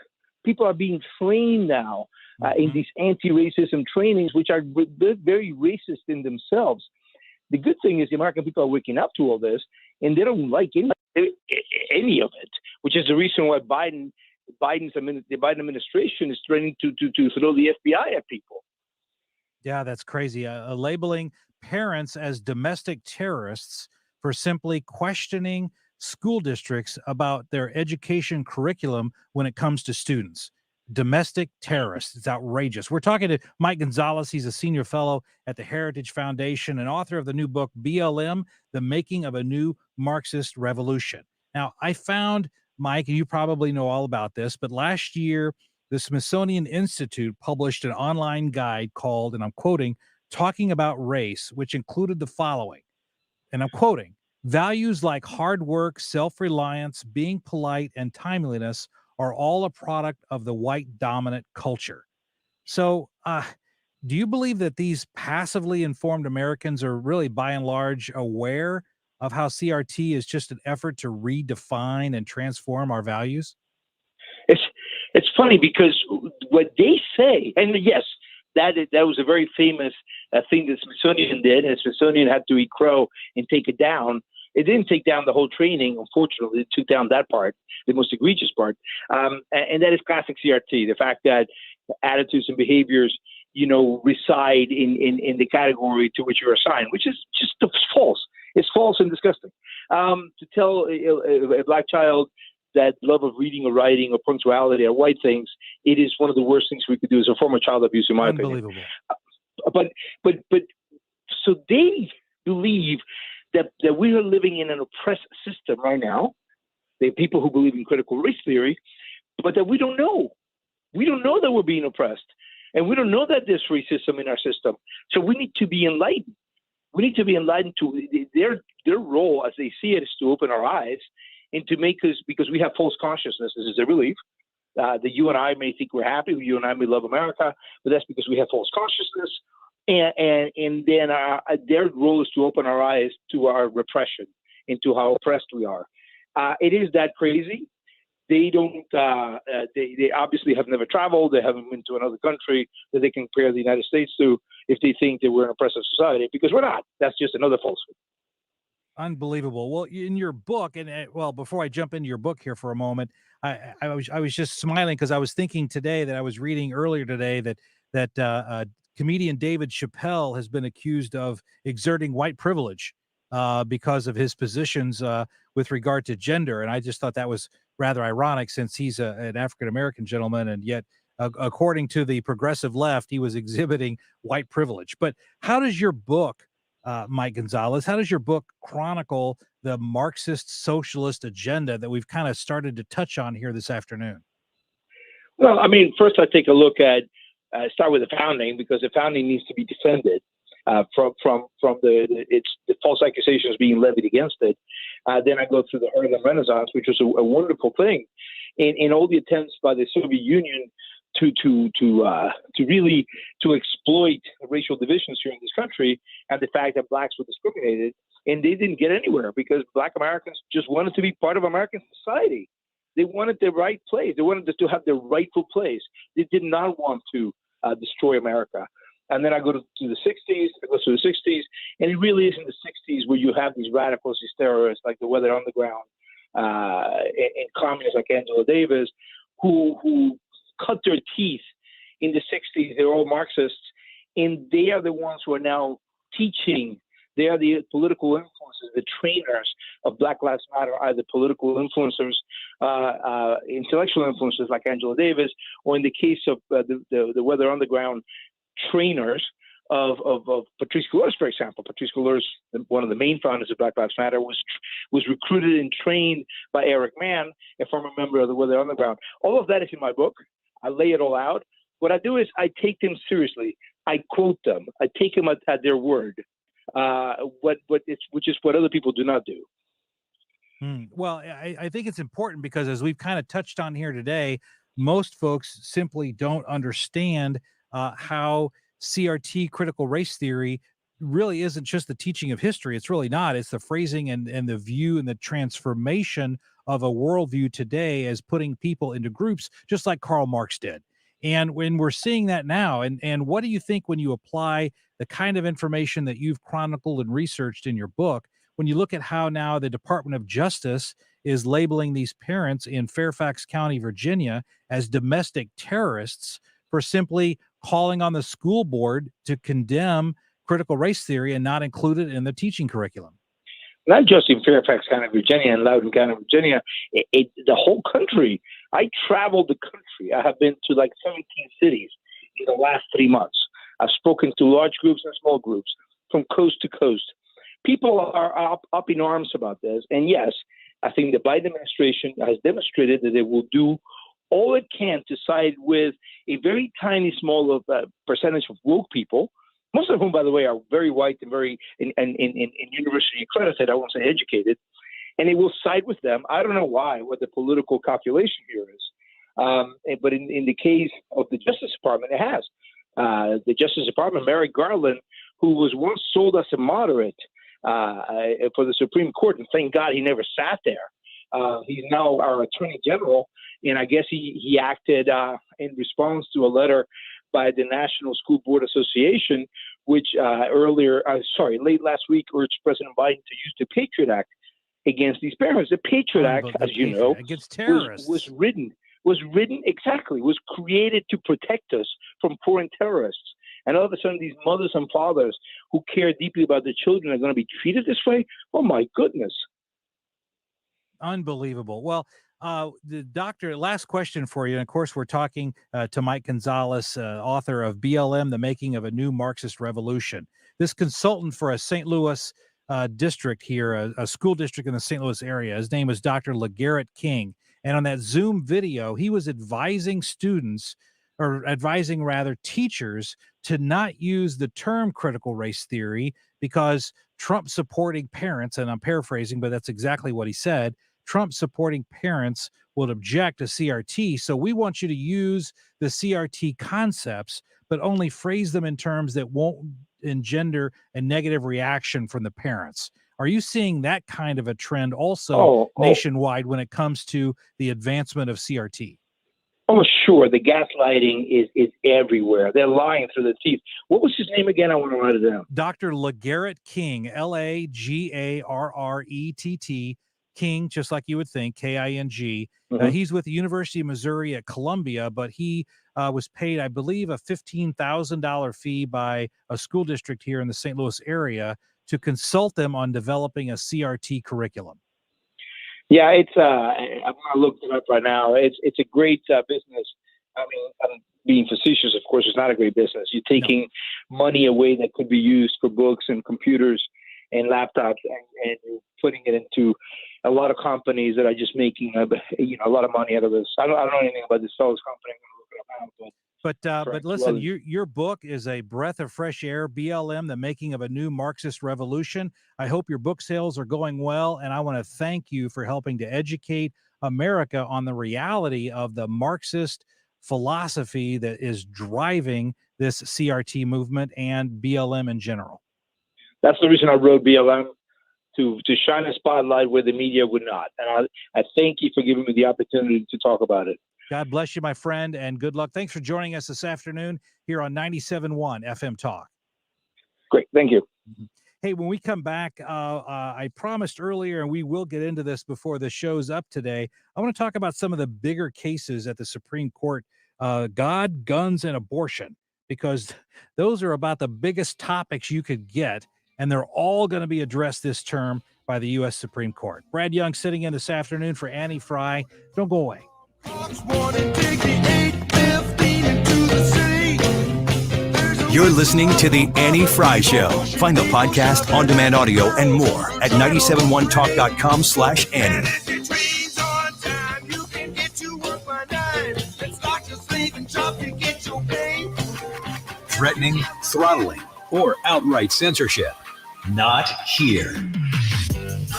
People are being trained now in these anti-racism trainings, which are very racist in themselves. The good thing is the American people are waking up to all this, and they don't like any of it, which is the reason why the Biden administration is threatening to throw the FBI at people. Yeah, that's crazy. Labeling parents as domestic terrorists for simply questioning school districts about their education curriculum when it comes to students. Domestic terrorists. It's outrageous. We're talking to Mike Gonzalez. He's a senior fellow at the Heritage Foundation and author of the new book, BLM, The Making of a New Marxist Revolution. Now, I found, Mike, and you probably know all about this, but last year, the Smithsonian Institute published an online guide called, and I'm quoting, Talking About Race, which included the following, and I'm quoting, values like hard work, self-reliance, being polite, and timeliness are all a product of the white dominant culture. So do you believe that these passively informed Americans are really by and large aware of how CRT is just an effort to redefine and transform our values? It's funny because what they say, and yes, that was a very famous thing that Smithsonian did, and Smithsonian had to eat crow and take it down. It didn't take down the whole training, unfortunately. It took down that part, the most egregious part. And that is classic CRT, the fact that attitudes and behaviors, reside in the category to which you're assigned, which is just false. It's false and disgusting. To tell a black child that love of reading or writing or punctuality are white things, it is one of the worst things we could do. It's a form of child abuse, in my opinion. But so they believe that we are living in an oppressed system right now. There are people who believe in critical race theory, but that we don't know. We don't know that we're being oppressed, and we don't know that there's racism in our system. So we need to be enlightened. We need to be enlightened to their role, as they see it, is to open our eyes and to make us, because we have false consciousness. This is a belief that you and I may think we're happy, you and I may love America, but that's because we have false consciousness. And then their role is to open our eyes to our repression and to how oppressed we are. It is that crazy. They don't. They obviously have never traveled. They haven't been to another country that they can compare the United States to if they think that we're an oppressive society, because we're not. That's just another falsehood. Unbelievable. Well, in your book, and before I jump into your book here for a moment, I was just smiling because I was thinking today that I was reading earlier today that comedian David Chappelle has been accused of exerting white privilege because of his positions with regard to gender. And I just thought that was rather ironic since he's an African-American gentleman, and yet according to the progressive left, he was exhibiting white privilege. But how does your book, Mike Gonzalez, how does your book chronicle the Marxist socialist agenda that we've kind of started to touch on here this afternoon? Well, I mean, first I take a look at start with the founding, because the founding needs to be defended from the false accusations being levied against it. Then I go through the Harlem Renaissance, which was a wonderful thing, in all the attempts by the Soviet Union to really exploit racial divisions here in this country, and the fact that blacks were discriminated, and they didn't get anywhere because Black Americans just wanted to be part of American society. They wanted their right place. They wanted to have their rightful place. They did not want to destroy America. And then I go to the 60s. I go to the 60s, and it really is in the 60s where you have these radicals, these terrorists like the Weather Underground, and communists like Angela Davis, who cut their teeth in the 60s. They're all Marxists, and they are the ones who are now teaching. They are the political influencers, the trainers of Black Lives Matter, either political influencers, intellectual influencers like Angela Davis, or in the case of the Weather Underground, trainers of Patrisse Cullors, for example. Patrisse Cullors, one of the main founders of Black Lives Matter, was recruited and trained by Eric Mann, a former member of the Weather Underground. All of that is in my book. I lay it all out. What I do is I take them seriously. I quote them. I take them at their word, which is what other people do not do. Well, I think it's important because, as we've kind of touched on here today, most folks simply don't understand how CRT, critical race theory, really isn't just the teaching of history. It's really not. It's the phrasing and the view and the transformation of a worldview today as putting people into groups, just like Karl Marx did. And when we're seeing that now, and what do you think when you apply the kind of information that you've chronicled and researched in your book, when you look at how now the Department of Justice is labeling these parents in Fairfax County, Virginia, as domestic terrorists for simply calling on the school board to condemn critical race theory and not include it in the teaching curriculum? Not just in Fairfax County, Virginia, and Loudoun County, Virginia, the whole country. I traveled the country. I have been to like 17 cities in the last 3 months. I've spoken to large groups and small groups from coast to coast. People are up in arms about this. And yes, I think the Biden administration has demonstrated that they will do all it can to side with a very tiny, small percentage of woke people, most of whom, by the way, are very white and very in university accredited. I won't say educated, and it will side with them. I don't know why, what the political calculation here is, but in the case of the Justice Department, it has. The Justice Department, Merrick Garland, who was once sold as a moderate for the Supreme Court, and thank God he never sat there. He's now our Attorney General, and I guess he acted in response to a letter by the National School Board Association, which late last week urged President Biden to use the Patriot Act against these parents. The Patriot Act, as you know, against terrorists, was created to protect us from foreign terrorists. And all of a sudden, these mothers and fathers who care deeply about their children are going to be treated this way? Oh, my goodness. Unbelievable. Well, the doctor, last question for you. And of course, we're talking to Mike Gonzalez, author of BLM, The Making of a New Marxist Revolution. This consultant for a St. Louis district here, a school district in the St. Louis area. His name is Dr. LeGarrette King. And on that Zoom video, he was advising teachers to not use the term critical race theory because Trump supporting parents, and I'm paraphrasing, but that's exactly what he said, Trump supporting parents would object to CRT. So we want you to use the CRT concepts, but only phrase them in terms that won't engender a negative reaction from the parents. Are you seeing that kind of a trend also nationwide when it comes to the advancement of CRT? Oh, sure. The gaslighting is everywhere. They're lying through their teeth. What was his name again? I want to write it down. Dr. LeGarrette King, Lagarrett, King, just like you would think, King. He's with the University of Missouri at Columbia, but he was paid, I believe, a $15,000 fee by a school district here in the St. Louis area to consult them on developing a CRT curriculum. Yeah, it's. I'm gonna look it up right now. It's a great business. I mean, I'm being facetious. Of course, it's not a great business. You're taking money away that could be used for books and computers and laptops, and you're putting it into a lot of companies that are just making a lot of money out of this. I don't know anything about this fellow's company. I'm gonna look it up now, But listen, your book is a breath of fresh air. BLM: The Making of a New Marxist Revolution. I hope your book sales are going well, and I want to thank you for helping to educate America on the reality of the Marxist philosophy that is driving this CRT movement and BLM in general. That's the reason I wrote BLM, to shine a spotlight where the media would not. And I thank you for giving me the opportunity to talk about it. God bless you, my friend, and good luck. Thanks for joining us this afternoon here on 97.1 FM Talk. Great. Thank you. Hey, when we come back, I promised earlier, and we will get into this before the show's up today, I want to talk about some of the bigger cases at the Supreme Court, God, guns, and abortion, because those are about the biggest topics you could get, and they're all going to be addressed this term by the U.S. Supreme Court. Brad Young sitting in this afternoon for Annie Fry. Don't go away. You're listening to The Annie Fry Show. Find the podcast, on-demand audio, and more at 971talk.com/Annie. Threatening, throttling, or outright censorship. Not here.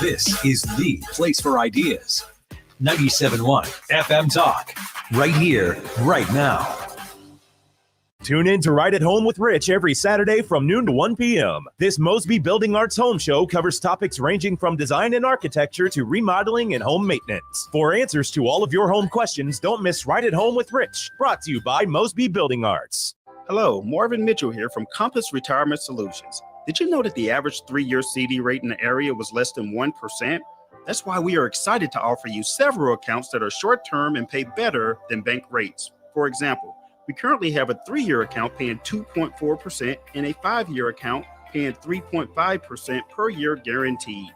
This is the place for ideas. 97.1 FM Talk. Right here, right now. Tune in to Right at Home with Rich every Saturday from noon to 1 p.m. This Mosby Building Arts Home Show covers topics ranging from design and architecture to remodeling and home maintenance. For answers to all of your home questions, don't miss Right at Home with Rich, brought to you by Mosby Building Arts. Hello, Marvin Mitchell here from Compass Retirement Solutions. Did you know that the average 3-year CD rate in the area was less than 1%? That's why we are excited to offer you several accounts that are short-term and pay better than bank rates. For example, we currently have a 3-year account paying 2.4% and a 5-year account paying 3.5% per year guaranteed.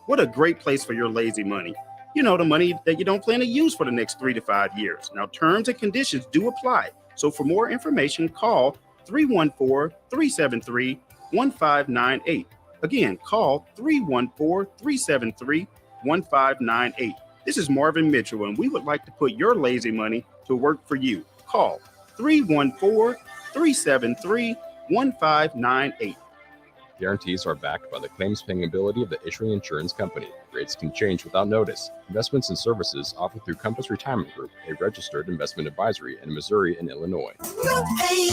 What a great place for your lazy money. You know, the money that you don't plan to use for the next 3 to 5 years. Now, terms and conditions do apply. So for more information, call 314-373-1598. Again, call 314-373-1598. This is Marvin Mitchell, and we would like to put your lazy money to work for you. Call 314-373-1598. Guarantees are backed by the claims paying ability of the issuing insurance company. Rates can change without notice. Investments and services offered through Compass Retirement Group, a registered investment advisory in Missouri and Illinois. No pain,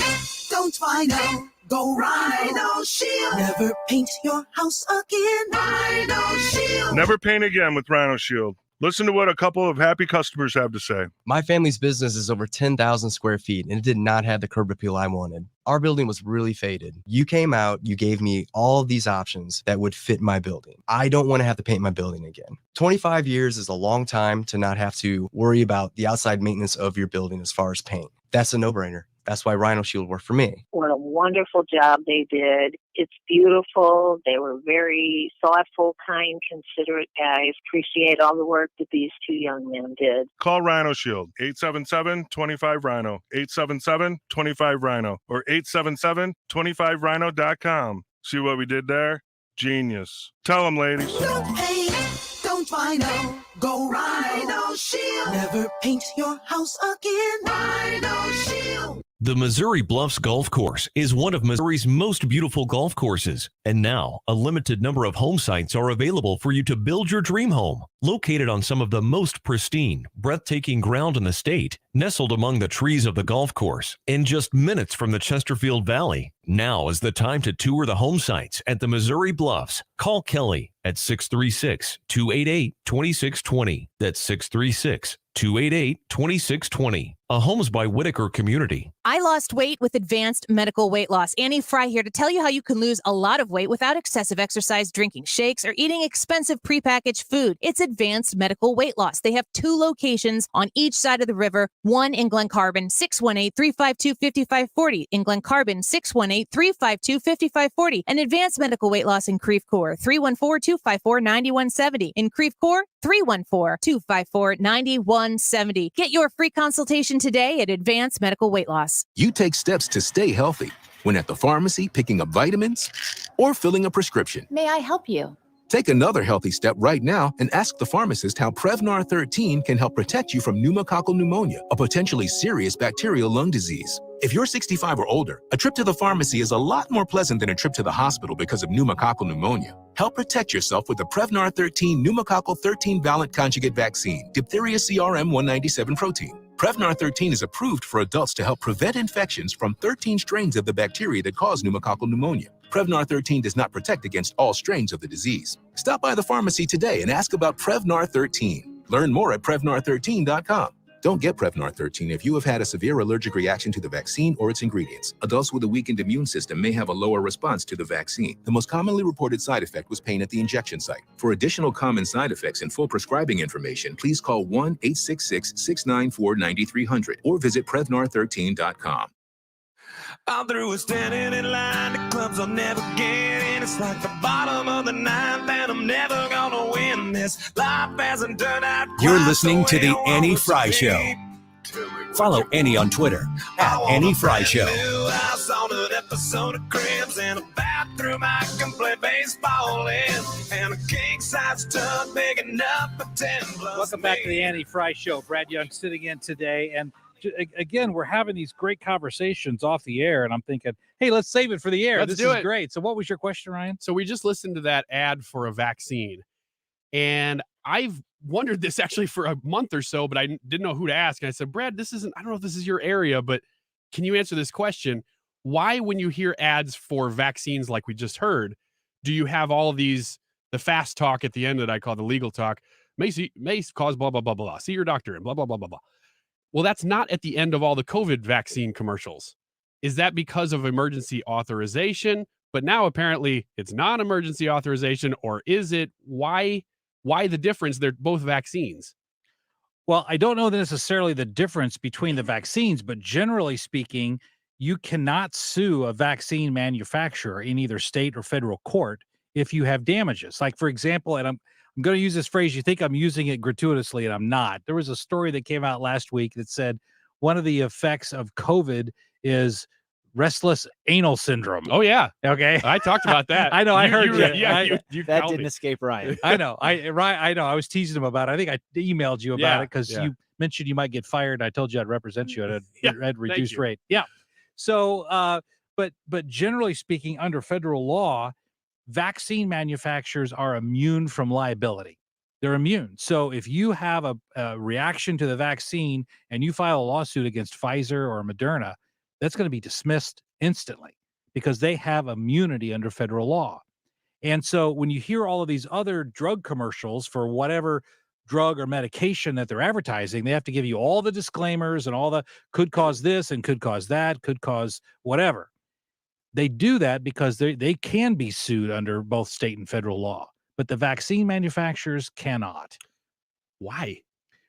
don't Rhino. Go Rhino Shield. Never paint your house again. Rhino Shield. Never paint again with Rhino Shield. Listen to what a couple of happy customers have to say. My family's business is over 10,000 square feet, and it did not have the curb appeal I wanted. Our building was really faded. You came out, you gave me all of these options that would fit my building. I don't want to have to paint my building again. 25 years is a long time to not have to worry about the outside maintenance of your building as far as paint. That's a no-brainer. That's why Rhino Shield worked for me. What a wonderful job they did. It's beautiful. They were very thoughtful, kind, considerate guys. Appreciate all the work that these two young men did. Call Rhino Shield, 877-25-RHINO, 877-25-RHINO, or 877-25rhino.com. See what we did there? Genius. Tell them, ladies. No pain, don't Rhino. Go Rhino Shield. Never paint your house again. Rhino Shield. The Missouri Bluffs Golf Course is one of Missouri's most beautiful golf courses. And now, a limited number of home sites are available for you to build your dream home. Located on some of the most pristine, breathtaking ground in the state, nestled among the trees of the golf course, and just minutes from the Chesterfield Valley. Now is the time to tour the home sites at the Missouri Bluffs. Call Kelly at 636-288-2620. That's 636-288-2620. A Homes by Whitaker community. I lost weight with advanced medical weight loss. Annie Fry here to tell you how you can lose a lot of weight without excessive exercise, drinking shakes, or eating expensive prepackaged food. It's advanced medical weight loss. They have 2 locations on each side of the river, 1 in Glen Carbon, 618-352-5540. In Glen Carbon, 618-352-5540. And Advanced Medical Weight Loss in Creve Coeur, 314-254-9170. In Creve Coeur, 314-254-9170. Get your free consultation today at Advanced Medical Weight Loss. You take steps to stay healthy when at the pharmacy picking up vitamins or filling a prescription. May I help you? Take another healthy step right now and ask the pharmacist how Prevnar 13 can help protect you from pneumococcal pneumonia, a potentially serious bacterial lung disease. If you're 65 or older, a trip to the pharmacy is a lot more pleasant than a trip to the hospital because of pneumococcal pneumonia. Help protect yourself with the Prevnar 13 pneumococcal 13-valent conjugate vaccine, diphtheria CRM 197 protein. Prevnar 13 is approved for adults to help prevent infections from 13 strains of the bacteria that cause pneumococcal pneumonia. Prevnar 13 does not protect against all strains of the disease. Stop by the pharmacy today and ask about Prevnar 13. Learn more at Prevnar13.com. Don't get Prevnar 13 if you have had a severe allergic reaction to the vaccine or its ingredients. Adults with a weakened immune system may have a lower response to the vaccine. The most commonly reported side effect was pain at the injection site. For additional common side effects and full prescribing information, please call 1-866-694-9300 or visit Prevnar13.com. I'm through standing in line, the clubs I'll never get in. It's like the bottom of the ninth, and I'm never gonna win this. Life hasn't turned out quite You're listening to the way The I Annie want Fry to Show. be. Follow Annie on Twitter at Annie Fry Show. New house on an episode of Cribs, and a bathroom I can play baseball in, and a king-size tub big enough for 10 plus. Welcome back to the Annie Fry Show. Brad Young sitting in today, and again, we're having these great conversations off the air, and I'm thinking, hey, let's save it for the air. Let's this do is it. great. So what was your question, Ryan? So we just listened to that ad for a vaccine, and I've wondered this actually for a month or so, but I didn't know who to ask. And I said, Brad, I don't know if this is your area, but can you answer this question? Why, when you hear ads for vaccines like we just heard, do you have all of these, the fast talk at the end that I call the legal talk, may cause blah, blah, blah, blah, see your doctor and blah, blah, blah, blah, blah. Well, that's not at the end of all the COVID vaccine commercials. Is that because of emergency authorization? But now apparently it's non-emergency authorization, or is it? Why the difference? They're both vaccines. Well, I don't know necessarily the difference between the vaccines, but generally speaking, you cannot sue a vaccine manufacturer in either state or federal court if you have damages. Like, for example, and I'm going to use this phrase. You think I'm using it gratuitously, and I'm not. There was a story that came out last week that said one of the effects of COVID is restless anal syndrome. Oh, yeah. Okay. I talked about that. I know. I heard you. Yeah, you that didn't escape Ryan. I know. I know. I was teasing him about it. I think I emailed you about it because you mentioned you might get fired. I told you I'd represent you at a reduced rate. Yeah. So, but generally speaking, under federal law, vaccine manufacturers are immune from liability. They're immune. So if you have a reaction to the vaccine and you file a lawsuit against Pfizer or Moderna, that's going to be dismissed instantly because they have immunity under federal law. And so when you hear all of these other drug commercials for whatever drug or medication that they're advertising, they have to give you all the disclaimers and all the could cause this and could cause that, could cause whatever. They do that because they can be sued under both state and federal law, but the vaccine manufacturers cannot. Why?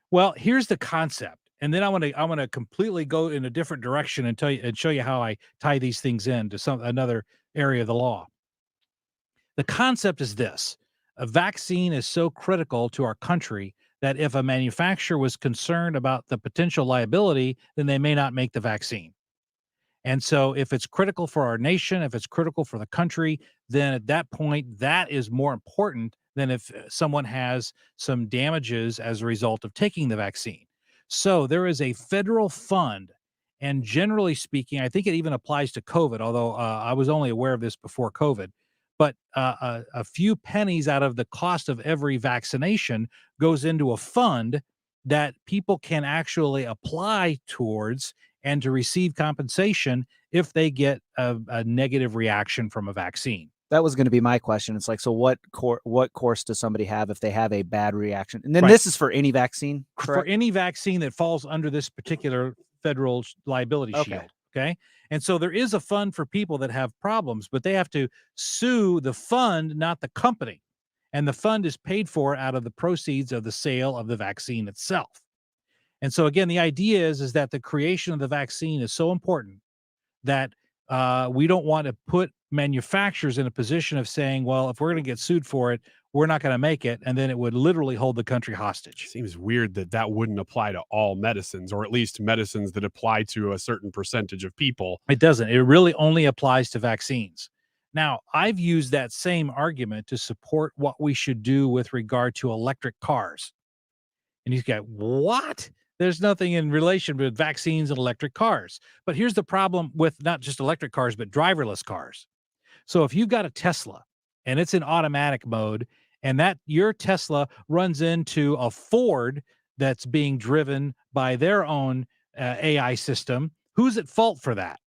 Well, here's the concept. And then I want to completely go in a different direction and tell you and show you how I tie these things into another area of the law. The concept is this: a vaccine is so critical to our country that if a manufacturer was concerned about the potential liability, then they may not make the vaccine. And so if it's critical for our nation, if it's critical for the country, then at that point, that is more important than if someone has some damages as a result of taking the vaccine. So there is a federal fund, and generally speaking, I think it even applies to COVID, although I was only aware of this before COVID, but a few pennies out of the cost of every vaccination goes into a fund that people can actually apply towards and to receive compensation if they get a negative reaction from a vaccine. That was going to be my question. It's like, so what course does somebody have if they have a bad reaction? And then this is for any vaccine? For any vaccine that falls under this particular federal liability shield. Okay. And so there is a fund for people that have problems, but they have to sue the fund, not the company. And the fund is paid for out of the proceeds of the sale of the vaccine itself. And so again, the idea is that the creation of the vaccine is so important that we don't want to put manufacturers in a position of saying, well, if we're going to get sued for it, we're not going to make it. And then it would literally hold the country hostage. Seems weird that that wouldn't apply to all medicines, or at least medicines that apply to a certain percentage of people. It doesn't. It really only applies to vaccines. Now, I've used that same argument to support what we should do with regard to electric cars. And he's got, what? There's nothing in relation with vaccines and electric cars. But here's the problem with not just electric cars, but driverless cars. So if you've got a Tesla and it's in automatic mode, and that your Tesla runs into a Ford that's being driven by their own AI system, who's at fault for that?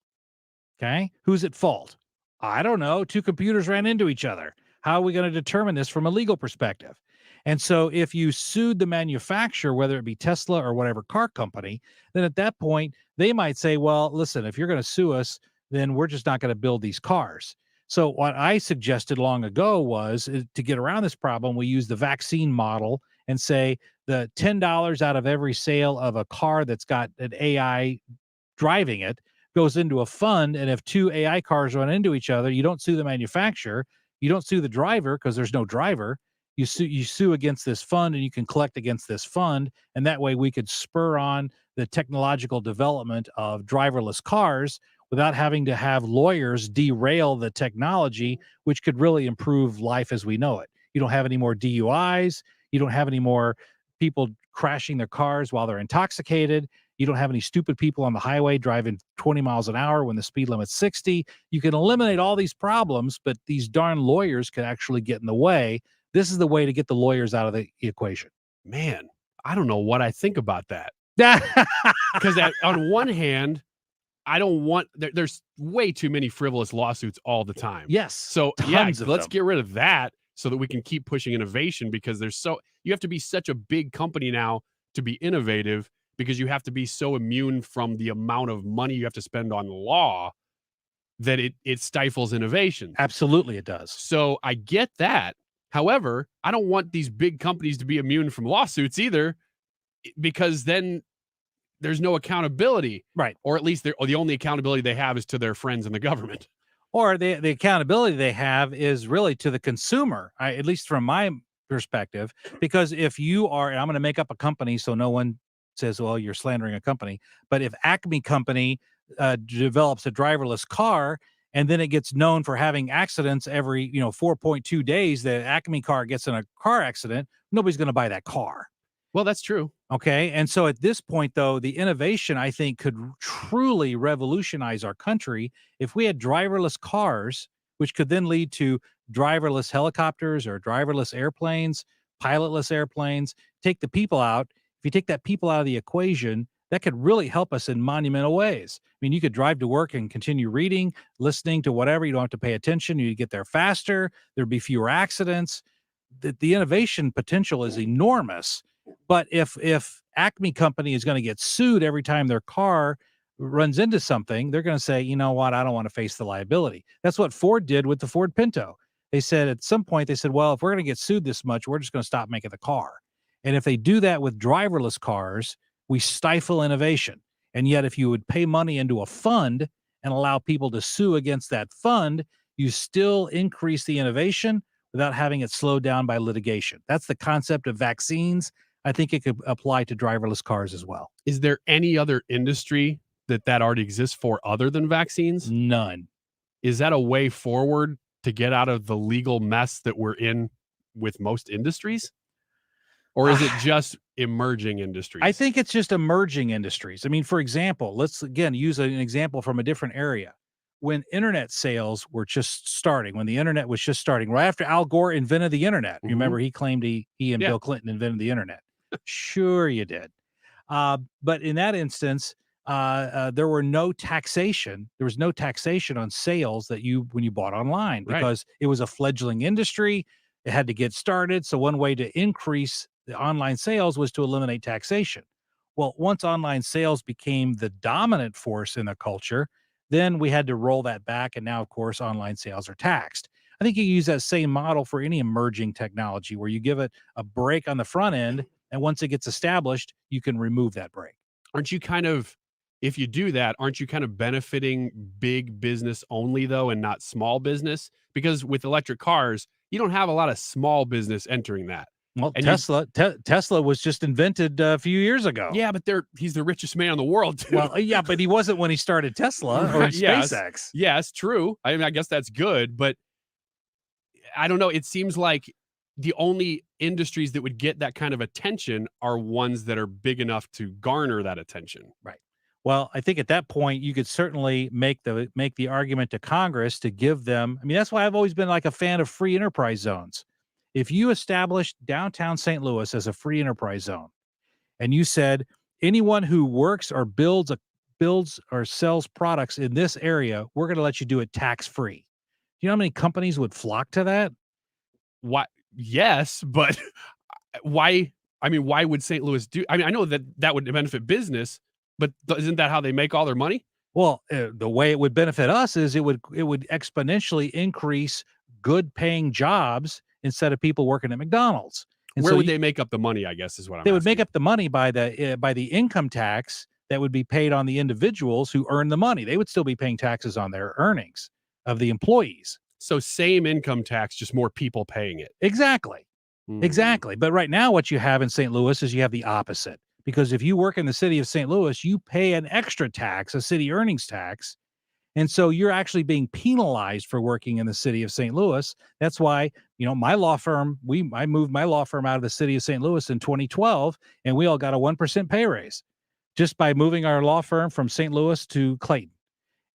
Okay. Who's at fault? I don't know. Two computers ran into each other. How are we going to determine this from a legal perspective? And so if you sued the manufacturer, whether it be Tesla or whatever car company, then at that point, they might say, well, listen, if you're going to sue us, then we're just not going to build these cars. So what I suggested long ago was to get around this problem, we use the vaccine model and say the $10 out of every sale of a car that's got an AI driving it goes into a fund. And if two AI cars run into each other, you don't sue the manufacturer, you don't sue the driver because there's no driver. You sue against this fund, and you can collect against this fund. And that way we could spur on the technological development of driverless cars without having to have lawyers derail the technology, which could really improve life as we know it. You don't have any more DUIs. You don't have any more people crashing their cars while they're intoxicated. You don't have any stupid people on the highway driving 20 miles an hour when the speed limit's 60. You can eliminate all these problems, but these darn lawyers can actually get in the way. This is the way to get the lawyers out of the equation. Man, I don't know what I think about that. Because on one hand, I don't want there's way too many frivolous lawsuits all the time. Yes. So let's get rid of that so that we can keep pushing innovation, because you have to be such a big company now to be innovative, because you have to be so immune from the amount of money you have to spend on law that it stifles innovation. Absolutely, it does. So I get that. However, I don't want these big companies to be immune from lawsuits either, because then there's no accountability. Right. Or at least the only accountability they have is to their friends in the government. Or the accountability they have is really to the consumer, at least from my perspective, because if you are, and I'm going to make up a company so no one says, well, you're slandering a company, but if Acme Company develops a driverless car and then it gets known for having accidents every 4.2 days, the Acme car gets in a car accident, nobody's going to buy that car. Well, that's true. Okay. And so at this point, though, the innovation, I think, could truly revolutionize our country if we had driverless cars, which could then lead to driverless helicopters or driverless airplanes, pilotless airplanes, take the people out. If you take that people out of the equation, that could really help us in monumental ways. I mean, you could drive to work and continue reading, listening to whatever. You don't have to pay attention. You get there faster. There'd be fewer accidents. The innovation potential is enormous. But if Acme Company is going to get sued every time their car runs into something, they're going to say, you know what, I don't want to face the liability. That's what Ford did with the Ford Pinto. They said at some point, well, if we're going to get sued this much, we're just going to stop making the car. And if they do that with driverless cars, we stifle innovation. And yet, if you would pay money into a fund and allow people to sue against that fund, you still increase the innovation without having it slowed down by litigation. That's the concept of vaccines. I think it could apply to driverless cars as well. Is there any other industry that already exists for other than vaccines? None. Is that a way forward to get out of the legal mess that we're in with most industries? Or is it just emerging industries? I think it's just emerging industries. I mean, for example, let's again use an example from a different area. When internet sales were just starting, when the internet was just starting, right after Al Gore invented the internet. Mm-hmm. Remember, he claimed he and Bill Clinton invented the internet. Sure, you did. But in that instance, there was no taxation on sales when you bought online, because it was a fledgling industry. It had to get started. So one way to increase the online sales was to eliminate taxation. Well, once online sales became the dominant force in the culture, then we had to roll that back. And now, of course, online sales are taxed. I think you use that same model for any emerging technology where you give it a break on the front end And once it gets established, you can remove that brake. Aren't you kind of, if you do that, aren't you kind of benefiting big business only though, and not small business? Because with electric cars, you don't have a lot of small business entering that. Well, And Tesla was just invented a few years ago. Yeah, but he's the richest man in the world, too. Well, yeah, but he wasn't when he started Tesla or SpaceX. Yes, true. I mean, I guess that's good, but I don't know. It seems like the only industries that would get that kind of attention are ones that are big enough to garner that attention. Right. Well, I think at that point you could certainly make the argument to Congress to give them. I mean, that's why I've always been like a fan of free enterprise zones. If you established downtown St. Louis as a free enterprise zone, and you said anyone who works or builds or sells products in this area, we're going to let you do it tax free. Do you know how many companies would flock to that? Why? Yes, but why? I mean, why would St. Louis do? I mean, I know that would benefit business, but isn't that how they make all their money? Well, the way it would benefit us is it would exponentially increase good paying jobs instead of people working at McDonald's. And where would they make up the money, I guess, is what I'm They would asking. make up the money by the income tax that would be paid on the individuals who earn the money. They would still be paying taxes on their earnings of the employees. So same income tax, just more people paying it. Exactly. Exactly. But right now what you have in St. Louis is you have the opposite. Because if you work in the city of St. Louis, you pay an extra tax, a city earnings tax. And so you're actually being penalized for working in the city of St. Louis. That's why, my law firm, I moved my law firm out of the city of St. Louis in 2012, and we all got a 1% pay raise just by moving our law firm from St. Louis to Clayton.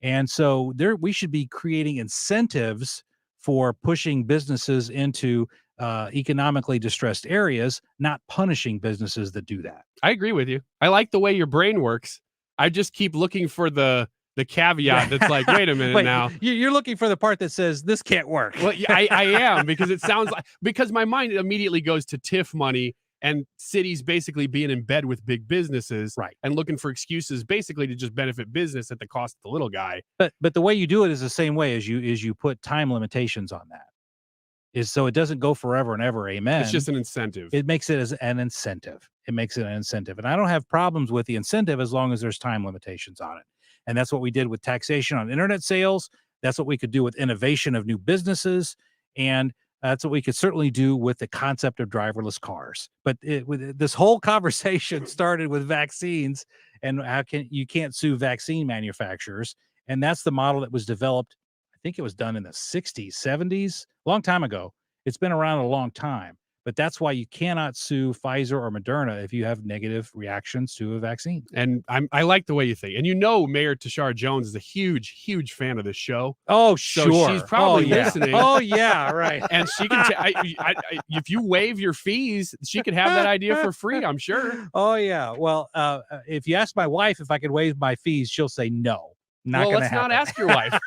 And so we should be creating incentives for pushing businesses into economically distressed areas, not punishing businesses that do that. I agree with you. I like the way your brain works. I just keep looking for the caveat that's like, wait a minute now. You're looking for the part that says this can't work. Well, I am, because it sounds like, because my mind immediately goes to TIF money and cities basically being in bed with big businesses, right, and looking for excuses basically to just benefit business at the cost of the little guy. But the way you do it is the same way as you put time limitations on that. Is so it doesn't go forever and ever. Amen. It's just an incentive. It makes it as an incentive. It makes it an incentive. And I don't have problems with the incentive as long as there's time limitations on it. And that's what we did with taxation on internet sales. That's what we could do with innovation of new businesses. And that's what we could certainly do with the concept of driverless cars. But this whole conversation started with vaccines and how you can't sue vaccine manufacturers. And that's the model that was developed. I think it was done in the 60s, 70s, a long time ago. It's been around a long time. But that's why you cannot sue Pfizer or Moderna if you have negative reactions to a vaccine. And I like the way you think. And Mayor Tashara Jones is a huge, huge fan of this show. Oh, so sure. She's probably yeah. listening. Oh, yeah, right. And she can, if you waive your fees, she could have that idea for free, I'm sure. Oh, yeah. Well, if you ask my wife if I could waive my fees, she'll say no. Let's not ask your wife.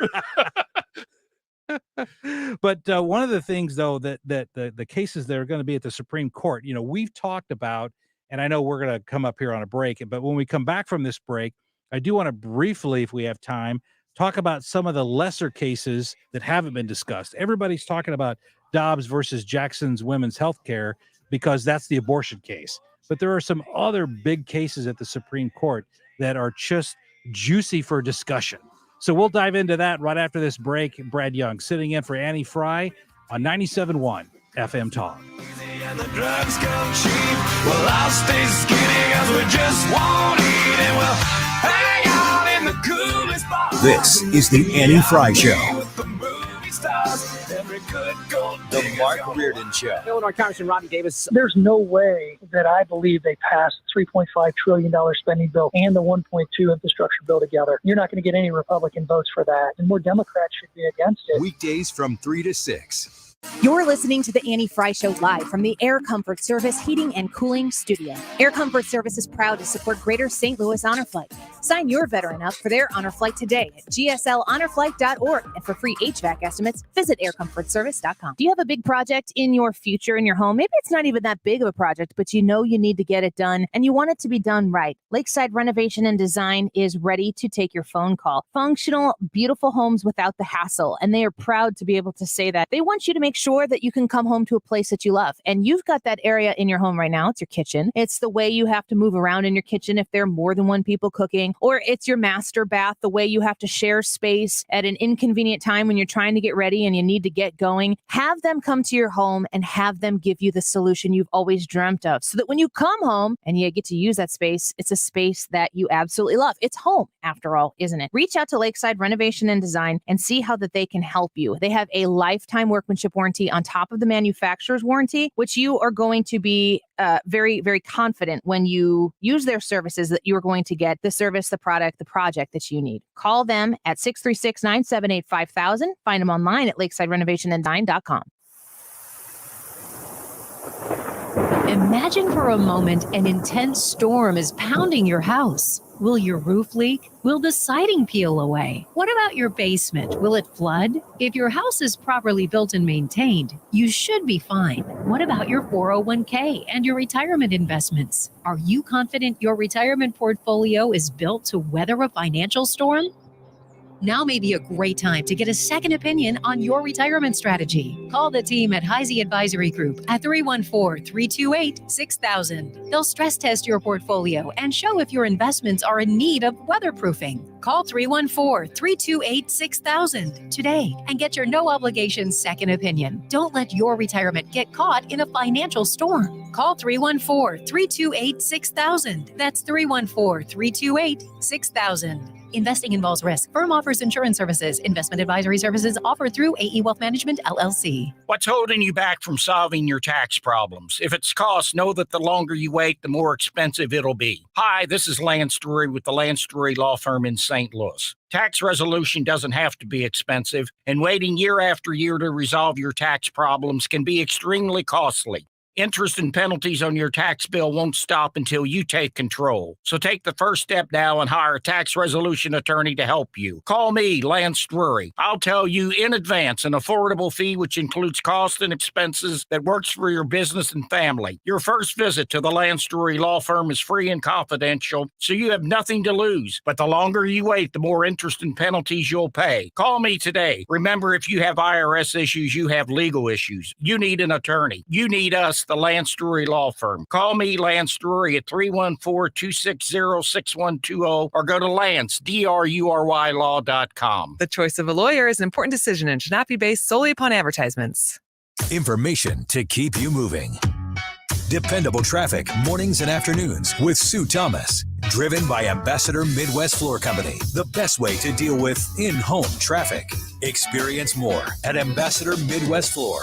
But one of the things, though, that the cases that are going to be at the Supreme Court, we've talked about, and I know we're going to come up here on a break, but when we come back from this break, I do want to briefly, if we have time, talk about some of the lesser cases that haven't been discussed. Everybody's talking about Dobbs versus Jackson's women's health care because that's the abortion case. But there are some other big cases at the Supreme Court that are just juicy for discussion. So we'll dive into that right after this break. Brad Young sitting in for Annie Fry on 97.1 FM Talk. And the drugs come cheap. Well, I'll stay skinny because we just won't eat, and we'll hang out in the coolest bar. This is the Annie Fry Show. The Mark Reardon Show. Illinois Congressman Rodney Davis. There's no way that I believe they passed a $3.5 trillion spending bill and the 1.2 infrastructure bill together. You're not going to get any Republican votes for that, and more Democrats should be against it. Weekdays from 3 to 6. You're listening to the Annie Fry Show live from the Air Comfort Service Heating and Cooling Studio. Air Comfort Service is proud to support Greater St. Louis Honor Flight. Sign your veteran up for their honor flight today at gslhonorflight.org. And for free HVAC estimates, visit aircomfortservice.com. Do you have a big project in your future in your home? Maybe it's not even that big of a project, but you know you need to get it done and you want it to be done right. Lakeside Renovation and Design is ready to take your phone call. Functional, beautiful homes without the hassle. And they are proud to be able to say that. They want you to make sure that you can come home to a place that you love. And you've got that area in your home right now. It's your kitchen. It's the way you have to move around in your kitchen if there are more than one people cooking, or it's your master bath, the way you have to share space at an inconvenient time when you're trying to get ready and you need to get going. Have them come to your home and have them give you the solution you've always dreamt of, so that when you come home and you get to use that space, it's a space that you absolutely love. It's home, after all, isn't it? Reach out to Lakeside Renovation and Design and see how that they can help you. They have a lifetime workmanship warranty on top of the manufacturer's warranty, which you are going to be very, very confident when you use their services that you are going to get the service, the product, the project that you need. Call them at 636-978-5000. Find them online at lakesidерenovationanddesign.com. Imagine for a moment an intense storm is pounding your house. Will your roof leak? Will the siding peel away? What about your basement? Will it flood? If your house is properly built and maintained, you should be fine. What about your 401k and your retirement investments? Are you confident your retirement portfolio is built to weather a financial storm? Now may be a great time to get a second opinion on your retirement strategy. Call the team at Heisey Advisory Group at 314-328-6000. They'll stress test your portfolio and show if your investments are in need of weatherproofing. Call 314-328-6000 today and get your no-obligation second opinion. Don't let your retirement get caught in a financial storm. Call 314-328-6000. That's 314-328-6000. Investing involves risk. Firm offers insurance services. Investment advisory services offered through AE Wealth Management, LLC. What's holding you back from solving your tax problems? If it's cost, know that the longer you wait, the more expensive it'll be. Hi, this is Lance Drury with the Lance Drury Law Firm in St. Louis. Tax resolution doesn't have to be expensive, and waiting year after year to resolve your tax problems can be extremely costly. Interest and penalties on your tax bill won't stop until you take control. So take the first step now and hire a tax resolution attorney to help you. Call me, Lance Drury. I'll tell you in advance an affordable fee which includes costs and expenses that works for your business and family. Your first visit to the Lance Drury Law Firm is free and confidential, so you have nothing to lose. But the longer you wait, the more interest and penalties you'll pay. Call me today. Remember, if you have IRS issues, you have legal issues. You need an attorney. You need us, the Lance Drury Law Firm. Call me, Lance Drury, at 314-260-6120 or go to lance.drurylaw.com. The choice of a lawyer is an important decision and should not be based solely upon advertisements. Information to keep you moving. Dependable traffic mornings and afternoons with Sue Thomas. Driven by Ambassador Midwest Floor Company. The best way to deal with in-home traffic. Experience more at Ambassador Midwest Floor.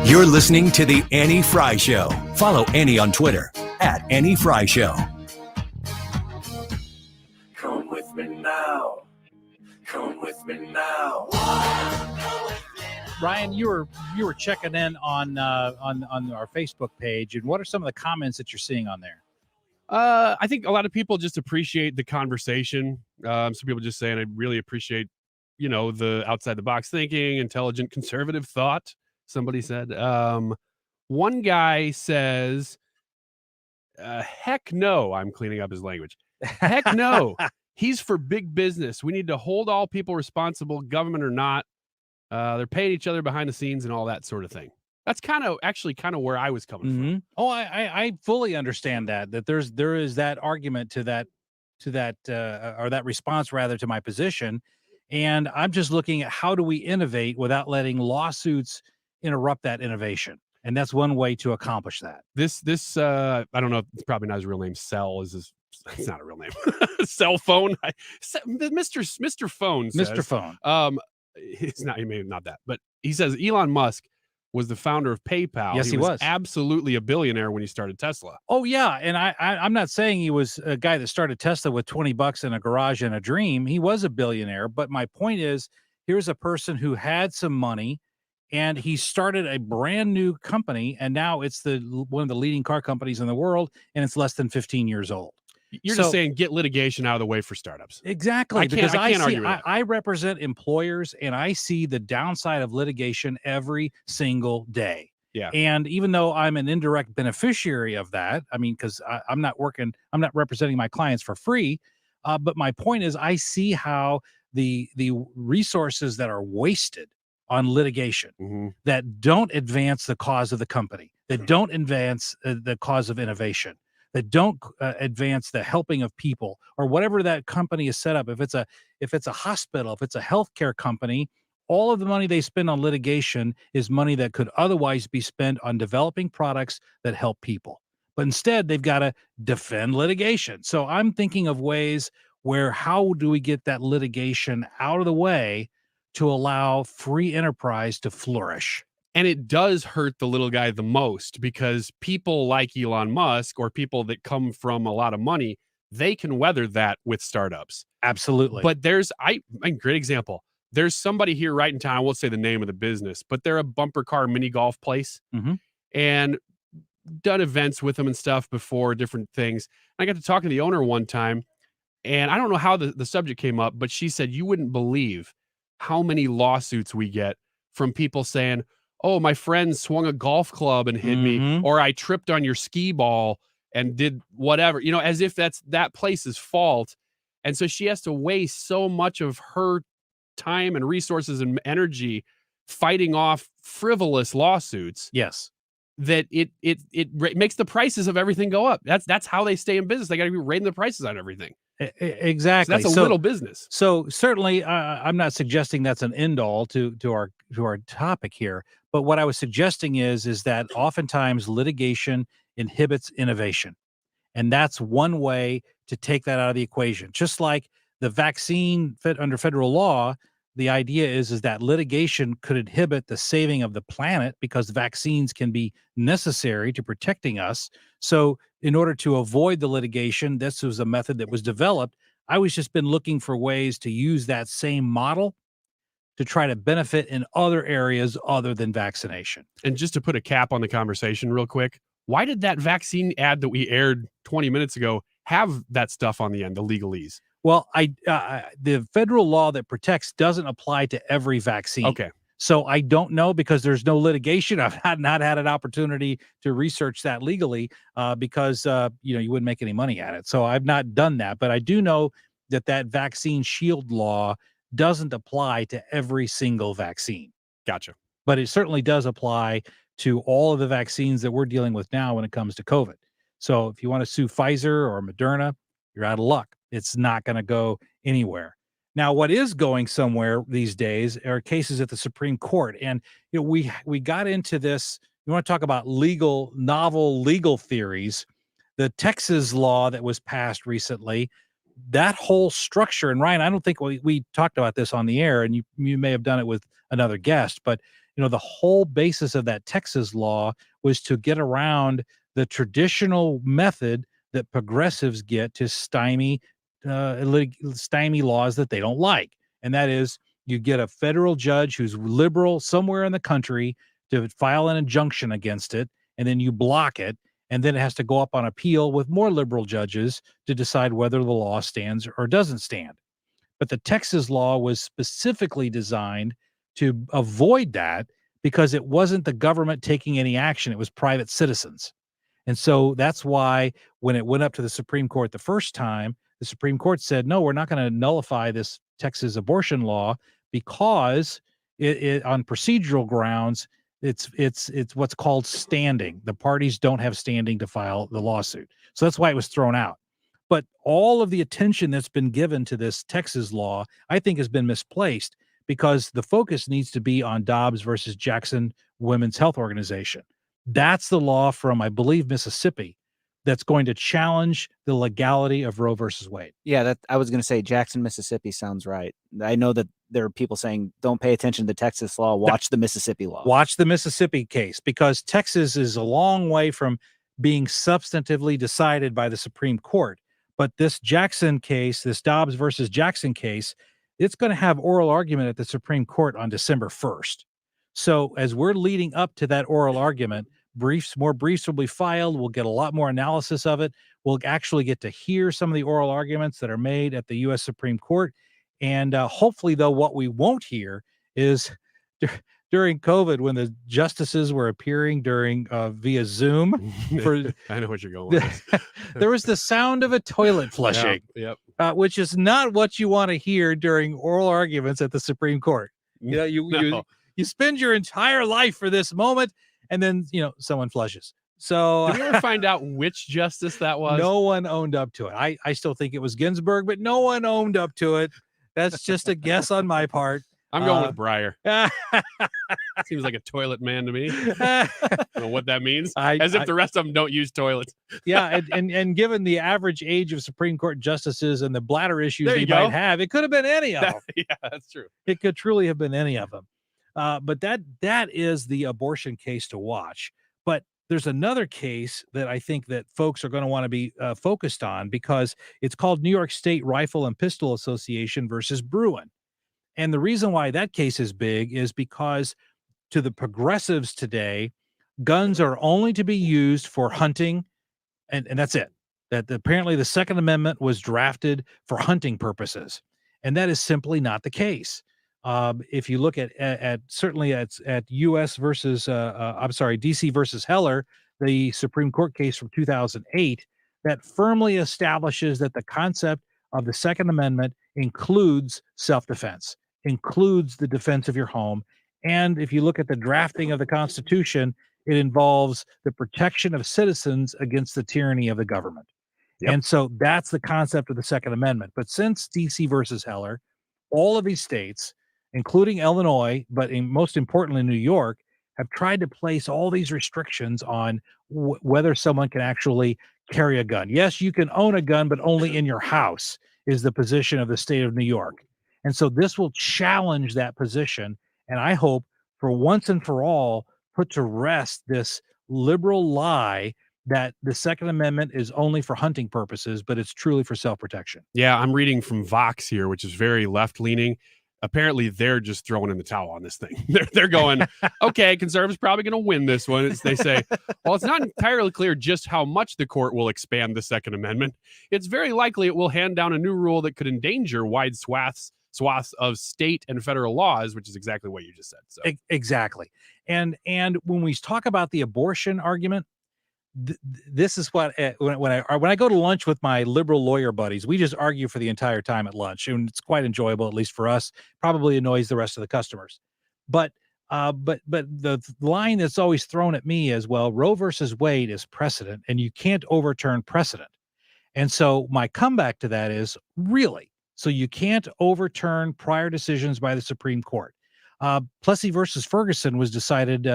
You're listening to The Annie Fry Show. Follow Annie on Twitter at Annie Fry Show. Come with me now. Come with me now. Ryan, you were checking in on our Facebook page, and what are some of the comments that you're seeing on there? I think a lot of people just appreciate the conversation. Some people just saying, I really appreciate, the outside the box thinking, intelligent, conservative thought. Somebody said, one guy says, heck no. I'm cleaning up his language. Heck no. He's for big business. We need to hold all people responsible, government or not. They're paying each other behind the scenes and all that sort of thing. That's kind of where I was coming from. Oh, I fully understand that there is that argument to that or that response rather to my position. And I'm just looking at how do we innovate without letting lawsuits interrupt that innovation. And that's one way to accomplish that. This I don't know. It's probably not his real name. It's not a real name. Cell phone. Mr. Phone says, Mr. Phone. It's not, he may not that, but he says Elon Musk was the founder of PayPal. Yes, he was absolutely a billionaire when he started Tesla. Oh yeah. And I'm not saying he was a guy that started Tesla with $20 in a garage and a dream. He was a billionaire. But my point is, here's a person who had some money and he started a brand new company, and now it's one of the leading car companies in the world, and it's less than 15 years old. You're just saying get litigation out of the way for startups. Exactly. I can't argue with that. I represent employers, and I see the downside of litigation every single day. Yeah. And even though I'm an indirect beneficiary of that, I mean, because I'm not representing my clients for free. But my point is, I see how the resources that are wasted on litigation that don't advance the cause of the company, that don't advance the cause of innovation, that don't advance the helping of people, or whatever that company is set up. If it's a hospital, if it's a healthcare company, all of the money they spend on litigation is money that could otherwise be spent on developing products that help people. But instead, they've got to defend litigation. So I'm thinking of ways where how do we get that litigation out of the way to allow free enterprise to flourish? And it does hurt the little guy the most, because people like Elon Musk or people that come from a lot of money, they can weather that with startups. Absolutely. But there's a great example. There's somebody here right in town, I won't say the name of the business, but they're a bumper car mini golf place, and done events with them and stuff before, different things. I got to talk to the owner one time, and I don't know how the subject came up, but she said, you wouldn't believe how many lawsuits we get from people saying, oh, my friend swung a golf club and hit me, or I tripped on your skee ball and did whatever, as if that's that place's fault. And so she has to waste so much of her time and resources and energy fighting off frivolous lawsuits. Yes. That it makes the prices of everything go up. That's how they stay in business. They got to be raising the prices on everything. Exactly. So that's a little business. So certainly, I'm not suggesting that's an end all to our topic here. But what I was suggesting is that oftentimes litigation inhibits innovation, and that's one way to take that out of the equation. Just like the vaccine under federal law, the idea is that litigation could inhibit the saving of the planet because vaccines can be necessary to protecting us. So in order to avoid the litigation, this was a method that was developed. I was just been looking for ways to use that same model to try to benefit in other areas other than vaccination. And just to put a cap on the conversation real quick, why did that vaccine ad that we aired 20 minutes ago have that stuff on the end, the legalese? Well, the federal law that protects doesn't apply to every vaccine. Okay. So I don't know, because there's no litigation. I've not had an opportunity to research that legally because you wouldn't make any money at it. So I've not done that. But I do know that vaccine shield law doesn't apply to every single vaccine. Gotcha. But it certainly does apply to all of the vaccines that we're dealing with now when it comes to COVID. So if you want to sue Pfizer or Moderna, you're out of luck. It's not going to go anywhere. Now, what is going somewhere these days are cases at the Supreme Court. And we got into this. You want to talk about novel legal theories. The Texas law that was passed recently, that whole structure, and Ryan, I don't think we talked about this on the air, and you may have done it with another guest, but the whole basis of that Texas law was to get around the traditional method that progressives get to stymie laws that they don't like. And that is, you get a federal judge who's liberal somewhere in the country to file an injunction against it, and then you block it, and then it has to go up on appeal with more liberal judges to decide whether the law stands or doesn't stand. But the Texas law was specifically designed to avoid that, because it wasn't the government taking any action, it was private citizens. And so that's why when it went up to the Supreme Court the first time, the Supreme Court said, no, we're not going to nullify this Texas abortion law, because it on procedural grounds, it's what's called standing. The parties don't have standing to file the lawsuit. So that's why it was thrown out. But all of the attention that's been given to this Texas law, I think, has been misplaced, because the focus needs to be on Dobbs versus Jackson Women's Health Organization. That's the law from, I believe, Mississippi, that's going to challenge the legality of Roe versus Wade. Yeah, I was going to say Jackson, Mississippi sounds right. I know that there are people saying, don't pay attention to the Texas law, watch the Mississippi law. Watch the Mississippi case, because Texas is a long way from being substantively decided by the Supreme Court. But this Jackson case, this Dobbs versus Jackson case, it's going to have oral argument at the Supreme Court on December 1st. So as we're leading up to that oral argument, more briefs will be filed. We'll get a lot more analysis of it. We'll actually get to hear some of the oral arguments that are made at the U.S. Supreme Court. And hopefully, though, what we won't hear is during COVID, when the justices were appearing via Zoom. I know what you're going with. There was the sound of a toilet flushing, Yep. which is not what you want to hear during oral arguments at the Supreme Court. You know, you spend your entire life for this moment, and then someone flushes. So did we ever find out which justice that was? No one owned up to it. I still think it was Ginsburg, but no one owned up to it. That's just a guess on my part. I'm going with Breyer. Seems like a toilet man to me. I don't know what that means. As if the rest of them don't use toilets. Yeah, and given the average age of Supreme Court justices and the bladder issues they might have, it could have been any of them. Yeah, that's true. It could truly have been any of them. But that is the abortion case to watch. But there's another case that I think that folks are going to want to be focused on, because it's called New York State Rifle and Pistol Association versus Bruin. And the reason why that case is big is because to the progressives today, guns are only to be used for hunting, and that's it. That apparently the Second Amendment was drafted for hunting purposes, and that is simply not the case. If you look at certainly at U.S. versus DC versus Heller, the Supreme Court case from 2008, that firmly establishes that the concept of the Second Amendment includes self-defense, includes the defense of your home. And if you look at the drafting of the Constitution, it involves the protection of citizens against the tyranny of the government. Yep. And so that's the concept of the Second Amendment. But since DC versus Heller, all of these states, including Illinois, but most importantly New York, have tried to place all these restrictions on whether someone can actually carry a gun. Yes, you can own a gun, but only in your house is the position of the state of New York. And so this will challenge that position, and I hope for once and for all put to rest this liberal lie that the Second Amendment is only for hunting purposes, but it's truly for self-protection. Yeah, I'm reading from Vox here, which is very left-leaning. Apparently, they're just throwing in the towel on this thing. They're going, okay, conservatives probably going to win this one. They say, well, it's not entirely clear just how much the court will expand the Second Amendment. It's very likely it will hand down a new rule that could endanger wide swaths of state and federal laws, which is exactly what you just said. So exactly. And when we talk about the abortion argument, this is what when I go to lunch with my liberal lawyer buddies, we just argue for the entire time at lunch, and it's quite enjoyable, at least for us. Probably annoys the rest of the customers, but the line that's always thrown at me is, well, Roe versus Wade is precedent, and you can't overturn precedent. And so my comeback to that is, really, so you can't overturn prior decisions by the Supreme Court. Plessy versus Ferguson was decided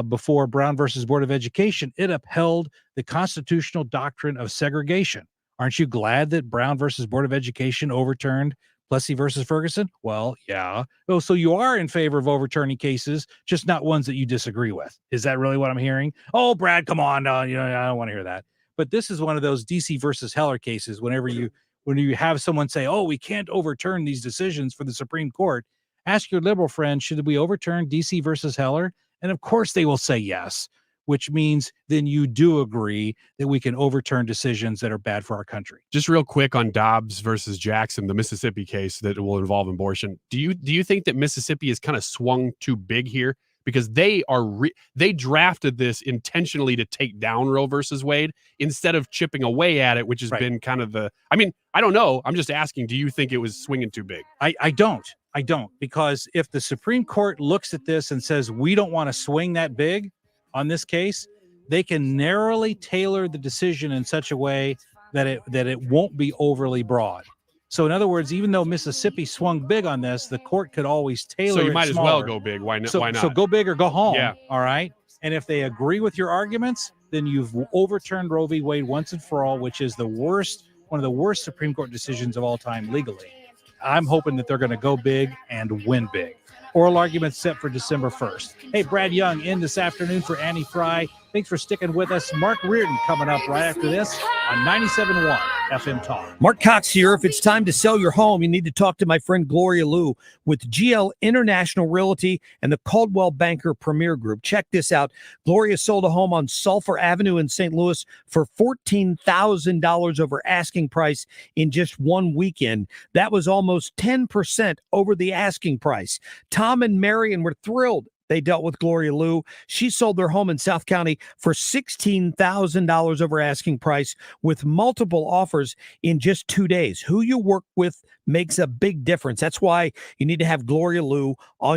before Brown versus Board of Education. It upheld the constitutional doctrine of segregation. Aren't you glad that Brown versus Board of Education overturned Plessy versus Ferguson? Well, yeah. Oh, so you are in favor of overturning cases, just not ones that you disagree with. Is that really what I'm hearing? Oh, Brad, come on. I don't want to hear that. But this is one of those DC versus Heller cases. When you have someone say, oh, we can't overturn these decisions for the Supreme Court, ask your liberal friend, should we overturn DC versus Heller? And of course they will say yes, which means then you do agree that we can overturn decisions that are bad for our country. Just real quick on Dobbs versus Jackson, the Mississippi case that will involve abortion. Do you think that Mississippi is kind of swung too big here? Because they drafted this intentionally to take down Roe versus Wade instead of chipping away at it, which has been kind of I don't know. I'm just asking, do you think it was swinging too big? I don't, because if the Supreme Court looks at this and says, we don't want to swing that big on this case, they can narrowly tailor the decision in such a way that it won't be overly broad. So in other words, even though Mississippi swung big on this, the court could always tailor it. So you might smaller. as well go big. Why not? So go big or go home. Yeah. All right. And if they agree with your arguments, then you've overturned Roe v. Wade once and for all, which is one of the worst Supreme Court decisions of all time legally. I'm hoping that they're going to go big and win big. Oral arguments set for December 1st. Hey, Brad Young in this afternoon for Annie Fry. Thanks for sticking with us. Mark Reardon coming up right after this on 97.1 FM Talk. Mark Cox here. If it's time to sell your home, you need to talk to my friend Gloria Liu with GL International Realty and the Caldwell Banker Premier Group. Check this out. Gloria sold a home on Sulphur Avenue in St. Louis for $14,000 over asking price in just one weekend. That was almost 10% over the asking price. Tom and Marion were thrilled. They dealt with Gloria Liu. She sold their home in South County for $16,000 over asking price with multiple offers in just 2 days. Who you work with makes a big difference. That's why you need to have Gloria Liu on